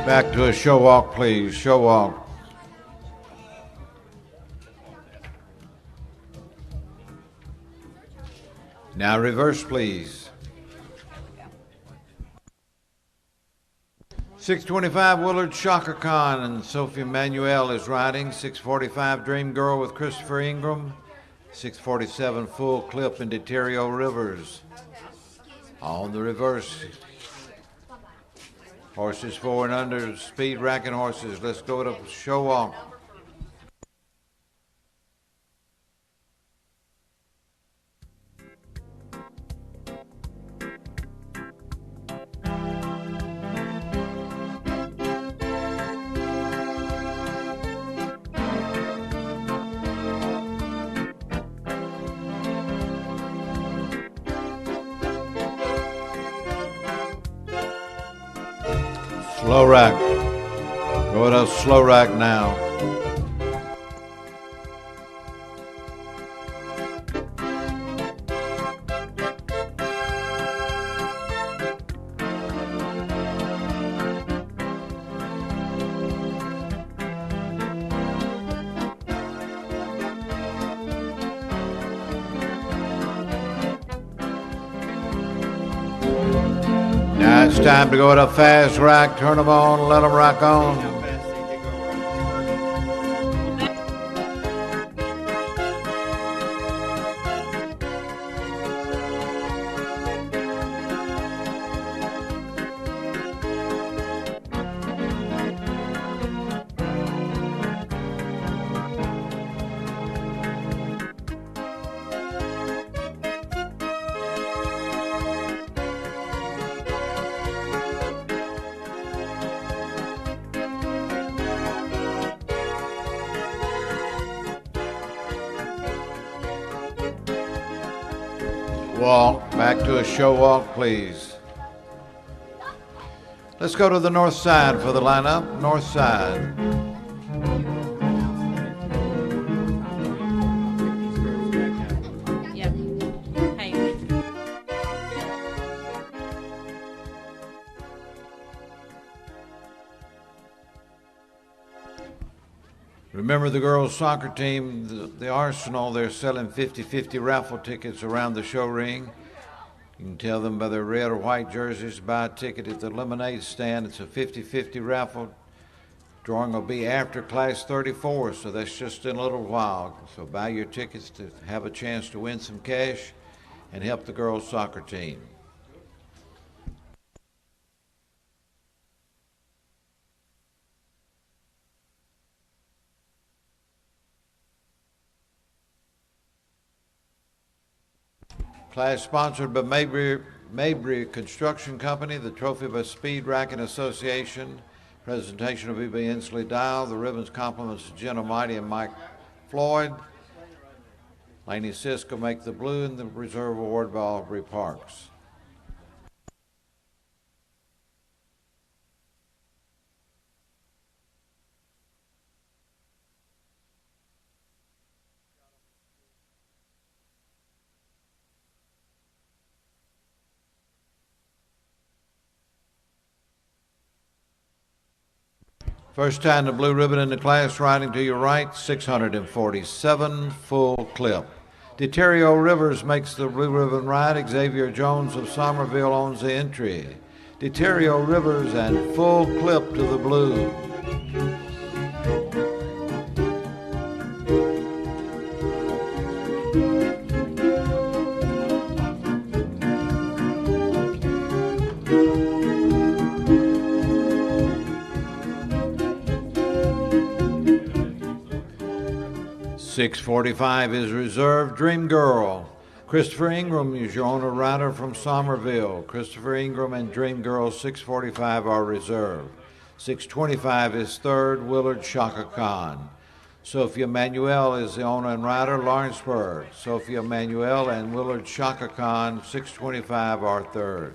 Back to a show walk, please. Show walk. Now reverse, please. 625 Willard Shaka Khan and Sophia Manuel is riding. 645 Dream Girl with Christopher Ingram. 647 Full Clip and Deterio Rivers. On the reverse. Horses 4 and under, speed racking horses. Let's go to show walk. Slow rack. Go to slow rack now. Now it's time to go to fast rack. Turn them on, let them rock on. Walk, back to a show walk, please. Let's go to the north side for the lineup. North side. Yep. Hey. Remember the girls' soccer team, the Arsenal, they're selling 50-50 raffle tickets around the show ring. You can tell them by their red or white jerseys, buy a ticket at the lemonade stand. It's a 50-50 raffle. Drawing will be after Class 34, so that's just in a little while. So buy your tickets to have a chance to win some cash and help the girls' soccer team. Class sponsored by Mabry Construction Company, the Trophy by Speed Racking Association. Presentation will be by Inslee Dial. The ribbons compliments Jenna Mighty and Mike Floyd. Laney Sisk will make the blue, and the reserve award by Aubrey Parks. First time the blue ribbon in the class, riding to your right, 647 Full Clip. Deterio Rivers makes the blue ribbon ride. Xavier Jones of Somerville owns the entry. Deterio Rivers and Full Clip to the blue. $6.45 is reserved. Dream Girl. Christopher Ingram is your owner rider from Somerville. Christopher Ingram and Dream Girl, $6.45 are reserved. $6.25 is third. Willard Shaka Khan. Sophia Manuel is the owner and rider, Lawrenceburg. Sophia Manuel and Willard Shaka Khan, $6.25 are third.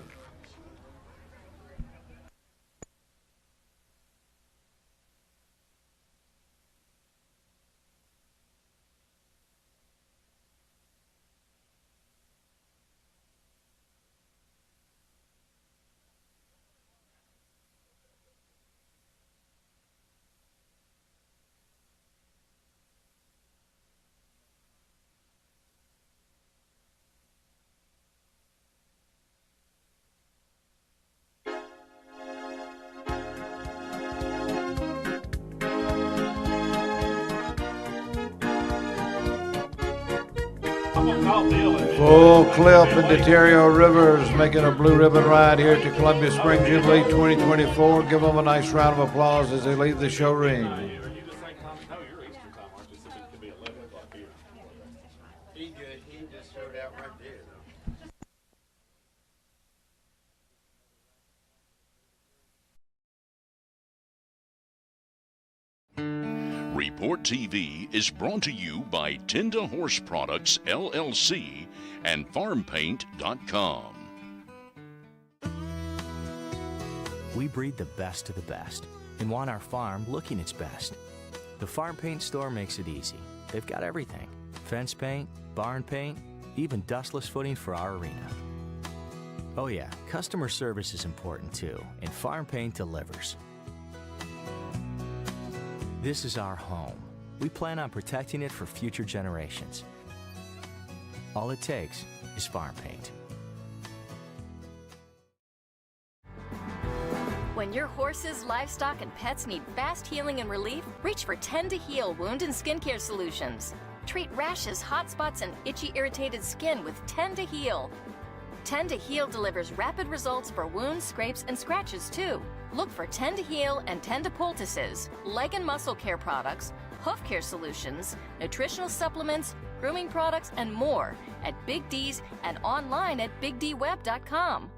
Full clip and Deterrio Rivers making a blue ribbon ride here to Columbia Spring Jubilee 2024. Give them a nice round of applause as they leave the show ring. Report TV is brought to you by Tinda Horse Products, LLC, and FarmPaint.com. We breed the best of the best and want our farm looking its best. The Farm Paint store makes it easy. They've got everything: fence paint, barn paint, even dustless footing for our arena. Oh yeah, customer service is important too, and Farm Paint delivers. This is our home. We plan on protecting it for future generations. All it takes is Farm Paint. When your horses, livestock, and pets need fast healing and relief, reach for Tend to Heal wound and skincare solutions. Treat rashes, hot spots, and itchy, irritated skin with Tend to Heal. Tend to Heal delivers rapid results for wounds, scrapes, and scratches too. Look for Tend to Heal and Tend to Poultices, leg and muscle care products, hoof care solutions, nutritional supplements, grooming products, and more at Big D's and online at bigdweb.com.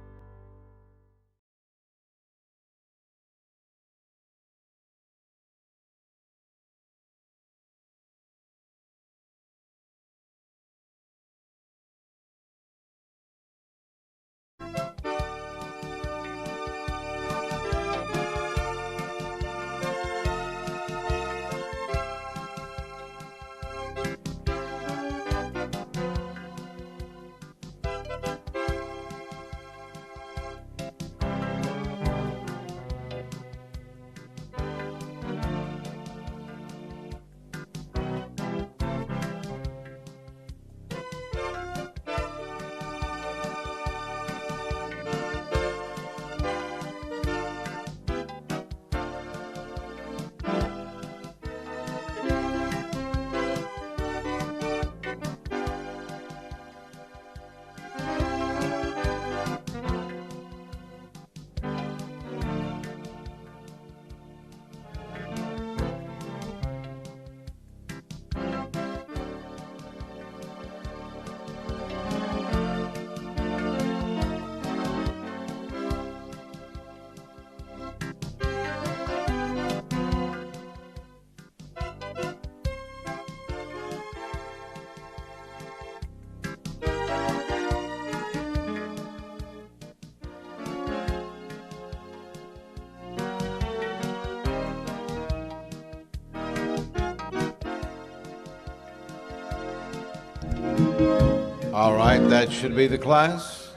All right, that should be the class.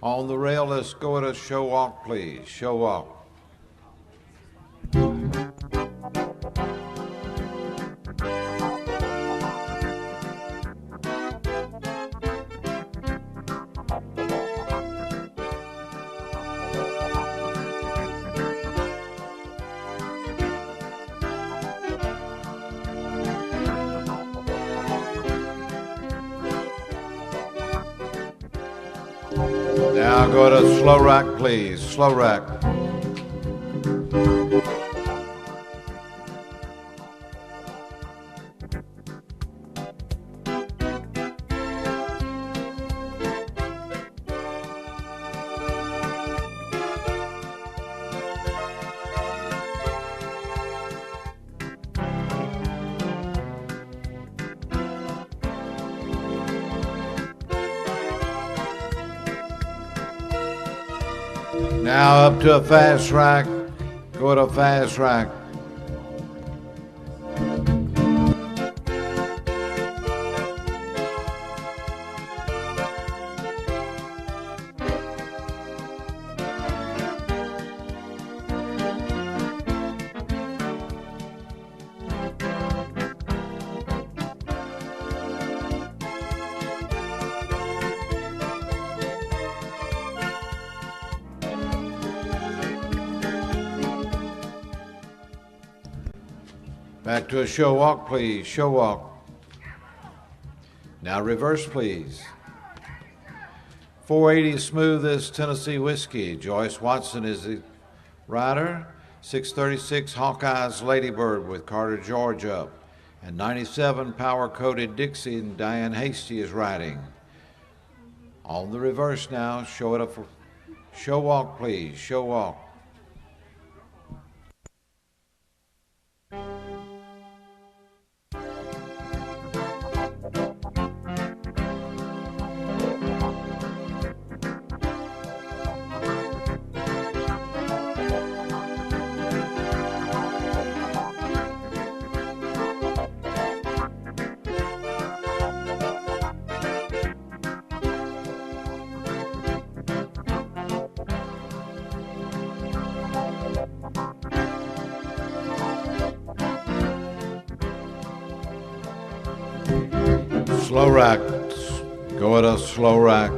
On the rail, let's go at a show walk, please. Show walk. Now go to slow rack, please. Slow rack. Now up to a fast rack. Go to a fast rack. Back to a show walk, please. Show walk. Now reverse, please. 480 Smoothest Tennessee Whiskey. Joyce Watson is the rider. 636 Hawkeye's Ladybird with Carter George up. And 97 Power Coated Dixie and Diane Hasty is riding. On the reverse now. Show it up for show walk, please. Show walk. Slow rack. Go at a slow rack.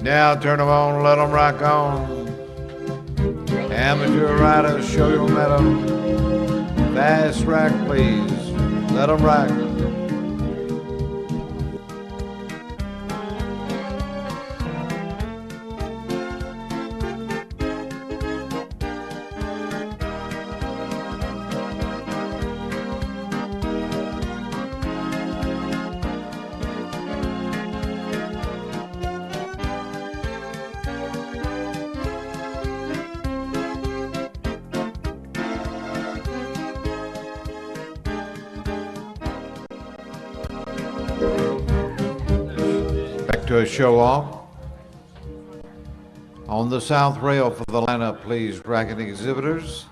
Now turn them on, let them rock on. Amateur riders, show your mettle. Fast rack, please. Let them rock. Back to a show off. On the south rail for the lineup, please, bracket exhibitors.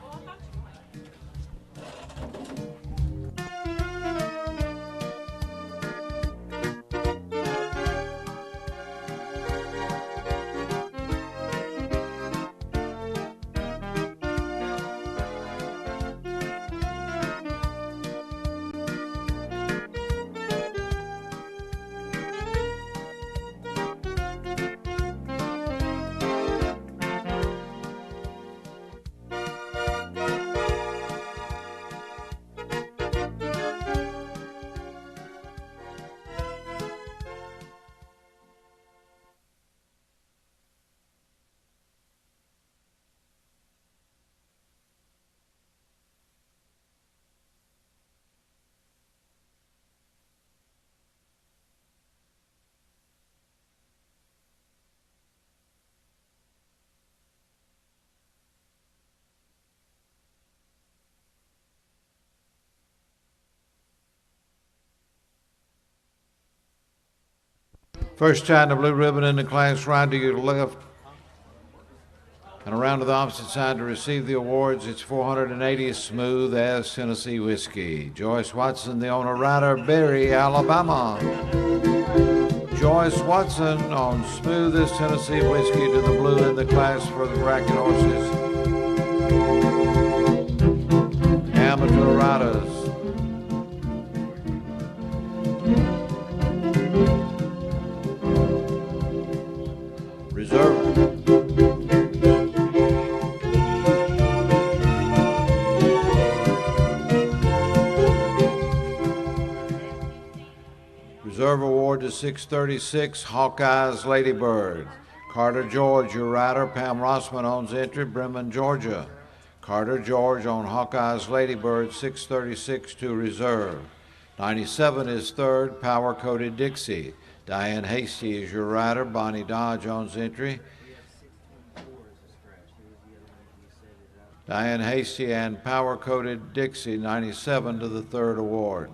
First China blue ribbon in the class, right to your left and around to the opposite side to receive the awards. It's 480 Smooth as Tennessee Whiskey. Joyce Watson, the owner rider, Berry, Alabama. Joyce Watson on Smooth as Tennessee Whiskey to the blue in the class for the bracket horses. Amateur riders. Reserve. Reserve award to 636 Hawkeye's Ladybird. Carter George, your rider. Pam Rossman owns entry, Bremen, Georgia. Carter George on Hawkeye's Ladybird, 636 to reserve. 97 is third, Power Coated Dixie. Diane Hasty is your rider. Bonnie Dodge owns entry. Diane Hasty and Power Coated Dixie, 97 to the third award.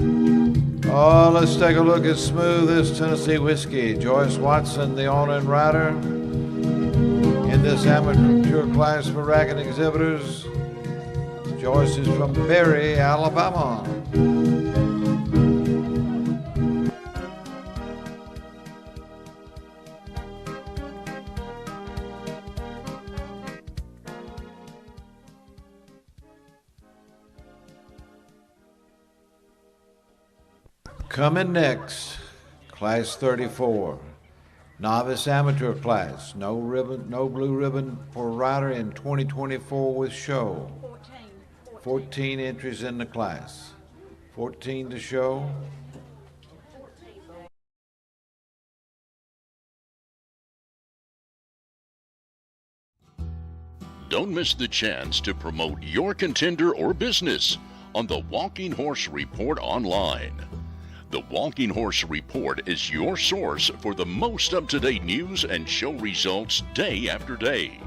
Oh, let's take a look at Smoothest Tennessee Whiskey. Joyce Watson, the owner and rider. In this amateur class for racket exhibitors, Joyce is from Berry, Alabama. Coming next, Class 34, Novice Amateur Class. No ribbon, no blue ribbon for rider in 2024 with show. 14 entries in the class. 14 to show. Don't miss the chance to promote your contender or business on the Walking Horse Report online. The Walking Horse Report is your source for the most up-to-date news and show results day after day.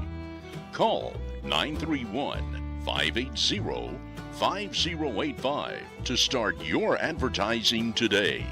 Call 931-580-5085 to start your advertising today.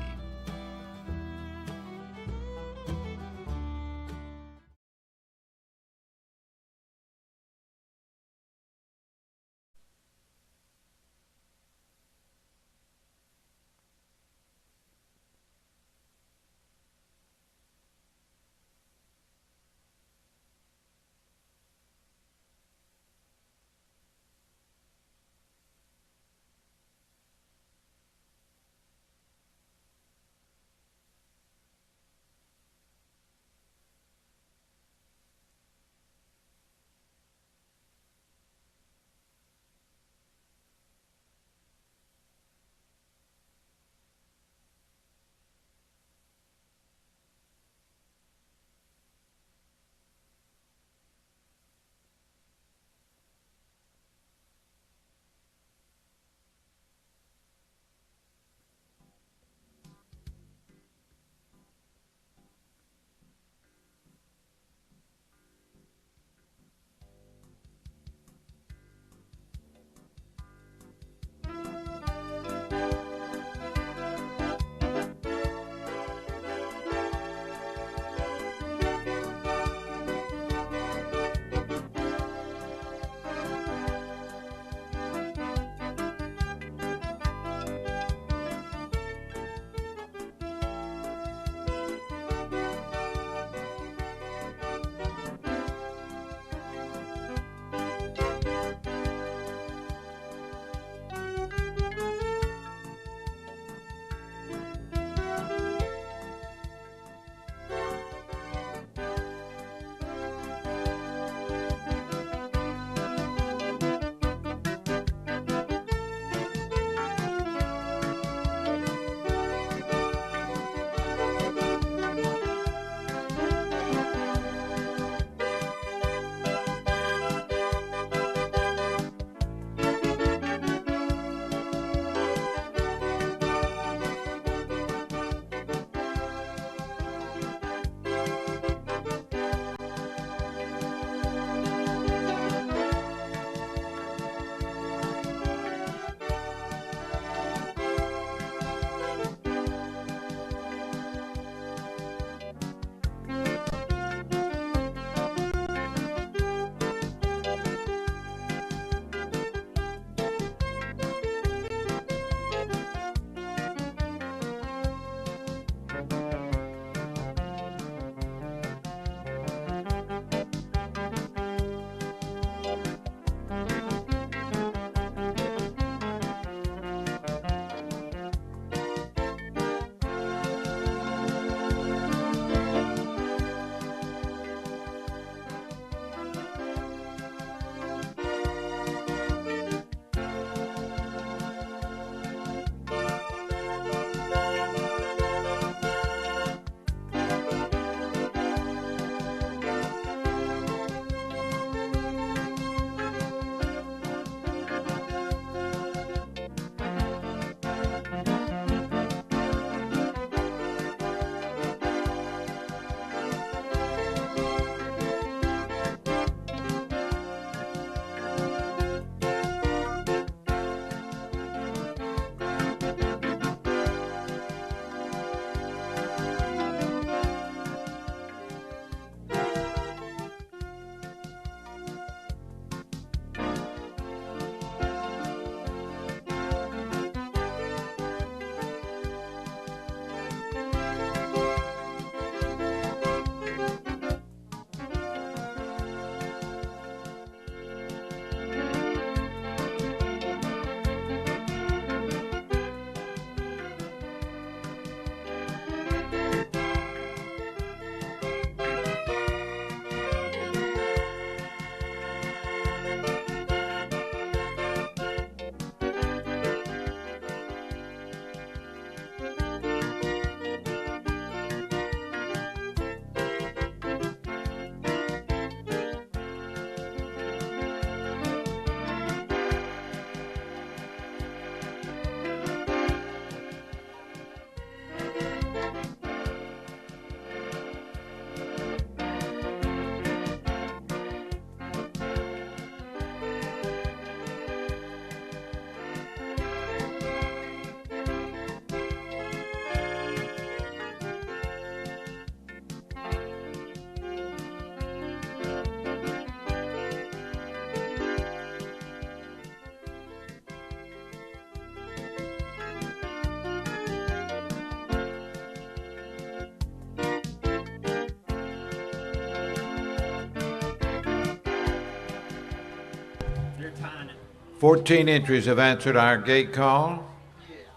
14 entries have answered our gate call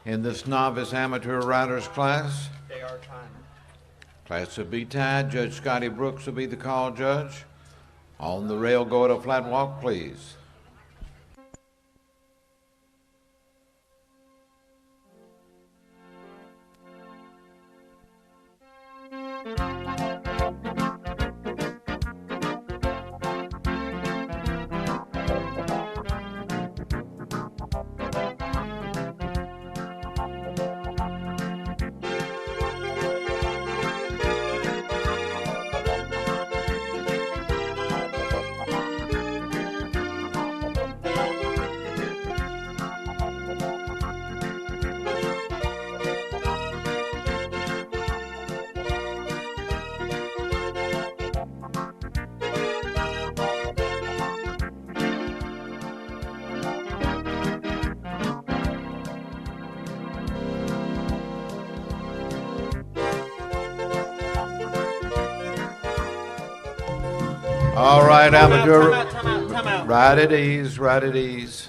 in this novice amateur riders class. They are timed. Class will be tied. Judge Scotty Brooks will be the call judge. On the rail, go at a flat walk, please. All right, amateur. Time out. Right at ease, right at ease.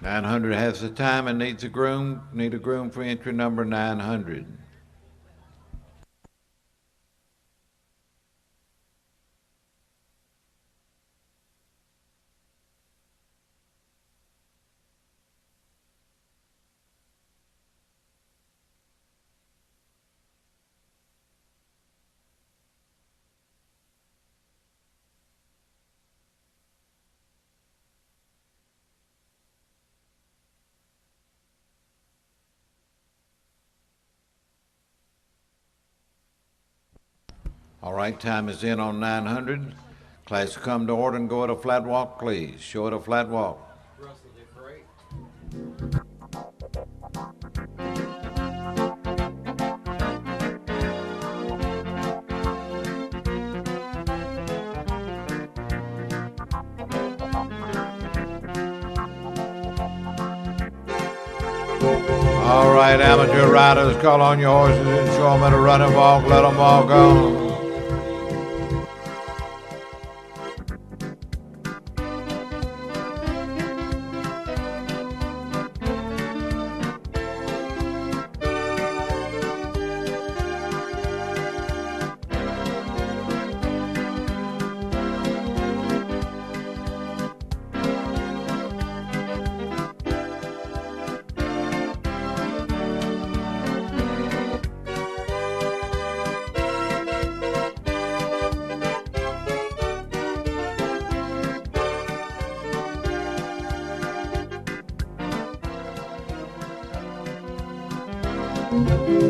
$900 has the time and needs a groom. Need a groom for entry number 900. All right, time is in on 900. Class, come to order and go at a flat walk, please. Show it a flat walk. Russell did great. All right, amateur riders, call on your horses and show them how to run and walk. Let them walk on.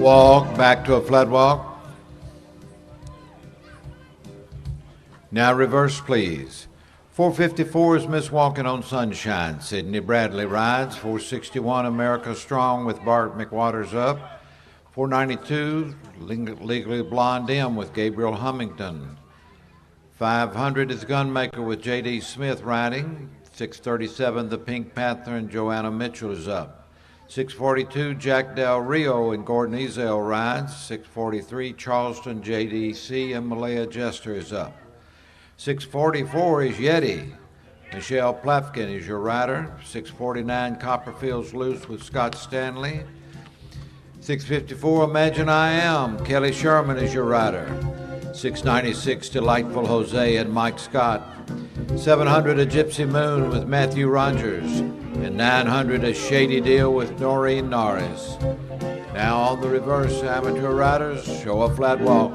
Walk back to a flat walk. Now reverse, please. 454 is Miss Walking on Sunshine. Sydney Bradley rides. 461 America Strong with Bart McWaters up. 492 Legally Blonde M with Gabriel Hummington. 500 is Gunmaker with J.D. Smith riding. 637 The Pink Panther and Joanna Mitchell is up. 642 Jack Del Rio and Gordon Ezel rides. 643 Charleston JDC and Malaya Jester is up. 644 is Yeti. Michelle Plafkin is your rider. 649 Copperfield's Loose with Scott Stanley. 654 Imagine I Am. Kelly Sherman is your rider. 696 Delightful Jose and Mike Scott. 700 A Gypsy Moon with Matthew Rogers. And 900 A Shady Deal with Noreen Norris. Now on the reverse, amateur riders, show a flat walk.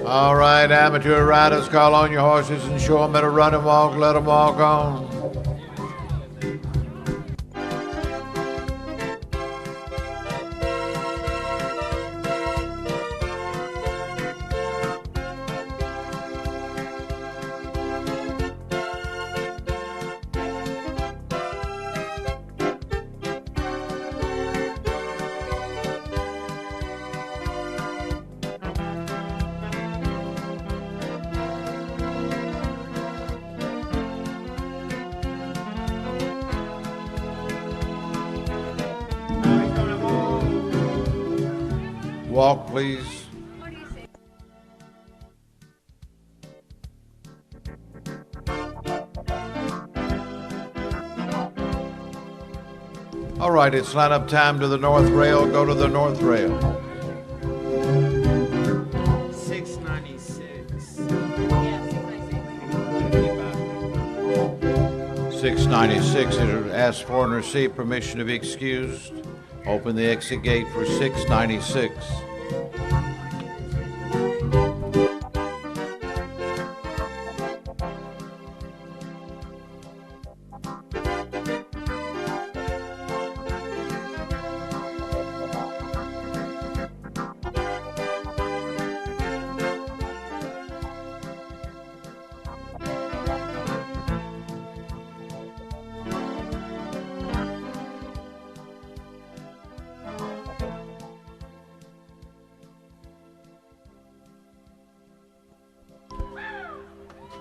All right, amateur riders, call on your horses and show them how to run and walk. Let them walk on. Walk, please. What do you think? All right, it's line-up time to the north rail. Go to the north rail. 696. Yeah, 696. 696 is asked for and receive permission to be excused. Open the exit gate for 696.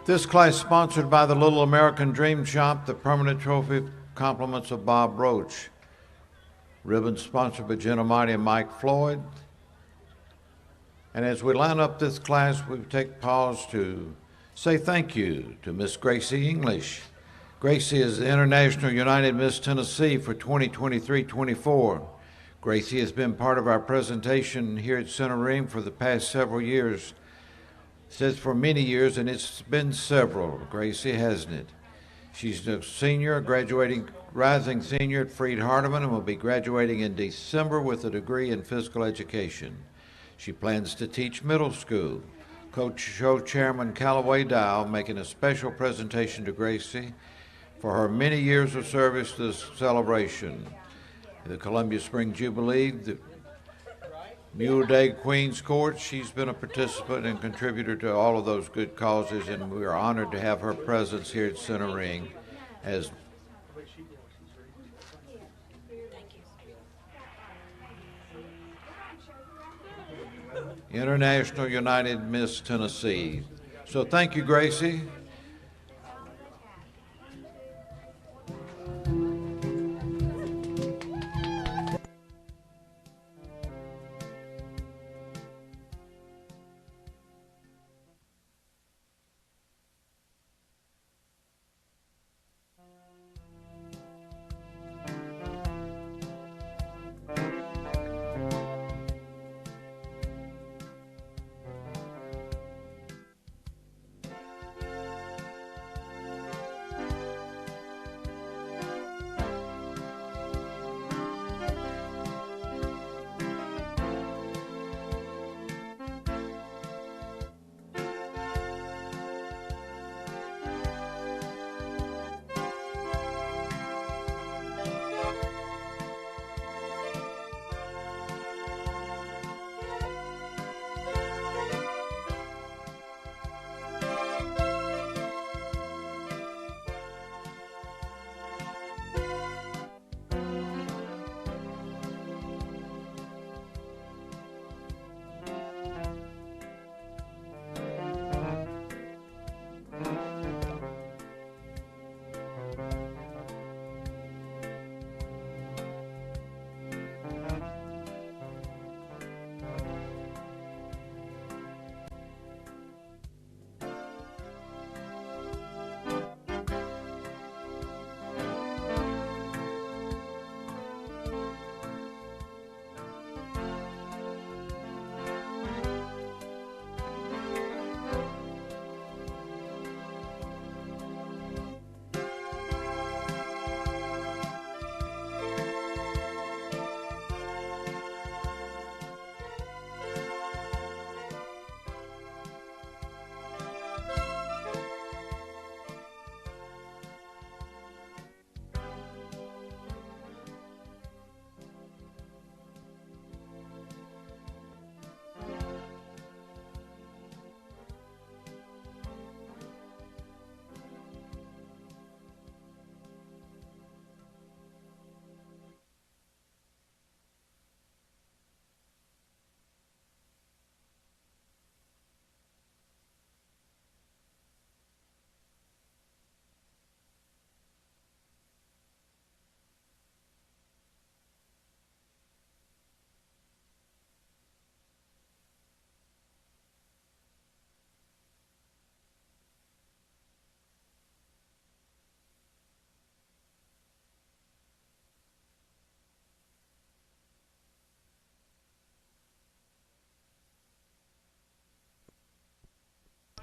This class sponsored by the Little American Dream Shop, the permanent trophy compliments of Bob Roach. Ribbon sponsored by Jenna Mighty and Mike Floyd. And as we line up this class, we take pause to say thank you to Miss Gracie English. Gracie is the International United Miss Tennessee for 2023-24. Gracie has been part of our presentation here at Center Ring for the past several years. Says for many years, and it's been several, Gracie, hasn't it? She's a senior, rising senior at Freed Hardeman, and will be graduating in December with a degree in physical education. She plans to teach middle school. Coach Show Chairman Callaway Dow making a special presentation to Gracie for her many years of service to this celebration. The Columbia Spring Jubilee, the Mule Day Queen's Court, she's been a participant and contributor to all of those good causes, and we are honored to have her presence here at Center Ring as International United Miss Tennessee. So thank you, Gracie.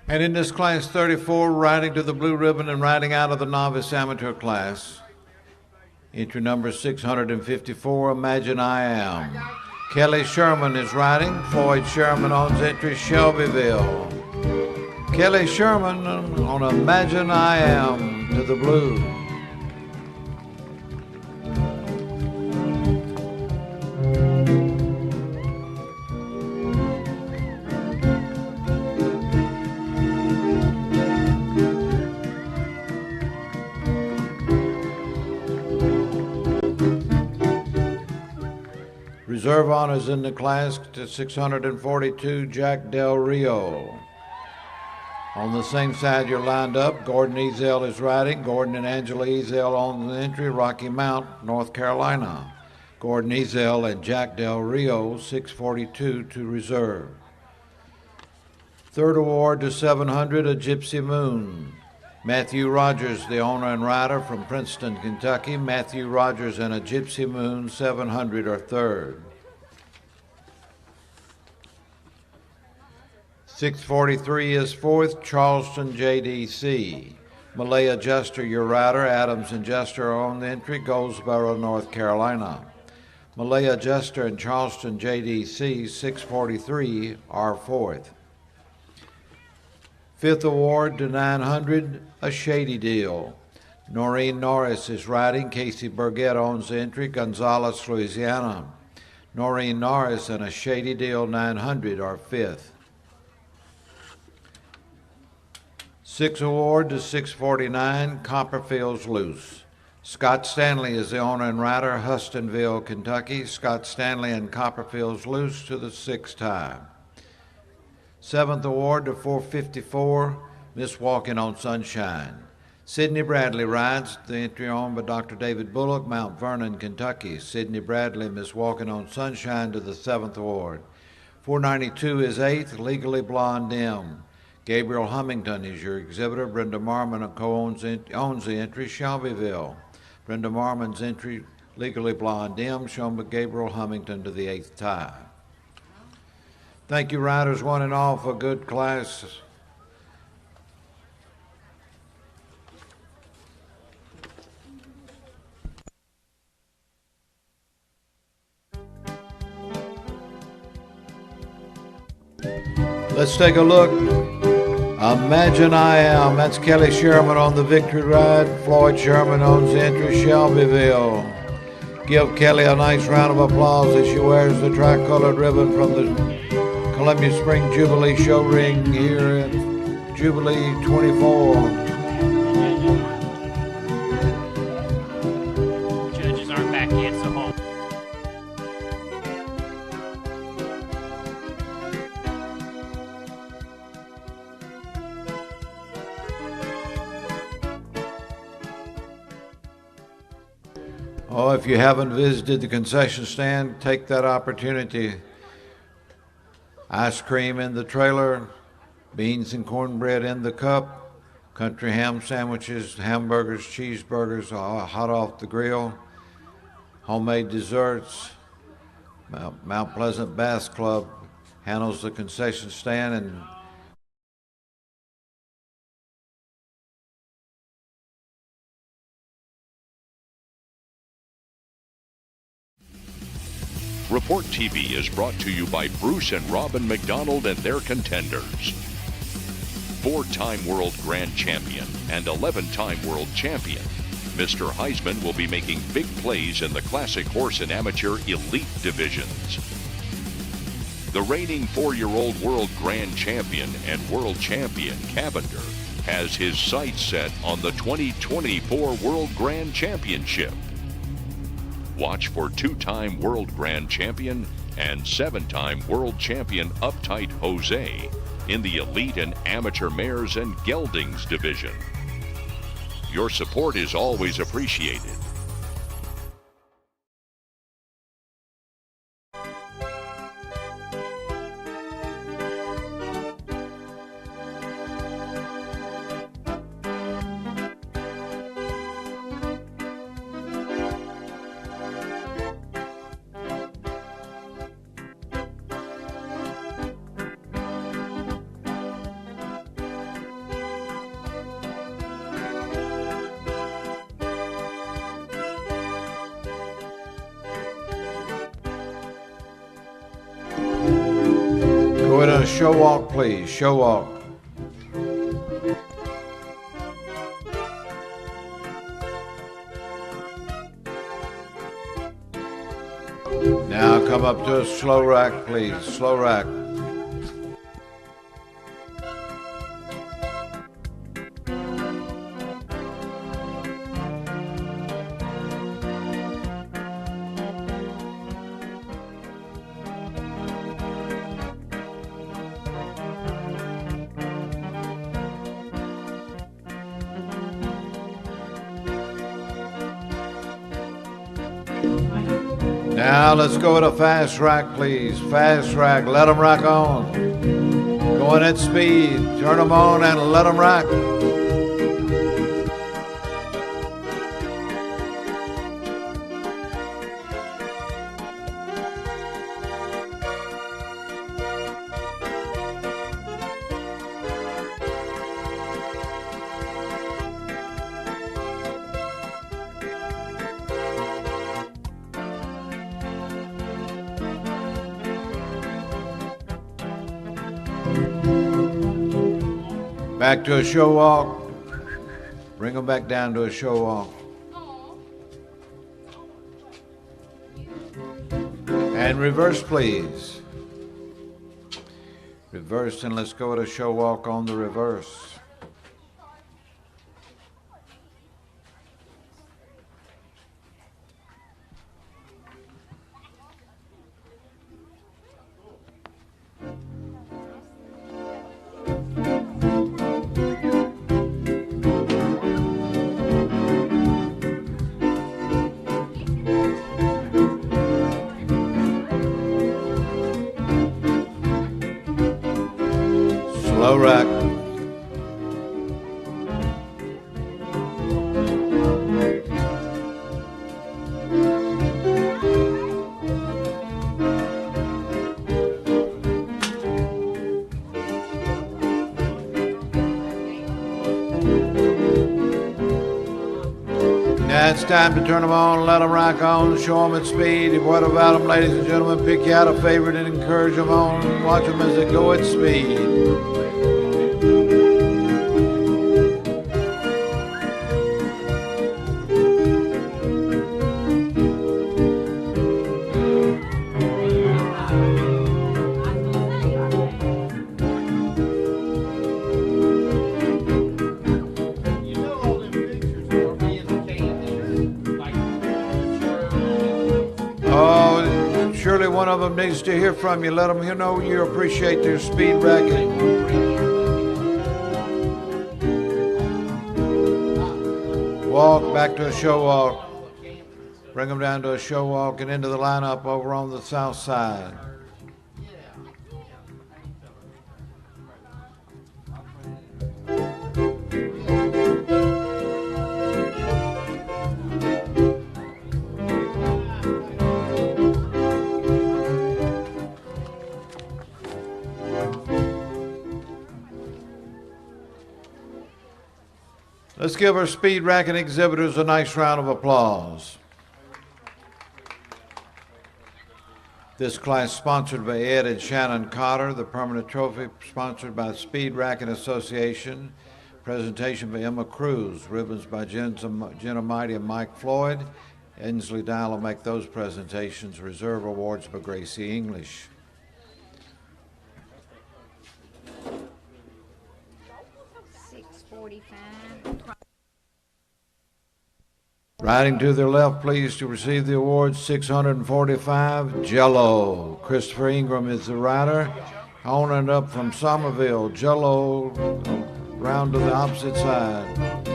And in this class 34, riding to the blue ribbon and riding out of the novice amateur class, entry number 654, Imagine I Am. Kelly Sherman is riding. Floyd Sherman owns entry, Shelbyville. Kelly Sherman on Imagine I Am to the blue. Reserve honors in the class to 642, Jack Del Rio. On the same side you're lined up, Gordon Ezel is riding. Gordon and Angela Ezel on the entry, Rocky Mount, North Carolina. Gordon Ezel and Jack Del Rio, 642 to reserve. Third award to 700, A Gypsy Moon. Matthew Rogers, the owner and rider from Princeton, Kentucky. Matthew Rogers and A Gypsy Moon, 700 are third. 643 is fourth, Charleston JDC. Malaya Jester, your rider. Adams and Jester are on the entry, Goldsboro, North Carolina. Malaya Jester and Charleston JDC, 643, are fourth. Fifth award to 900, A Shady Deal. Noreen Norris is riding. Casey Burgett owns the entry, Gonzales, Louisiana. Noreen Norris and A Shady Deal 900 are fifth. Sixth award to 649, Copperfield's Loose. Scott Stanley is the owner and rider, Hustonville, Kentucky. Scott Stanley and Copperfield's Loose to the sixth time. Seventh award to 454, Miss Walking on Sunshine. Sidney Bradley rides, the entry owned by Dr. David Bullock, Mount Vernon, Kentucky. Sidney Bradley, Miss Walking on Sunshine to the seventh award. 492 is eighth, Legally Blonde M. Gabriel Hummington is your exhibitor. Brenda Marmon owns the entry, Shelbyville. Brenda Marmon's entry, Legally Blonde M, shown by Gabriel Hummington to the eighth time. Thank you, riders, one and all, for a good class. Let's take a look. Imagine I Am. That's Kelly Sherman on the victory ride. Floyd Sherman owns the entry, Shelbyville. Give Kelly a nice round of applause as she wears the tricolored ribbon from the Columbia Spring Jubilee show ring here at Jubilee 24. Judges aren't back yet, so hold. Oh, if you haven't visited the concession stand, take that opportunity. Ice cream in the trailer, beans and cornbread in the cup, country ham sandwiches, hamburgers, cheeseburgers, hot off the grill, homemade desserts. Mount Pleasant Bass Club handles the concession stand, and Report TV is brought to you by Bruce and Robin McDonald and their contenders. 4-time World Grand Champion and 11-time World Champion, Mr. Heisman will be making big plays in the Classic Horse and Amateur Elite divisions. The reigning 4-year-old World Grand Champion and World Champion Cavender has his sights set on the 2024 World Grand Championship. Watch for 2-time World Grand Champion and 7-time World Champion Uptight Jose in the Elite and Amateur Mares and Geldings division. Your support is always appreciated. Go ahead and a show walk, please. Show walk. Now come up to a slow rack, please. Slow rack. Now let's go with a fast rack, please. Fast rack. Let them rack on. Going at speed. Turn them on and let them rack. Back to a show walk. Bring them back down to a show walk. And reverse, please. Reverse, and let's go with a show walk on the reverse. Slow rack. Now it's time to turn them on, let them rock on, show them at speed. What about them, ladies and gentlemen? Pick you out a favorite and encourage them on. Watch them as they go at speed. Surely one of them needs to hear from you. Let them know you appreciate their speed racket. Walk back to a show walk. Bring them down to a show walk and into the lineup over on the south side. Let's give our speed racket exhibitors a nice round of applause. This class sponsored by Ed and Shannon Cotter. The permanent trophy sponsored by Speed Racket Association. Presentation by Emma Cruz. Ribbons by Jenna Mighty and Mike Floyd. Inslee Dial will make those presentations. Reserve awards by Gracie English. Riding to their left, please, to receive the award, 645, Jello. Christopher Ingram is the rider. On and up from Somerville, Jello, round to the opposite side.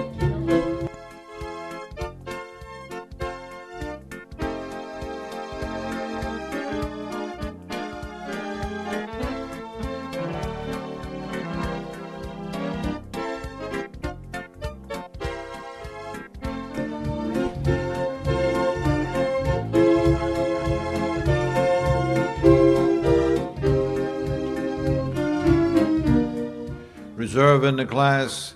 Reserve in the class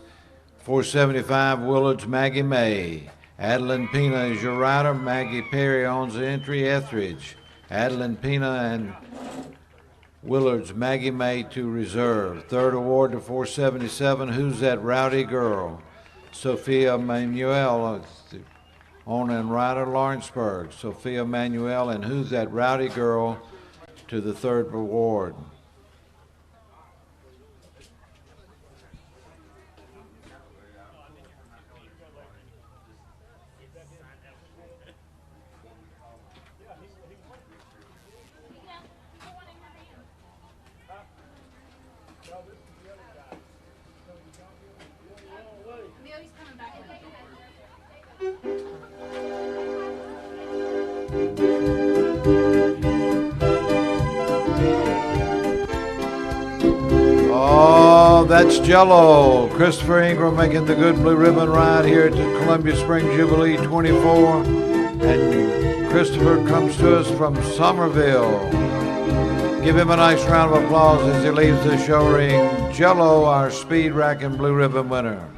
475, Willard's Maggie May. Adeline Pina is your rider. Maggie Perry owns the entry, Etheridge. Adeline Pina and Willard's Maggie May to reserve. Third award to 477, Who's That Rowdy Girl? Sophia Manuel, owner and rider, Lawrenceburg. Sophia Manuel and Who's That Rowdy Girl to the third award. Oh, that's Jello. Christopher Ingram making the good blue ribbon ride here at the Columbia Spring Jubilee 24. And Christopher comes to us from Somerville. Give him a nice round of applause as he leaves the show ring. Jello, our speed rack and blue ribbon winner.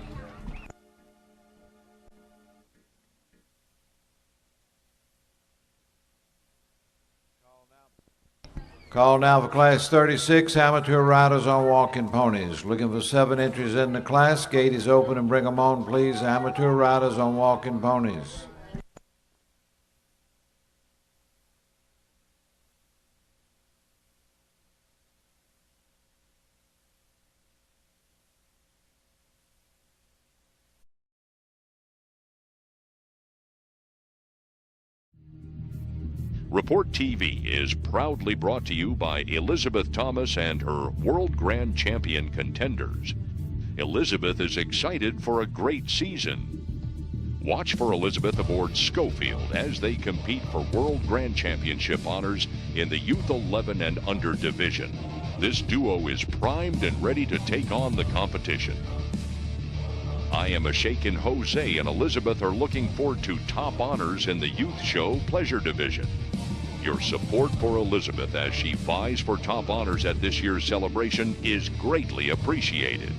Call now for Class 36, amateur riders on walking ponies. Looking for 7 entries in the class. Gate is open and bring them on, please. Amateur riders on walking ponies. Report TV is proudly brought to you by Elizabeth Thomas and her World Grand Champion contenders. Elizabeth is excited for a great season. Watch for Elizabeth aboard Schofield as they compete for World Grand Championship honors in the Youth 11 and Under division. This duo is primed and ready to take on the competition. I Am a Shakin' Jose and Elizabeth are looking forward to top honors in the Youth Show Pleasure Division. Your support for Elizabeth as she vies for top honors at this year's celebration is greatly appreciated.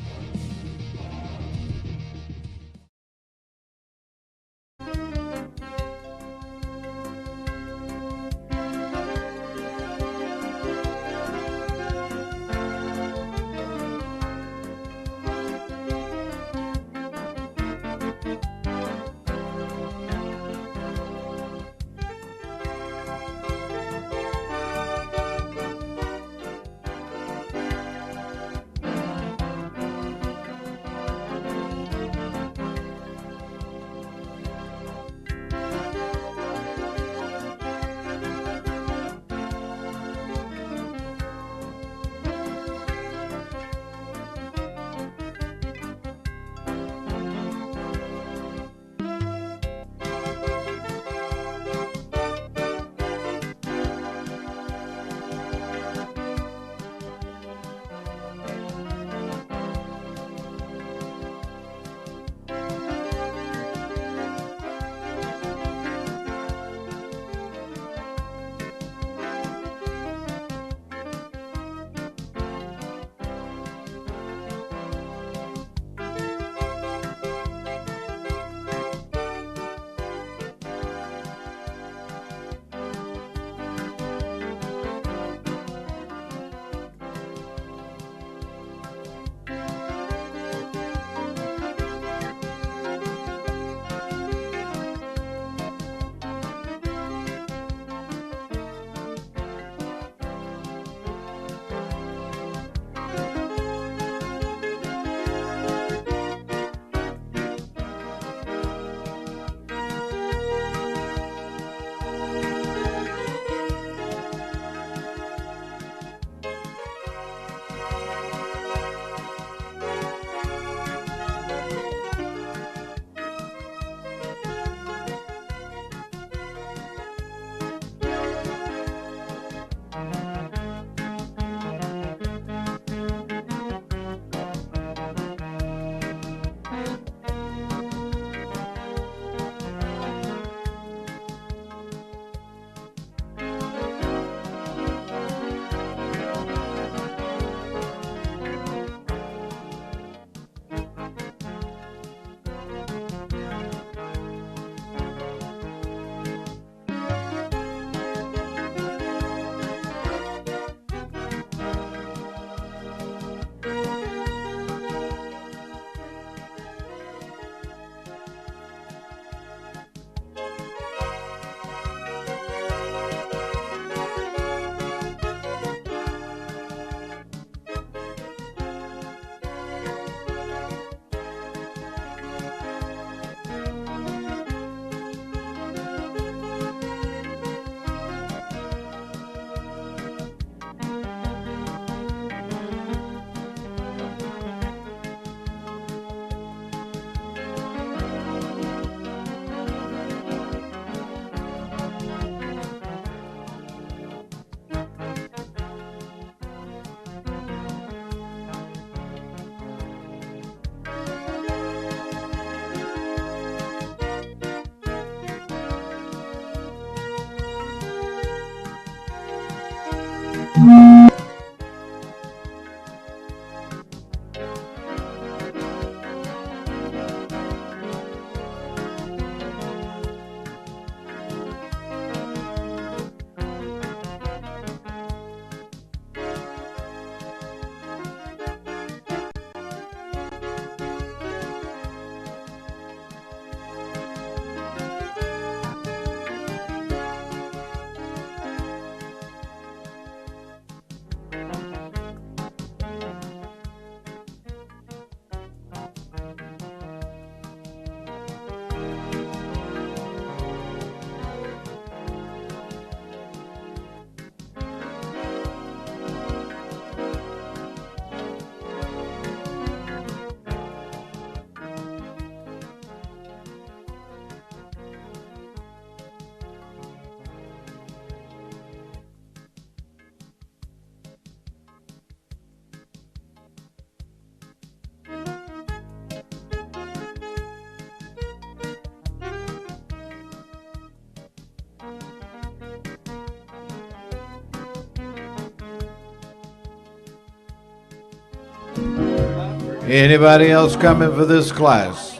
Anybody else coming for this class?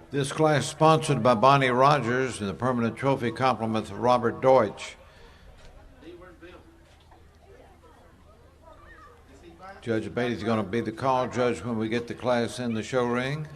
This class is sponsored by Bonnie Rogers, and the permanent trophy compliments of Robert Deutsch. Judge Beatty's going to be the call judge when we get the class in the show ring.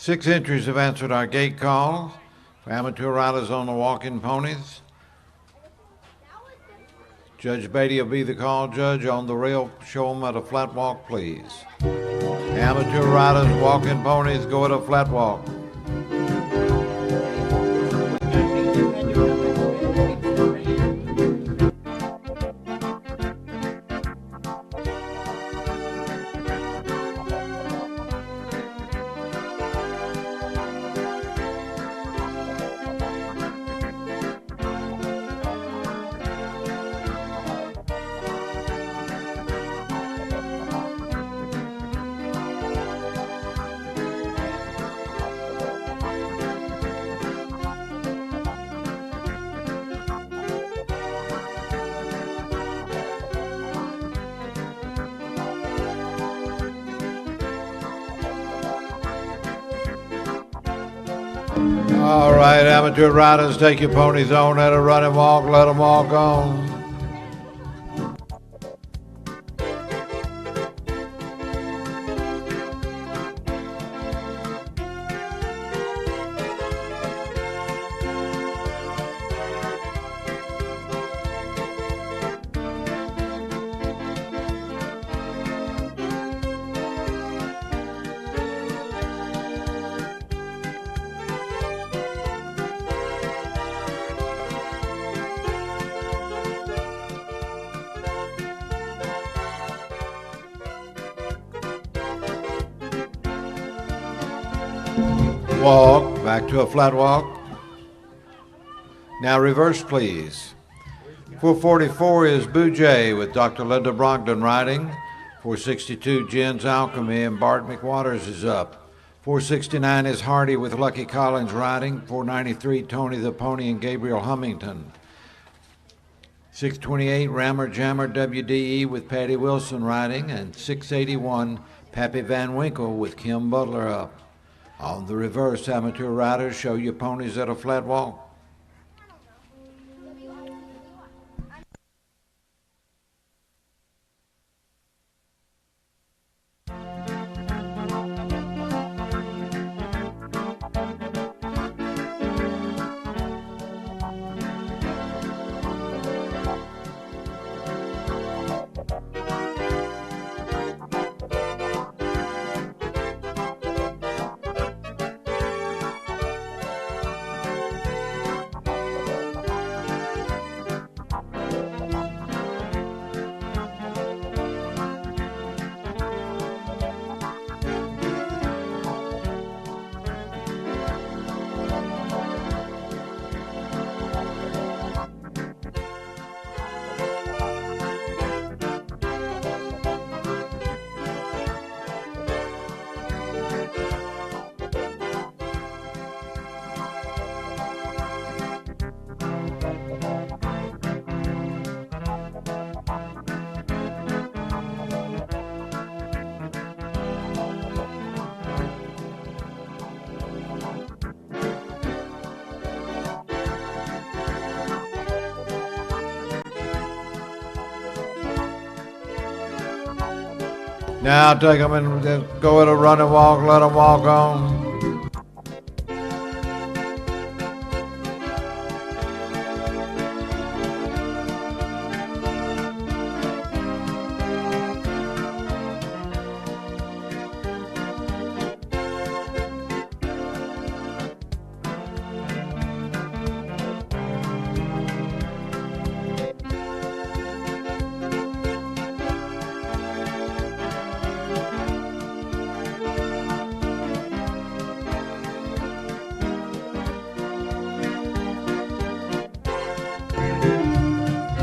Six entries have answered our gate call for amateur riders on the walking ponies. Judge Beatty will be the call judge on the rail. Show them at a flat walk, please. Amateur riders, walking ponies, go at a flat walk. All right, amateur riders, take your ponies on at a running walk. Let them walk on. Walk, back to a flat walk. Now reverse, please. 444 is Boujay with Dr. Linda Brogdon riding. 462, Jen's Alchemy, and Bart McWaters is up. 469 is Hardy with Lucky Collins riding. 493, Tony the Pony and Gabriel Hummington. 628, Rammer Jammer WDE with Patty Wilson riding. And 681, Pappy Van Winkle with Kim Butler up. On the reverse, amateur riders, show your ponies at a flat walk. Now take them and go at a run and walk, let them walk on.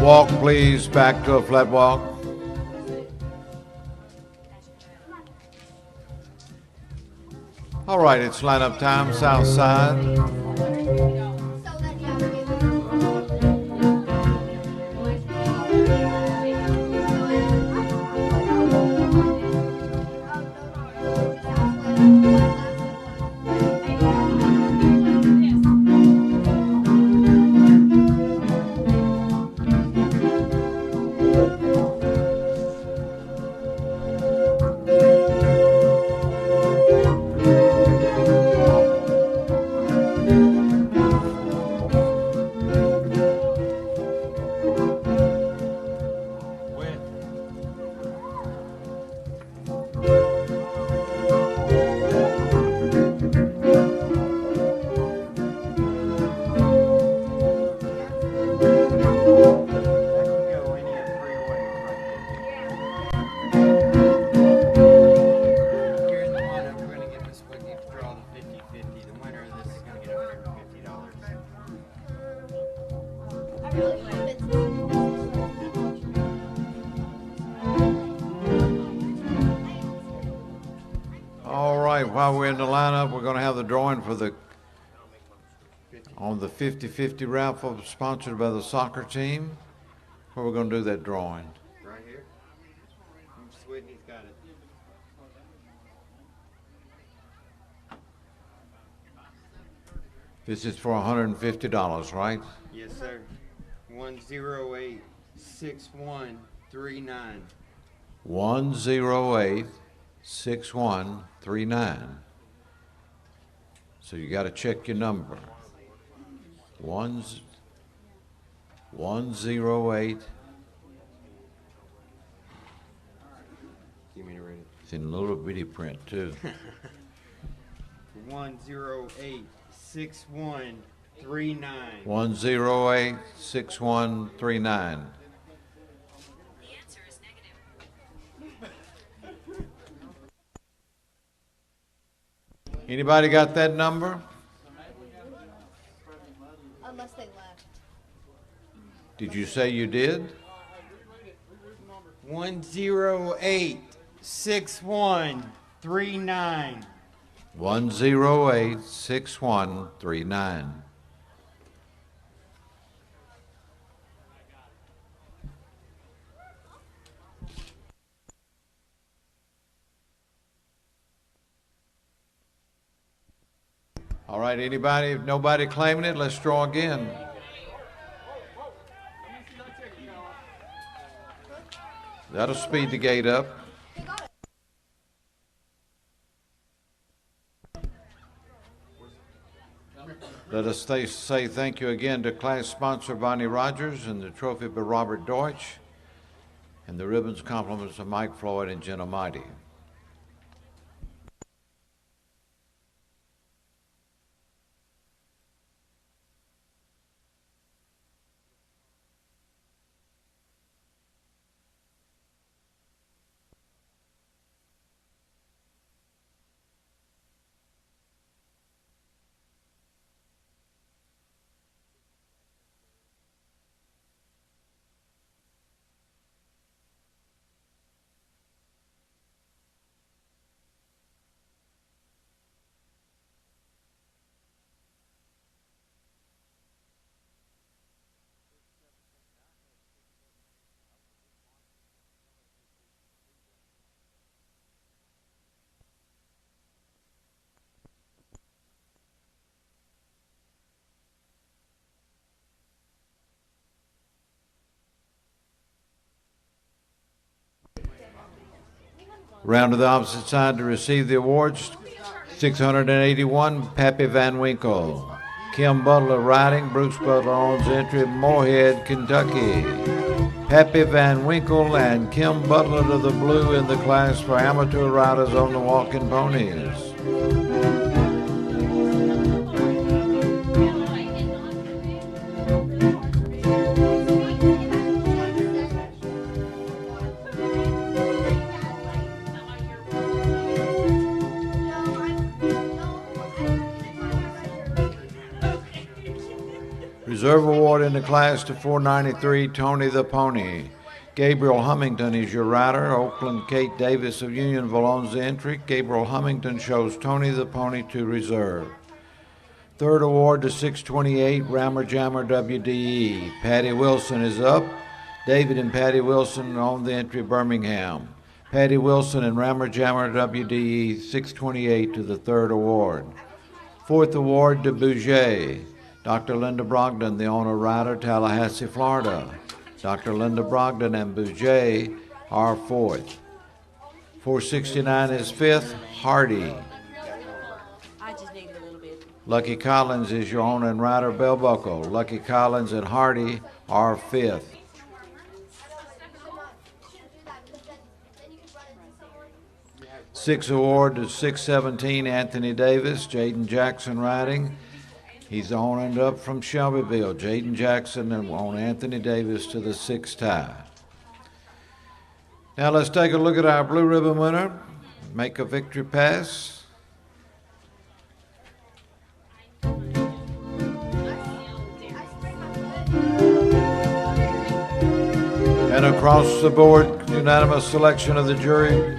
Walk, please, back to a flat walk. All right, it's lineup time, south side. All right, while we're in the lineup, we're going to have the drawing for the on the 50-50 raffle sponsored by the soccer team. Where we're going to do that drawing? Right here. Whitney's got it. This is for $150, right? Yes, sir. 1086139. 1086139. So you got to check your number. 108. Give me to read it. It's in a little bitty print too. 1086139. 1086139. The answer is negative. Anybody got that number? Unless they left. Did you say you did? 1086139. 1086139. All right, anybody, if nobody claiming it, let's draw again. That'll speed the gate up. Let us say thank you again to class sponsor Bonnie Rogers and the trophy by Robert Deutsch, and the ribbons compliments of Mike Floyd and Jenna Mighty. Round to the opposite side to receive the awards, 681, Pappy Van Winkle. Kim Butler riding, Bruce Butler owns entry, Moorhead, Kentucky. Pappy Van Winkle and Kim Butler to the blue in the class for amateur riders on the walking ponies. Reserve award in the class to 493, Tony the Pony. Gabriel Hummington is your rider. Oakland Kate Davis of Unionville owns the entry. Gabriel Hummington shows Tony the Pony to reserve. Third award to 628, Rammer Jammer WDE. Patty Wilson is up. David and Patty Wilson own the entry, Birmingham. Patty Wilson and Rammer Jammer WDE, 628 to the third award. Fourth award to Bouget. Dr. Linda Brogdon, the owner rider, Tallahassee, Florida. Dr. Linda Brogdon and Bouget are fourth. 469 is fifth, Hardy. I just need a little bit. Lucky Collins is your owner and rider, Bell Buckle. Lucky Collins and Hardy are fifth. Sixth award to 617, Anthony Davis, Jaden Jackson riding. He's on and up from Shelbyville. Jaden Jackson and on Anthony Davis to the sixth tie. Now let's take a look at our blue ribbon winner. Make a victory pass. And across the board, unanimous selection of the jury.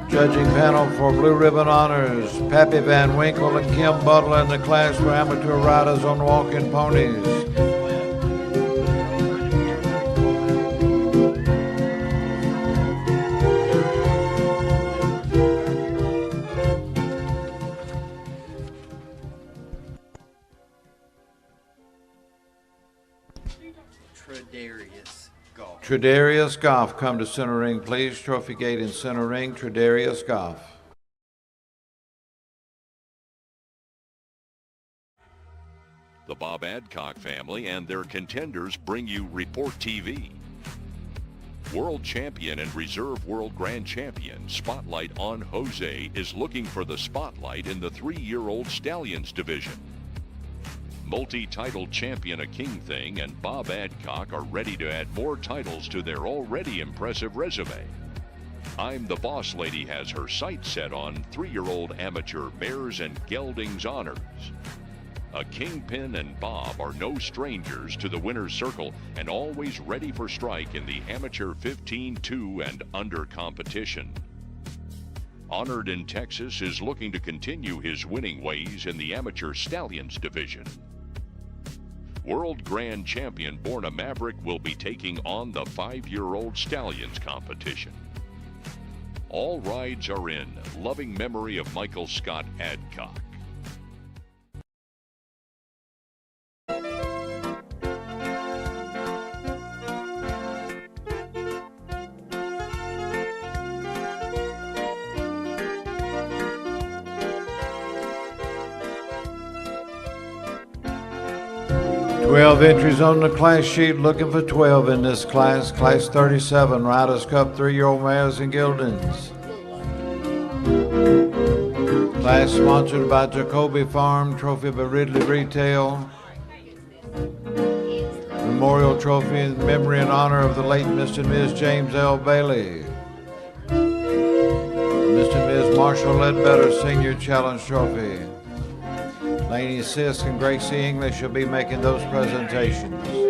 Judging panel for blue ribbon honors, Pappy Van Winkle and Kim Butler in the class for amateur riders on walking ponies. Tredarius Goff, come to center ring, please. Trophy gate in center ring, Tredarius Goff. The Bob Adcock family and their contenders bring you Report TV. World champion and reserve world grand champion Spotlight on Jose is looking for the spotlight in the 3-year-old Stallions division. Multi-title champion A King Thing and Bob Adcock are ready to add more titles to their already impressive resume. I'm the Boss Lady has her sights set on 3-year-old amateur mares and geldings honors. A Kingpin and Bob are no strangers to the winner's circle and always ready for strike in the amateur 15-2 and under competition. Honored in Texas is looking to continue his winning ways in the amateur stallions division. World Grand Champion Borna Maverick will be taking on the 5-year-old stallions competition. All rides are in loving memory of Michael Scott Adcock. 12 entries on the class sheet, looking for 12 in this class. Class 37, Riders Cup 3-year-old mares and geldings. Class sponsored by Jacoby Farm, trophy by Ridley Retail. Memorial trophy in memory and honor of the late Mr. and Ms. James L. Bailey. Mr. and Ms. Marshall Ledbetter Senior Challenge Trophy. Laney Sisk and Gracie English will be making those presentations.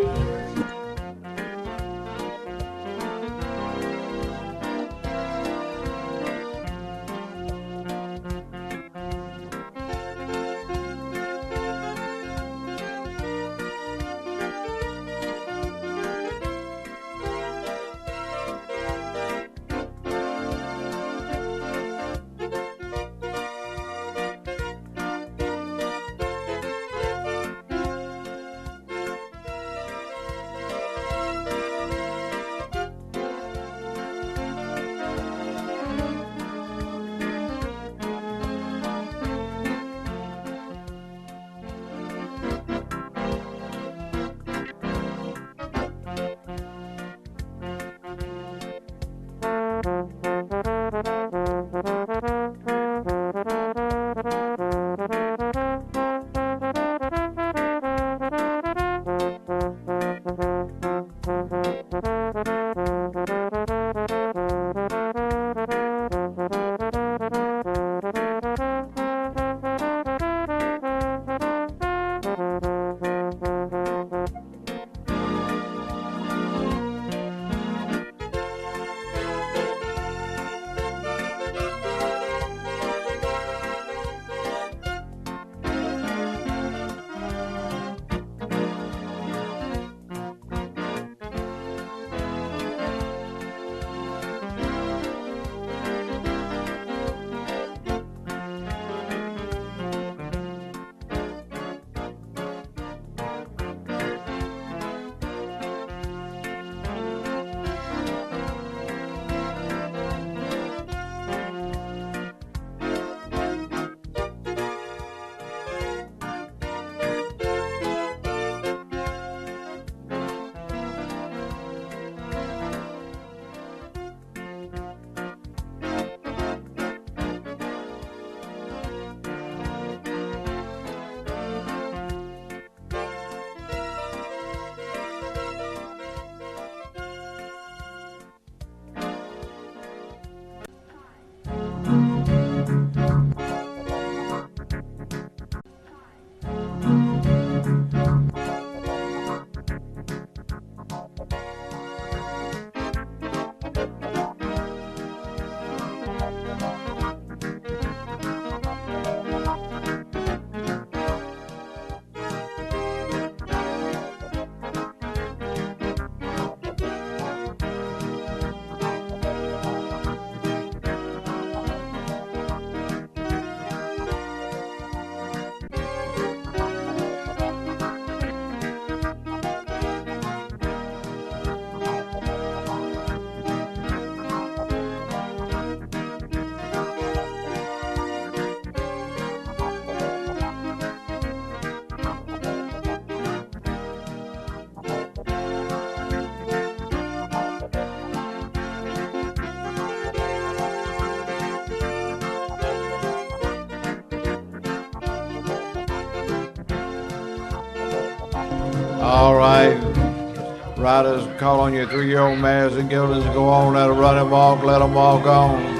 Riders call on your 3-year-old mares and geldings to go on, let 'em run 'em walk, let 'em walk on.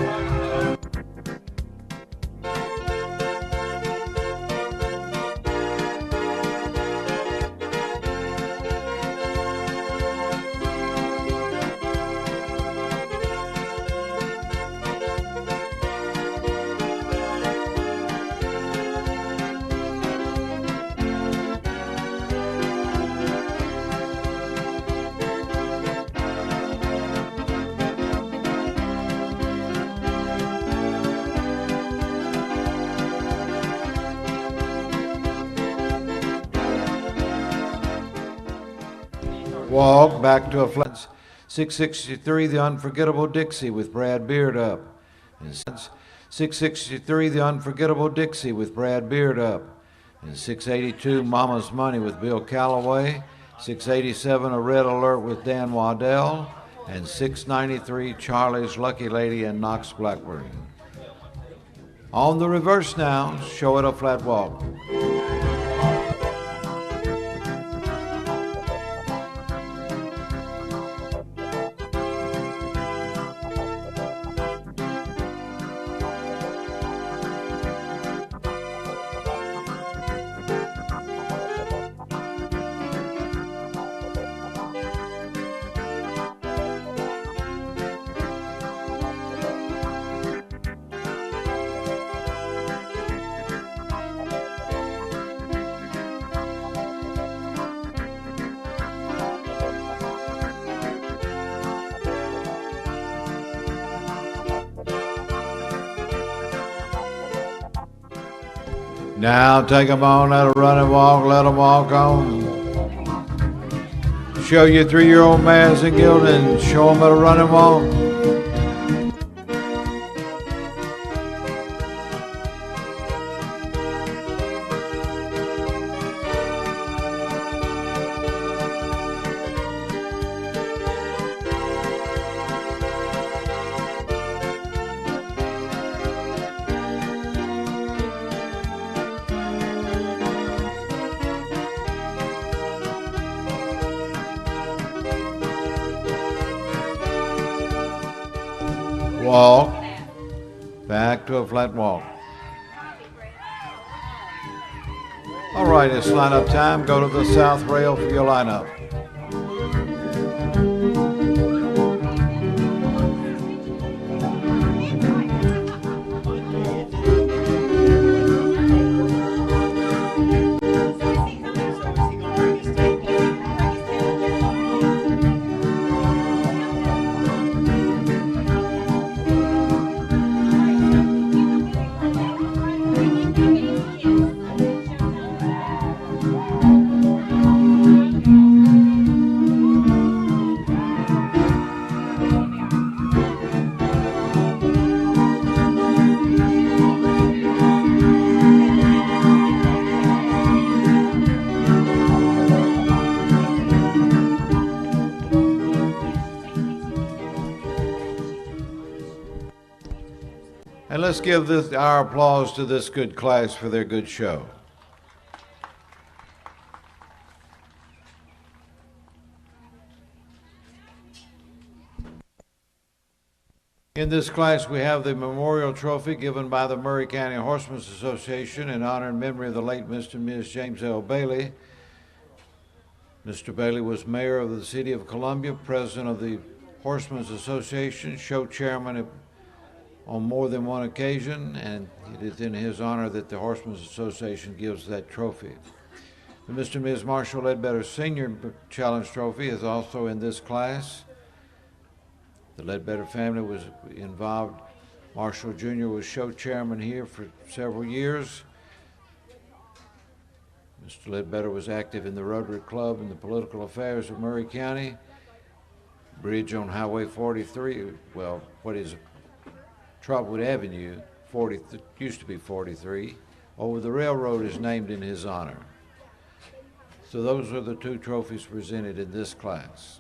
Walk back to a flat. 663, The Unforgettable Dixie with Brad Beard up. 663, The Unforgettable Dixie with Brad Beard up. And 682, Mama's Money with Bill Calloway. 687, A Red Alert with Dan Waddell. And 693, Charlie's Lucky Lady and Knox Blackburn. On the reverse now, show it a flat walk. Now take 'em on, let 'em run and walk, let 'em walk on. Show your 3-year-old mares and geldings, show 'em how to run and walk. Walk, back to a flat walk. All right, it's lineup time. Go to the south rail for your lineup. And let's give our applause to this good class for their good show. In this class, we have the memorial trophy given by the Murray County Horsemen's Association in honor and memory of the late Mr. and Ms. James L. Bailey. Mr. Bailey was mayor of the city of Columbia, president of the Horsemen's Association, show chairman on more than one occasion, and it is in his honor that the Horsemen's Association gives that trophy. The Mr. and Ms. Marshall Ledbetter Senior Challenge Trophy is also in this class. The Ledbetter family was involved. Marshall Jr. was show chairman here for several years. Mr. Ledbetter was active in the Rotary Club and the political affairs of Murray County. Bridge on Highway 43, well, what is Trotwood Avenue, used to be 43, over the railroad is named in his honor. So those are the two trophies presented in this class.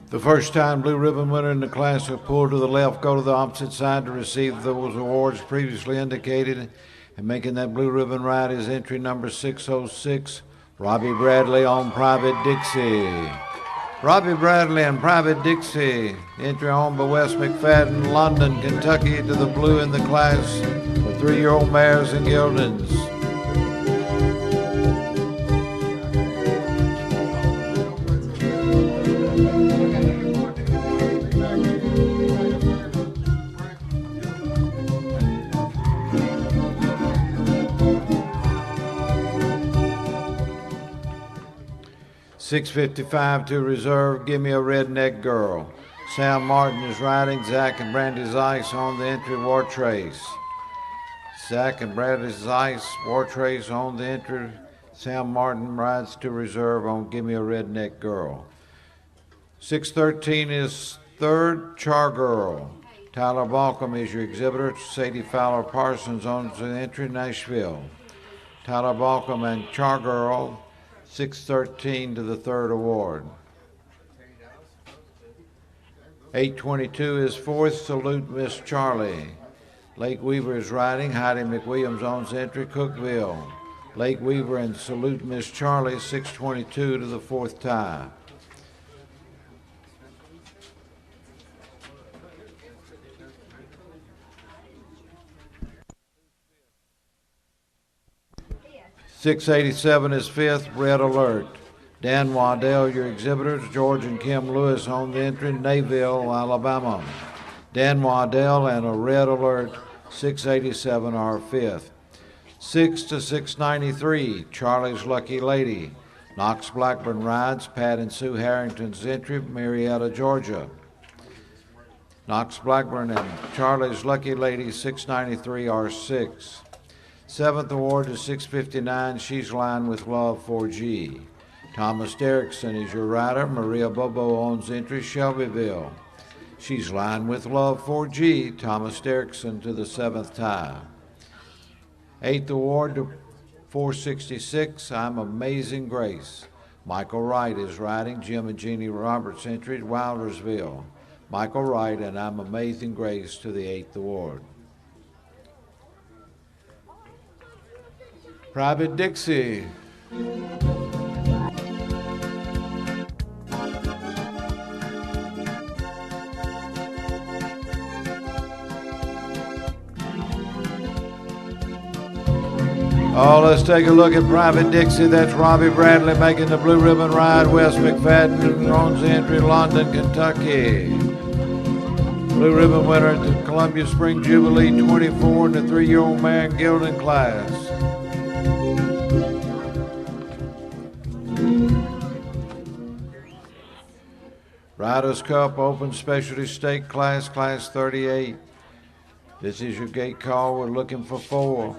The first time blue ribbon winner in the class will pull to the left, go to the opposite side to receive those awards previously indicated. And making that blue ribbon ride is entry number 606, Robbie Bradley on Private Dixie. Robbie Bradley and Private Dixie, entry owned by Wes McFadden, London, Kentucky, to the blue in the class for 3-year-old mares and geldings. $6.55 to reserve, Give Me a Redneck Girl. Sam Martin is riding, Zach and Brandy Zeiss on the entry war trace. Zach and Brandy Zeiss war trace on the entry. Sam Martin rides to reserve on Give Me a Redneck Girl. 6:13 is third, Char Girl. Tyler Balcom is your exhibitor. Sadie Fowler Parsons owns the entry, Nashville. Tyler Balcom and Char Girl, 6:13 to the third award. 8:22 is fourth, Salute Miss Charlie. Lake Weaver is riding, Heidi McWilliams owns entry, Cookville. Lake Weaver and Salute Miss Charlie, 6:22 to the fourth tie. $6.87 is fifth, Red Alert. Dan Waddell, your exhibitors. George and Kim Lewis on the entry, Nayville, Alabama. Dan Waddell and a Red Alert, 687 are fifth. 6 to 693, Charlie's Lucky Lady. Knox Blackburn rides, Pat and Sue Harrington's entry, Marietta, Georgia. Knox Blackburn and Charlie's Lucky Lady, 693 are sixth. Seventh award is 659, She's Lined with Love 4G. Thomas Derrickson is your rider. Maria Bobo owns entry, Shelbyville. She's Lined with Love 4G. Thomas Derrickson to the seventh tie. Eighth award to 466, I'm Amazing Grace. Michael Wright is riding. Jim and Jeannie Roberts entry, Wildersville. Michael Wright and I'm Amazing Grace to the eighth award. Private Dixie. Oh, let's take a look at Private Dixie. That's Robbie Bradley making the blue ribbon ride. Wes McFadden owns the entry, London, Kentucky. Blue ribbon winner at the Columbia Spring Jubilee 24 in the 3-year-old mare and gelding class. Riders Cup Open Specialty Stake Class, Class 38. This is your gate call. We're looking for 4.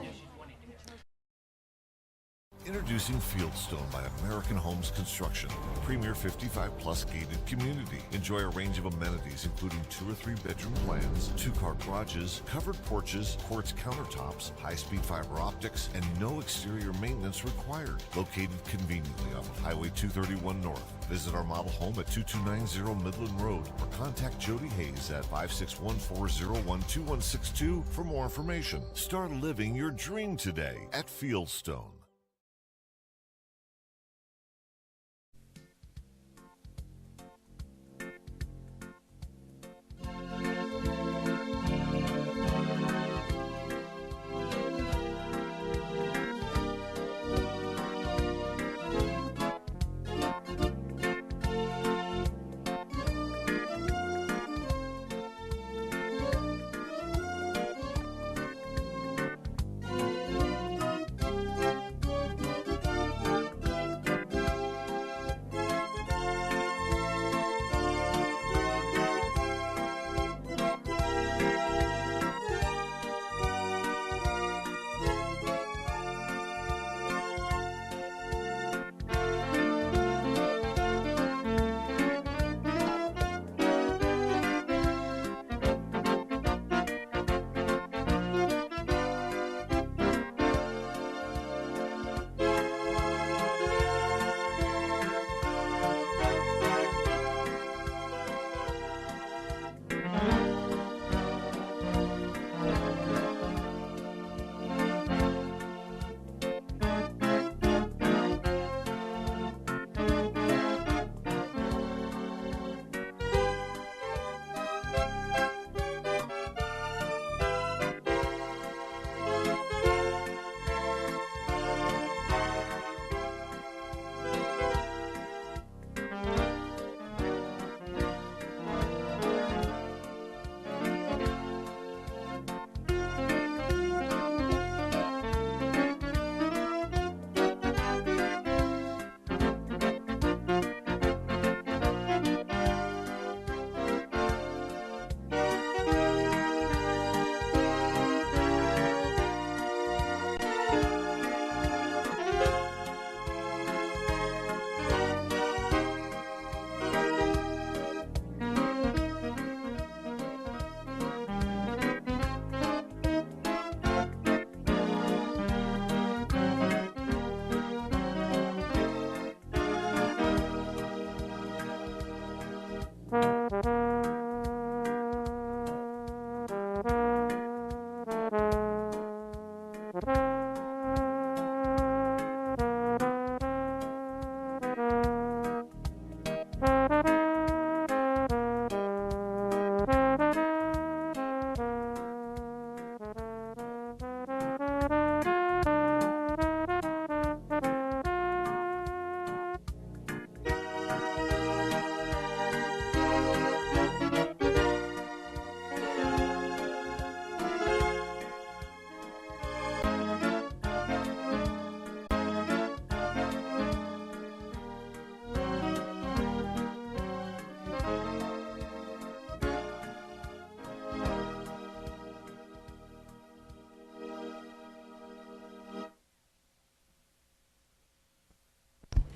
Introducing Fieldstone by American Homes Construction, a premier 55-plus gated community. Enjoy a range of amenities including 2 or 3 bedroom plans, 2-car garages, covered porches, quartz countertops, high-speed fiber optics, and no exterior maintenance required. Located conveniently off of Highway 231 North. Visit our model home at 2290 Midland Road or contact Jody Hayes at 561-401-2162 for more information. Start living your dream today at Fieldstone.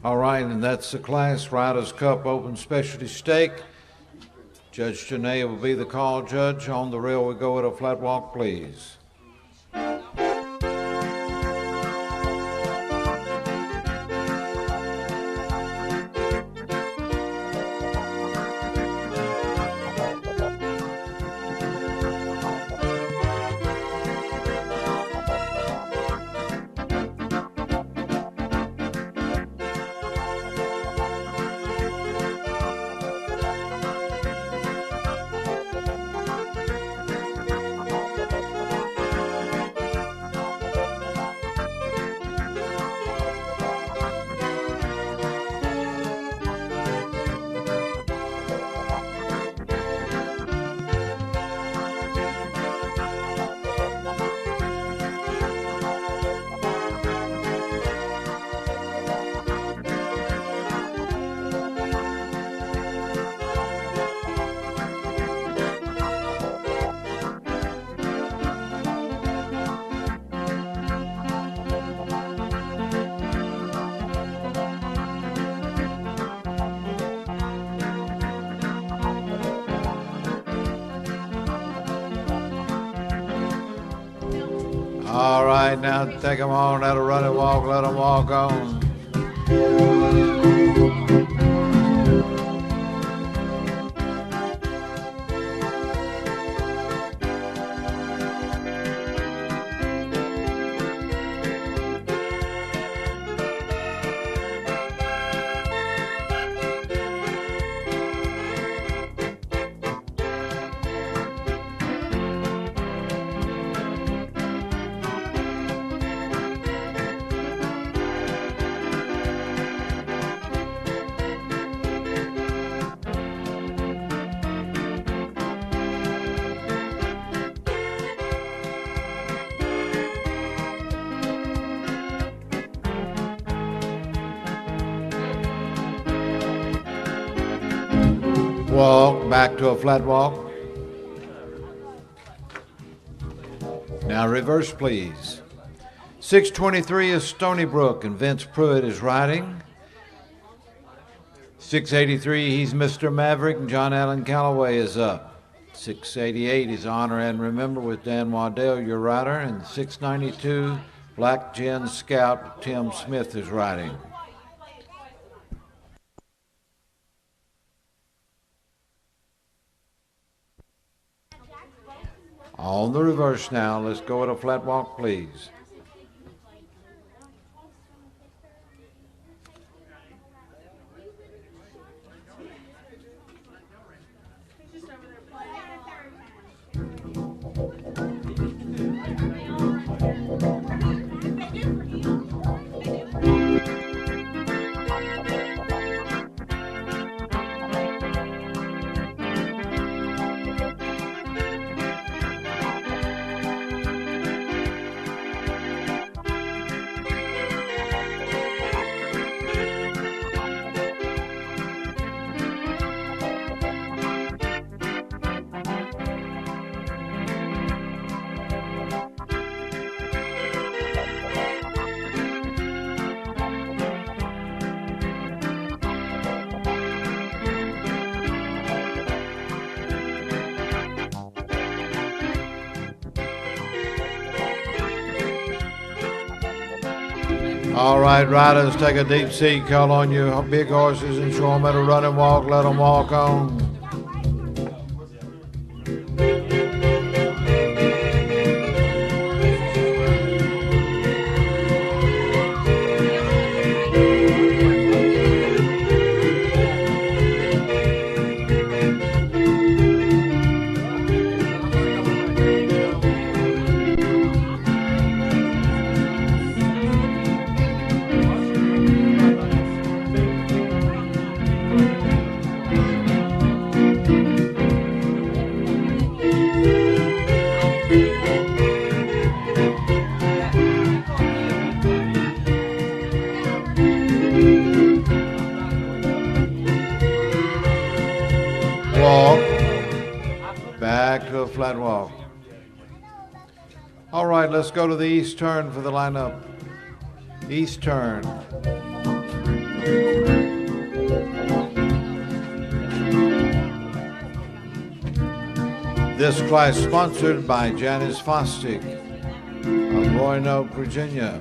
All right, and that's the class Riders Cup Open Specialty Stake. Judge Janae will be the call judge. On the rail we go at a flat walk, please. All right, now take them on, let them run and walk, let them walk on. Walk, back to a flat walk. Now reverse, please. 623 is Stony Brook, and Vince Pruitt is riding. 683, he's Mr. Maverick, and John Allen Calloway is up. 688 is Honor and Remember with Dan Waddell, your rider. And 692, Black Gin Scout, Tim Smith is riding. On the reverse now, let's go at a flat walk, please. All right, riders, take a deep seat, call on your big horses and show them how to run and walk, let them walk on. Back to a flat walk. All right, let's go to the east turn for the lineup. East turn. This class sponsored by Janice Fostick of Roanoke, Virginia.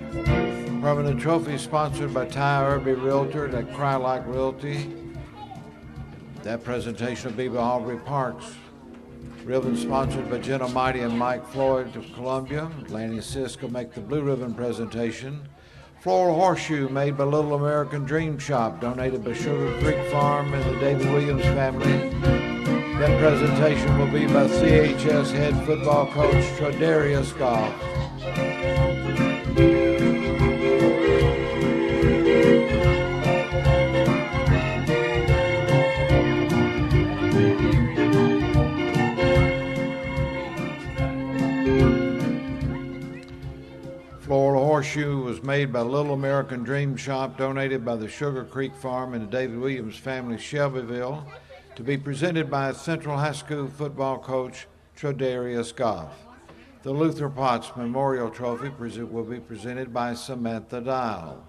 Permanent trophy sponsored by Ty Irby Realtor at Crylock Realty. That presentation will be by Aubrey Parks. Ribbon sponsored by Jenna Mighty and Mike Floyd of Columbia. Lanny Sisk will make the blue ribbon presentation. Floral horseshoe made by Little American Dream Shop, donated by Sugar Creek Farm and the David Williams family. That presentation will be by CHS head football coach Trodarius Goff. Floral horseshoe was made by Little American Dream Shop, donated by the Sugar Creek Farm and the David Williams family, Shelbyville, to be presented by Central High School football coach Trodarius Goff. The Luther Potts Memorial Trophy will be presented by Samantha Dial.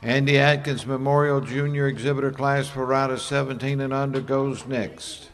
Andy Atkins Memorial Junior Exhibitor Class for Riders 17 and under goes next.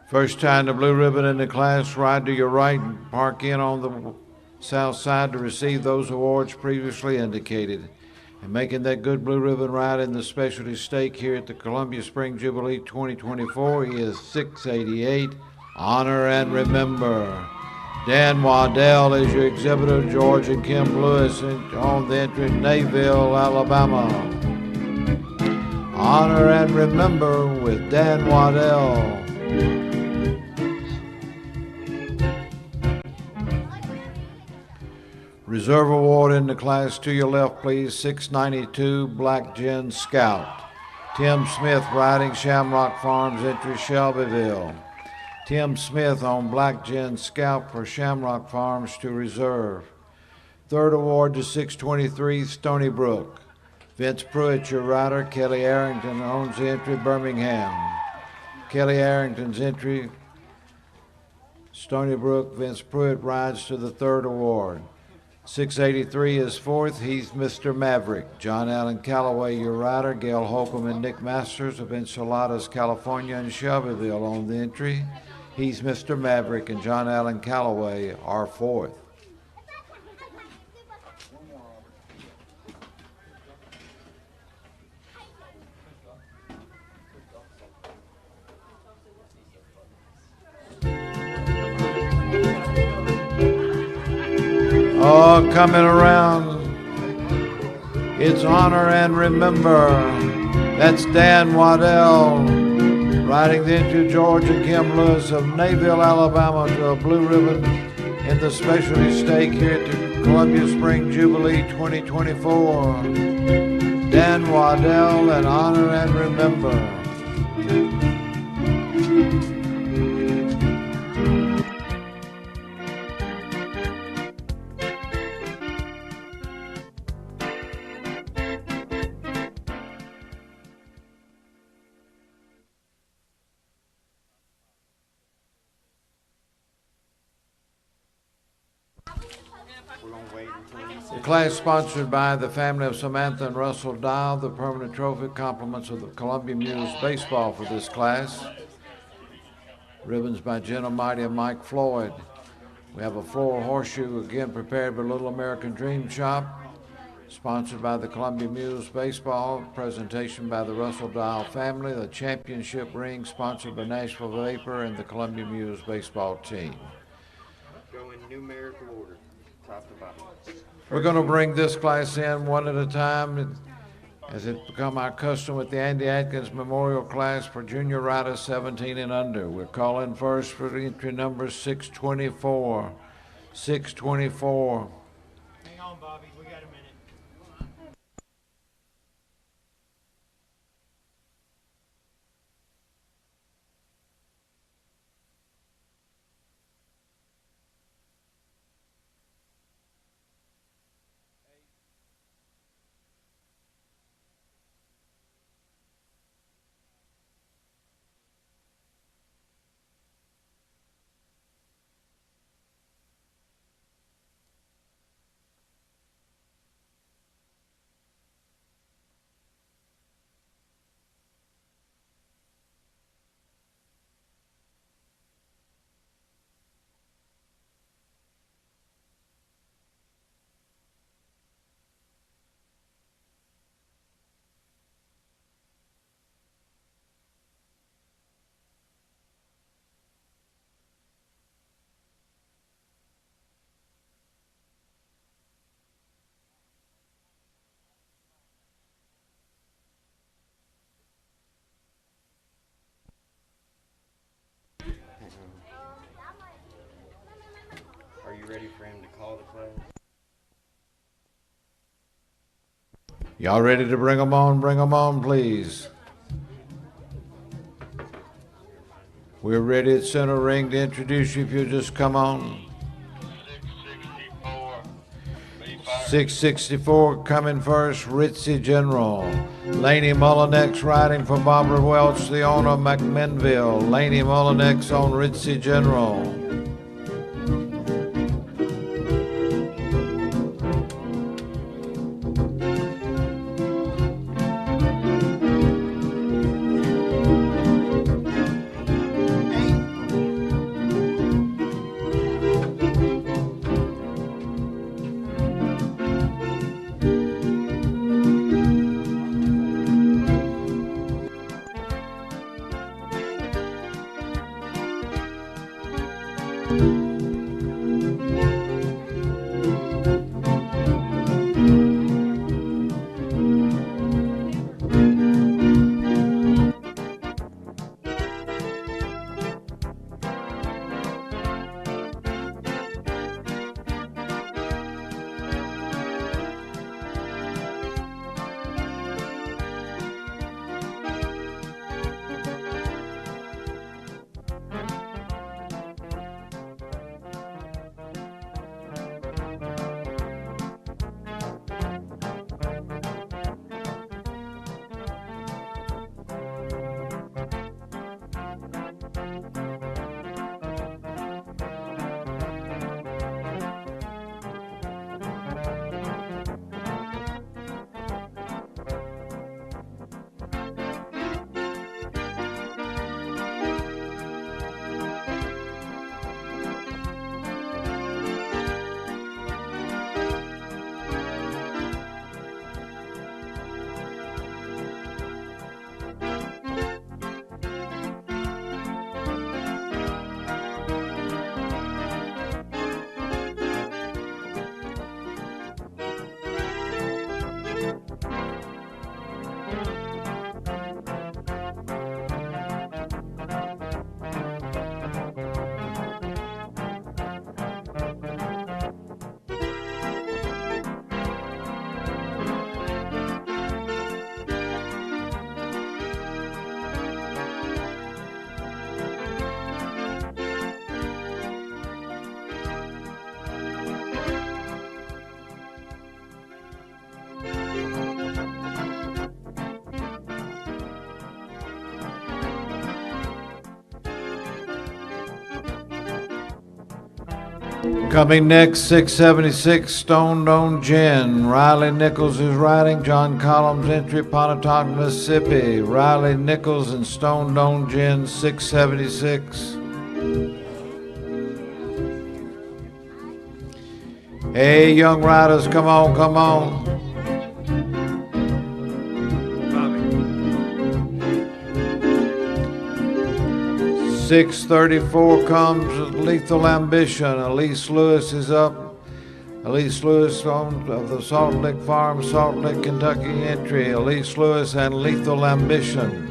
First time the blue ribbon in the class, ride to your right and park in on the south side to receive those awards previously indicated. And making that good blue ribbon ride in the specialty stake here at the Columbia Spring Jubilee 2024 is 688, Honor and Remember. Dan Waddell is your exhibitor, George and Kim Lewis on the entry, Nayville, Alabama. Honor and Remember with Dan Waddell. Reserve award in the class to your left, please. 692 Black Gin Scout. Tim Smith riding Shamrock Farms entry Shelbyville. Tim Smith on Black Gin Scout for Shamrock Farms to reserve. Third award to 623 Stony Brook. Vince Pruitt, your rider. Kelly Arrington owns the entry Birmingham. Kelly Arrington's entry Stony Brook. Vince Pruitt rides to the third award. 683 is fourth. He's Mr. Maverick. John Allen Calloway, your rider. Gail Holcomb and Nick Masters of Enchiladas, California and Shelbyville on the entry. He's Mr. Maverick and John Allen Calloway are fourth. Oh, coming around, it's Honor and Remember. That's Dan Waddell riding the entry, George and Kim Lewis of Nayville, Alabama, to a blue ribbon in the specialty stake here at the Columbia Spring Jubilee 2024. Dan Waddell and Honor and Remember. We're going to wait until he The says. class sponsored by the family of Samantha and Russell Dial. The permanent trophy compliments of the Columbia Mules baseball for this class. Ribbons by General Mighty and Mike Floyd. We have a floral horseshoe, again prepared by Little American Dream Shop. Sponsored by the Columbia Mules Baseball. Presentation by the Russell Dial family. The championship ring sponsored by Nashville Vapor and the Columbia Mules Baseball team. Go in numerical order, top to bottom. We're going to bring this class in one at a time as it become our custom with the Andy Atkins Memorial Class for junior riders 17 and under. We're calling first for entry number 624. 624. Hang on, Bobby. We got a minute. Are you ready for him to call the class? Y'all ready to bring them on? Bring them on, please. We're ready at center ring to introduce you if you'll just come on. 664 coming first, Ritzy General. Laney Mullinex riding for Barbara Welch, the owner of McMinnville. Laney Mullinex on Ritzy General. Coming next, 676, Stone Dome Gin. Riley Nichols is riding. John Collins entry, Pontotoc, Mississippi. Riley Nichols and Stone Dome Gin, 676. Hey, young riders, come on, come on. 634 comes Lethal Ambition. Elise Lewis is up. Elise Lewis of the Salt Lick Farm, Salt Lick, Kentucky entry. Elise Lewis and Lethal Ambition.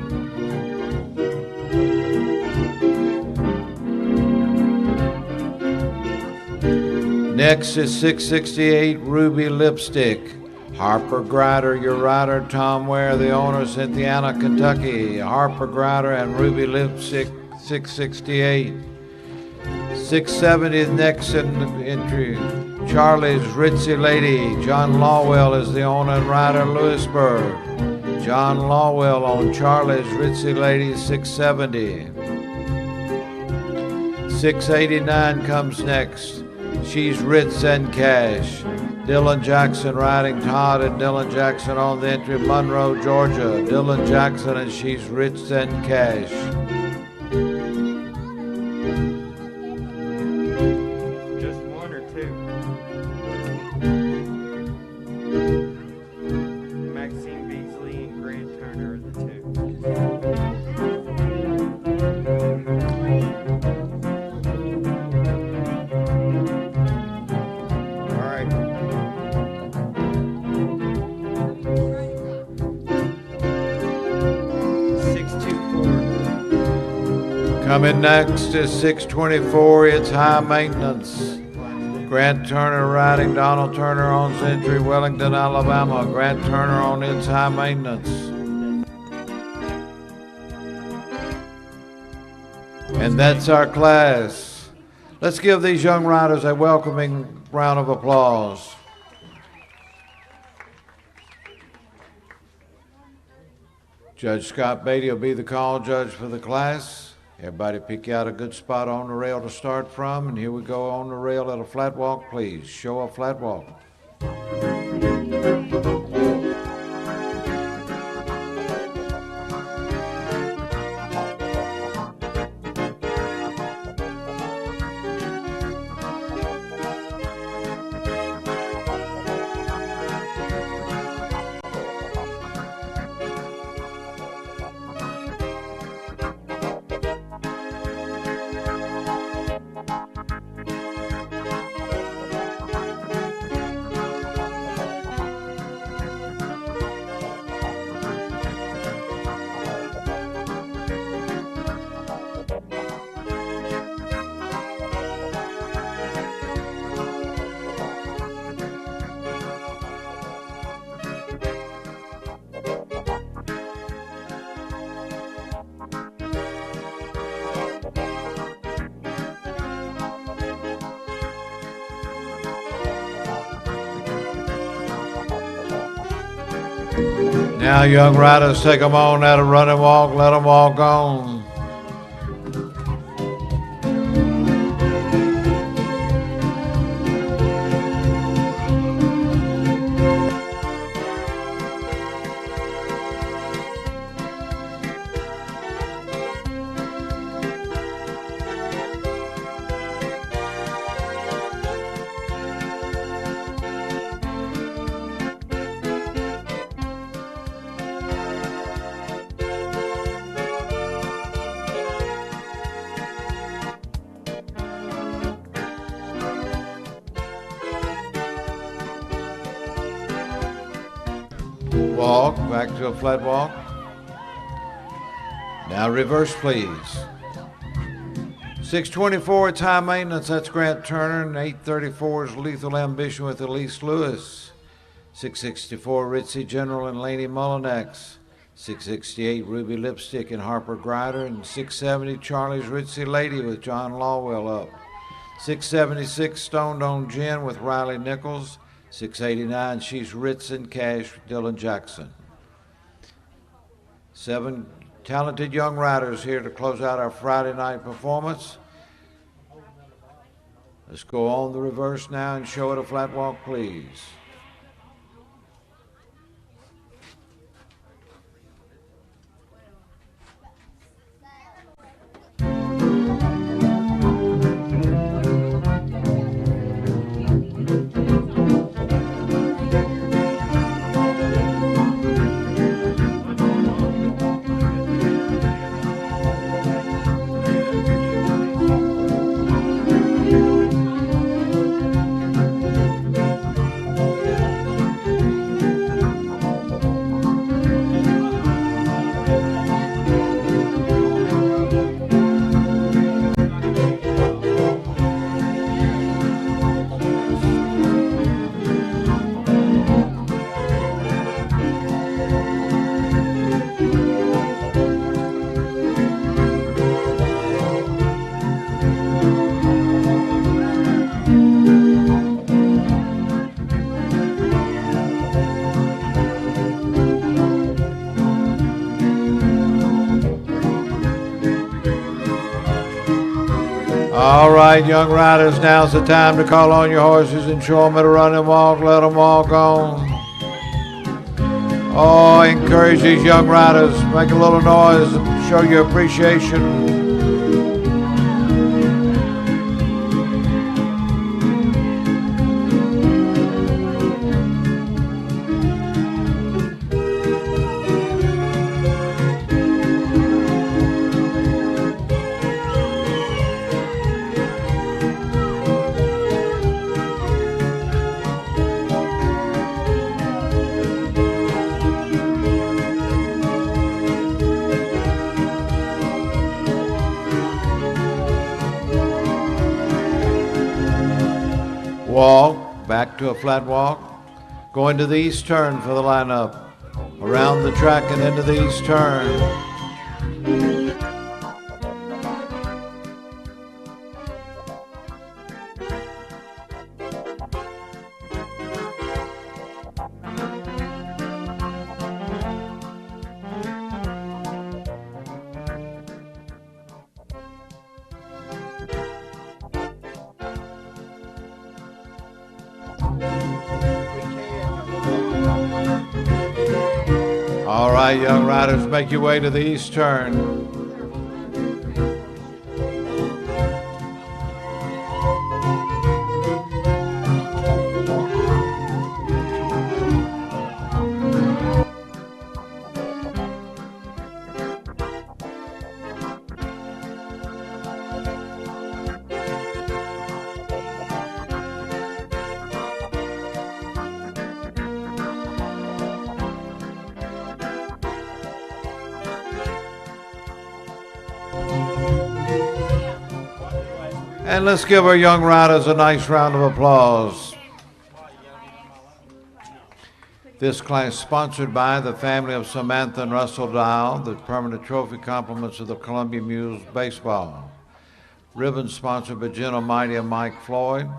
Next is 668 Ruby Lipstick. Harper Grider, your rider. Tom Ware, the owner, Cynthiana, Kentucky. Harper Grider and Ruby Lipstick, 668. 670 is next in the entry. Charlie's Ritzy Lady. John Lawwell is the owner and rider, Lewisburg. John Lawwell on Charlie's Ritzy Lady, 670. 689 comes next. She's Ritz and Cash. Dylan Jackson riding. Todd and Dylan Jackson on the entry. Monroe, Georgia. Dylan Jackson and She's Ritz and Cash. Just one or two? Maxine Beasley and Grant Turner are the two. Coming next is 624, it's High Maintenance. Grant Turner riding. Donald Turner owns entry, Wellington, Alabama. Grant Turner on It's High Maintenance. And that's our class. Let's give these young riders a welcoming round of applause. Judge Scott Beatty will be the call judge for the class. Everybody pick out a good spot on the rail to start from, and here we go on the rail at a flat walk, please. Show a flat walk. Now, young riders, take them on at a running walk, let them walk on. Walk, back to a flat walk. Now reverse, please. 624, it's High Maintenance, that's Grant Turner, and 834 is Lethal Ambition with Elise Lewis. 664, Ritzy General and Laney Mullinax. 668, Ruby Lipstick and Harper Grider, and 670, Charlie's Ritzy Lady with John Lawwell up. 676, Stone Dome Gin with Riley Nichols. 689, She's Ritz and Cash, Dylan Jackson. 7 talented young riders here to close out our Friday night performance. Let's go on the reverse now and show it a flat walk, please. All right, young riders, now's the time to call on your horses and show them how to run and walk. Let them walk on. Oh, encourage these young riders. Make a little noise and show your appreciation. Walk, back to a flat walk. Going to the east turn for the lineup. Around the track and into the east turn. All right, young riders, make your way to the east turn. And let's give our young riders a nice round of applause. This class sponsored by the family of Samantha and Russell Dial, the permanent trophy compliments of the Columbia Mules Baseball. Ribbon sponsored by Gentle Mighty and Mike Floyd.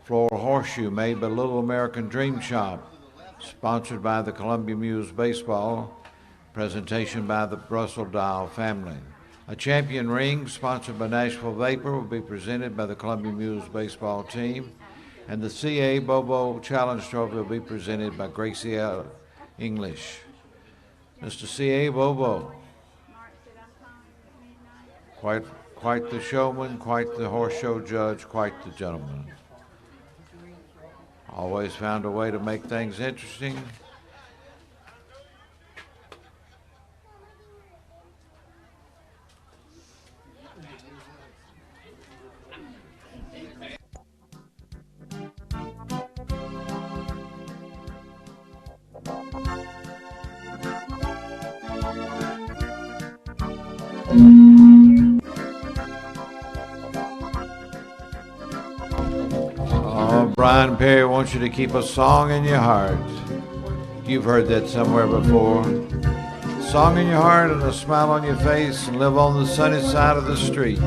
Floral horseshoe made by Little American Dream Shop, sponsored by the Columbia Mules Baseball. Presentation by the Russell Dial family. A champion ring sponsored by Nashville Vapor will be presented by the Columbia Mules baseball team. And the CA Bobo Challenge Trophy will be presented by Gracie L. English. Mr. CA Bobo. Quite the showman, quite the horse show judge, quite the gentleman. Always found a way to make things interesting. Brian Perry wants you to keep a song in your heart. You've heard that somewhere before. Song in your heart and a smile on your face, and live on the sunny side of the street.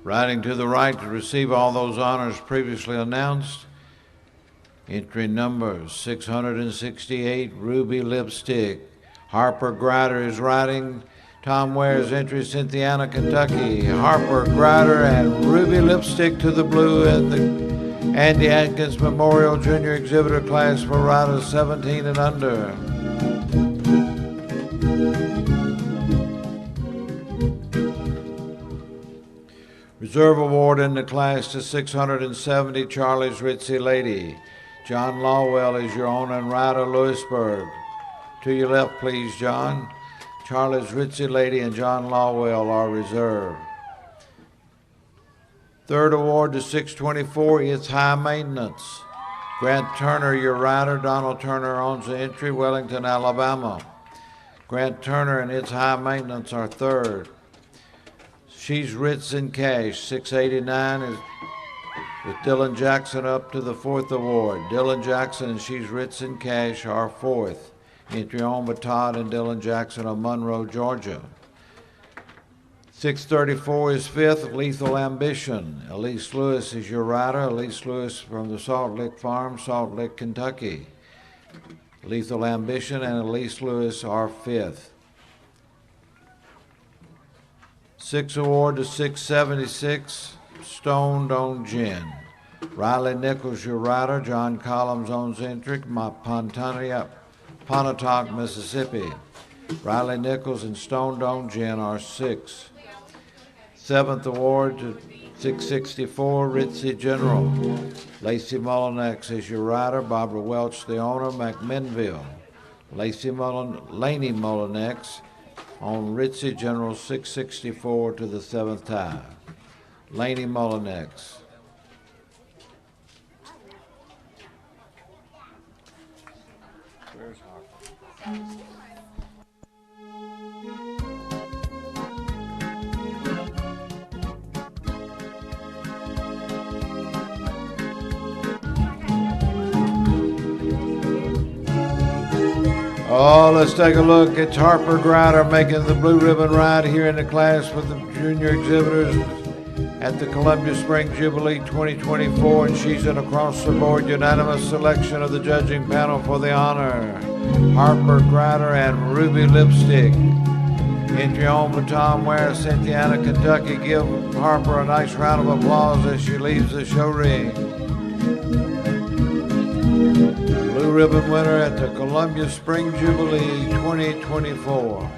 Riding to the right to receive all those honors previously announced, entry number 668, Ruby Lipstick. Harper Grider is riding. Tom Ware's entry, Cynthiana, Kentucky. Harper Grider and Ruby Lipstick to the blue and the Andy Atkins Memorial Junior Exhibitor class for riders 17 and under. Reserve award in the class to 670, Charlie's Ritzy Lady. John Lawwell is your owner and rider, Lewisburg. To your left, please, John. Charlie's Ritzy Lady and John Lawwell are reserved. Third award to 624, It's High Maintenance. Grant Turner, your rider. Donald Turner owns the entry, Wellington, Alabama. Grant Turner and It's High Maintenance are third. She's Ritz in Cash, 689 is with Dylan Jackson up to the fourth award. Dylan Jackson and She's Ritz in Cash are fourth. Entry on by Todd and Dylan Jackson of Monroe, Georgia. 634 is fifth, Lethal Ambition. Elise Lewis is your rider. Elise Lewis from the Salt Lick Farm, Salt Lick, Kentucky. Lethal Ambition and Elise Lewis are fifth. Sixth award to 676, Stone Don't Gin. Riley Nichols, your rider. John Collins owns entry, Pontotoc, Mississippi. Riley Nichols and Stone Don't Gin are sixth. Seventh award to 664, Ritzy General. Lacey Mullinex is your rider. Barbara Welch, the owner, McMinnville. Laney Mullinex on Ritzy General 664 to the seventh tie. Laney Mullinex. Where's Harper? Oh, let's take a look. It's Harper Grider making the blue ribbon ride here in the class with the junior exhibitors at the Columbia Spring Jubilee 2024, and she's an across-the-board unanimous selection of the judging panel for the honor. Harper Grider and Ruby Lipstick. Entry on for Tom Ware, Cynthiana, Kentucky. Give Harper a nice round of applause as she leaves the show ring. Blue ribbon winner at the Columbia Spring Jubilee 2024.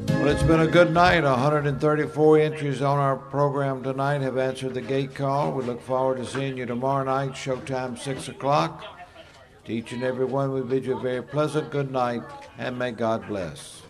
Well, it's been a good night. 134 entries on our program tonight have answered the gate call. We look forward to seeing you tomorrow night, showtime 6 o'clock. To each and every one, we bid you a very pleasant good night, and may God bless.